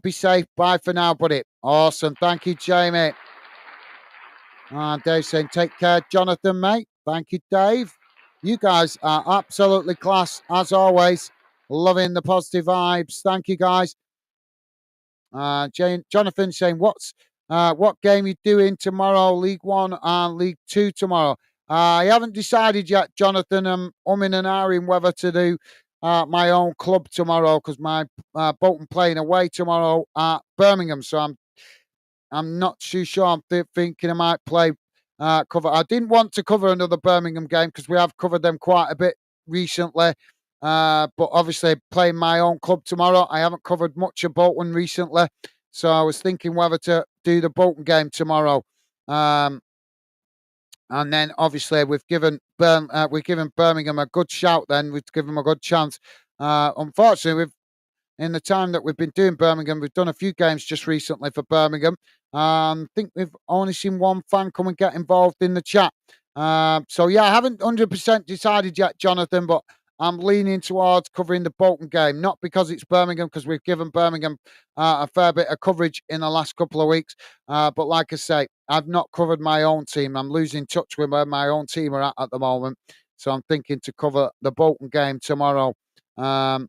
Be safe. Bye for now, buddy. Awesome. Thank you, Jamie. And Dave saying, take care, Jonathan, mate. Thank you, Dave. You guys are absolutely class, as always. Loving the positive vibes. Thank you, guys. Jonathan saying, what game you doing tomorrow? League One and League Two tomorrow. I haven't decided yet, Jonathan. I'm umming and ahhing whether to do my own club tomorrow because my Bolton playing away tomorrow at Birmingham. So I'm not too sure. I'm thinking I might play cover. I didn't want to cover another Birmingham game because we have covered them quite a bit recently. But obviously playing my own club tomorrow. I haven't covered much of Bolton recently. So I was thinking whether to do the Bolton game tomorrow. And then obviously we've given Birmingham a good shout. Then we've given them a good chance. Unfortunately, in the time that we've been doing Birmingham, we've done a few games just recently for Birmingham. I think we've only seen one fan come and get involved in the chat. So yeah, I haven't 100% decided yet, Jonathan, but I'm leaning towards covering the Bolton game, not because it's Birmingham, because we've given Birmingham a fair bit of coverage in the last couple of weeks. But like I say, I've not covered my own team. I'm losing touch with where my own team are at the moment. So I'm thinking to cover the Bolton game tomorrow. And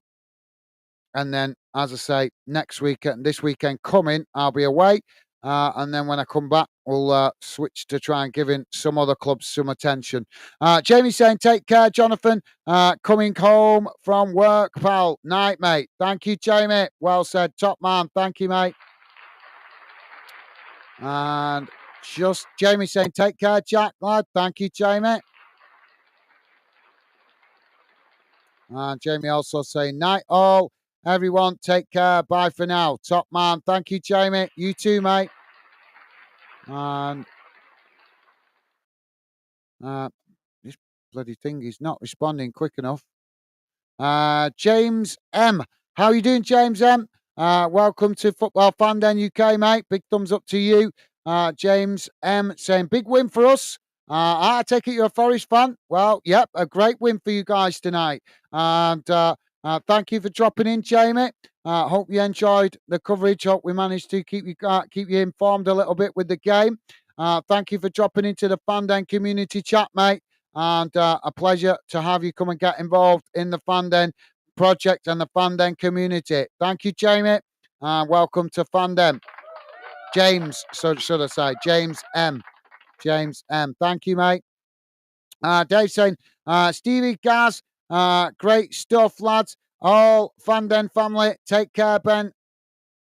then, as I say, next weekend, this weekend coming, I'll be away. And then when I come back, we'll switch to try and giving some other clubs some attention. Jamie saying, take care, Jonathan. Coming home from work, pal. Night, mate. Thank you, Jamie. Well said. Top man. Thank you, mate. And just Jamie saying, take care, Jack, lad. Thank you, Jamie. And Jamie also saying, night all. Everyone, take care. Bye for now. Top man. Thank you, Jamie. You too, mate. And this bloody thing is not responding quick enough. James M. How you doing, James M? Welcome to Football Fan Den UK, mate. Big thumbs up to you. James M saying, big win for us. I take it you're a Forest fan. Well, yep, a great win for you guys tonight. And thank you for dropping in, Jamie. Hope you enjoyed the coverage. Hope we managed to keep you informed a little bit with the game. Thank you for dropping into the Fan Den community chat, mate. And a pleasure to have you come and get involved in the Fan Den project and the Fan Den community. Thank you, Jamie. Welcome to Fan Den. James, so should I say, James M. James M. Thank you, mate. Dave saying, Stevie, Gaz, great stuff, lads. All Fan Den family, take care, Ben.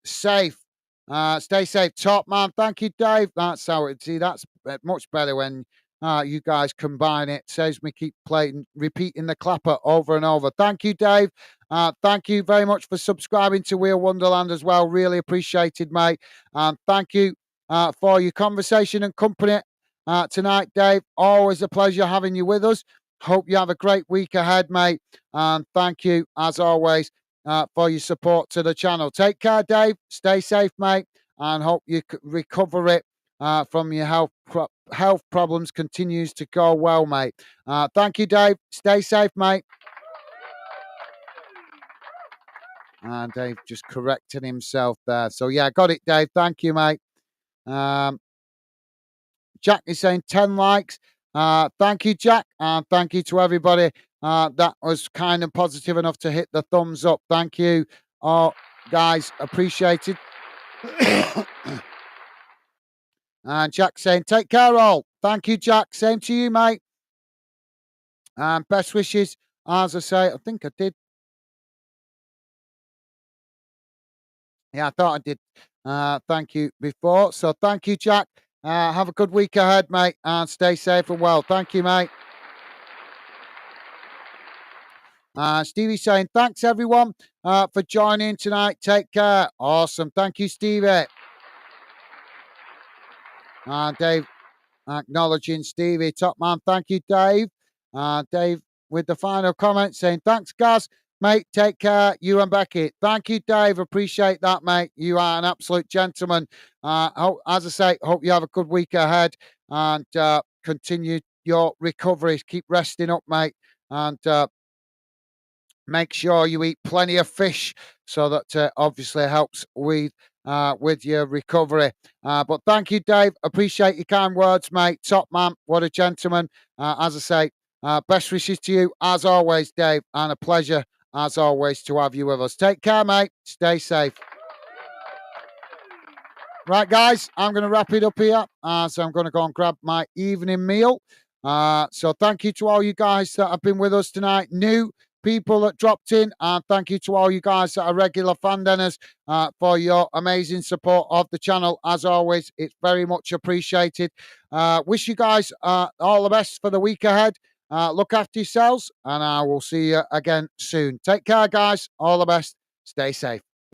Safe. Stay safe. Top man. Thank you, Dave. That's how it. See, that's much better when you guys combine it. Saves me keep playing, repeating the clapper over and over. Thank you, Dave. Thank you very much for subscribing to Wheel Wonderland as well. Really appreciated, mate. Thank you for your conversation and company tonight, Dave. Always a pleasure having you with us. Hope you have a great week ahead, mate. And thank you, as always, for your support to the channel. Take care, Dave. Stay safe, mate. And hope you recover it from your health problems continues to go well, mate. Thank you, Dave. Stay safe, mate. And Dave just corrected himself there. So, yeah, got it, Dave. Thank you, mate. Jack is saying 10 likes. Thank you, Jack. And thank you to everybody that was kind and positive enough to hit the thumbs up. Thank you, guys. Appreciated. And Jack saying, take care, all. Thank you, Jack. Same to you, mate. And best wishes. As I say, I think I did. Yeah, I thought I did. Thank you before. So thank you, Jack. Have a good week ahead, mate. And stay safe and well. Thank you, mate. Stevie saying, thanks, everyone, for joining tonight. Take care. Awesome. Thank you, Stevie. Dave acknowledging Stevie. Top man. Thank you, Dave. Dave with the final comment saying, thanks, Gaz. Mate, take care. You and Becky. Thank you, Dave. Appreciate that, mate. You are an absolute gentleman. As I say, hope you have a good week ahead and continue your recovery. Keep resting up, mate. And make sure you eat plenty of fish so that obviously helps with your recovery. But thank you, Dave. Appreciate your kind words, mate. Top man. What a gentleman. As I say, best wishes to you as always, Dave. And a pleasure as always to have you with us. Take care, mate. Stay safe. Right, guys, I'm going to wrap it up here. So I'm going to go and grab my evening meal. So thank you to all you guys that have been with us tonight. New people that dropped in. And thank you to all you guys that are regular fan denners for your amazing support of the channel. As always, it's very much appreciated. Wish you guys all the best for the week ahead. Look after yourselves, and I will see you again soon. Take care, guys. All the best. Stay safe.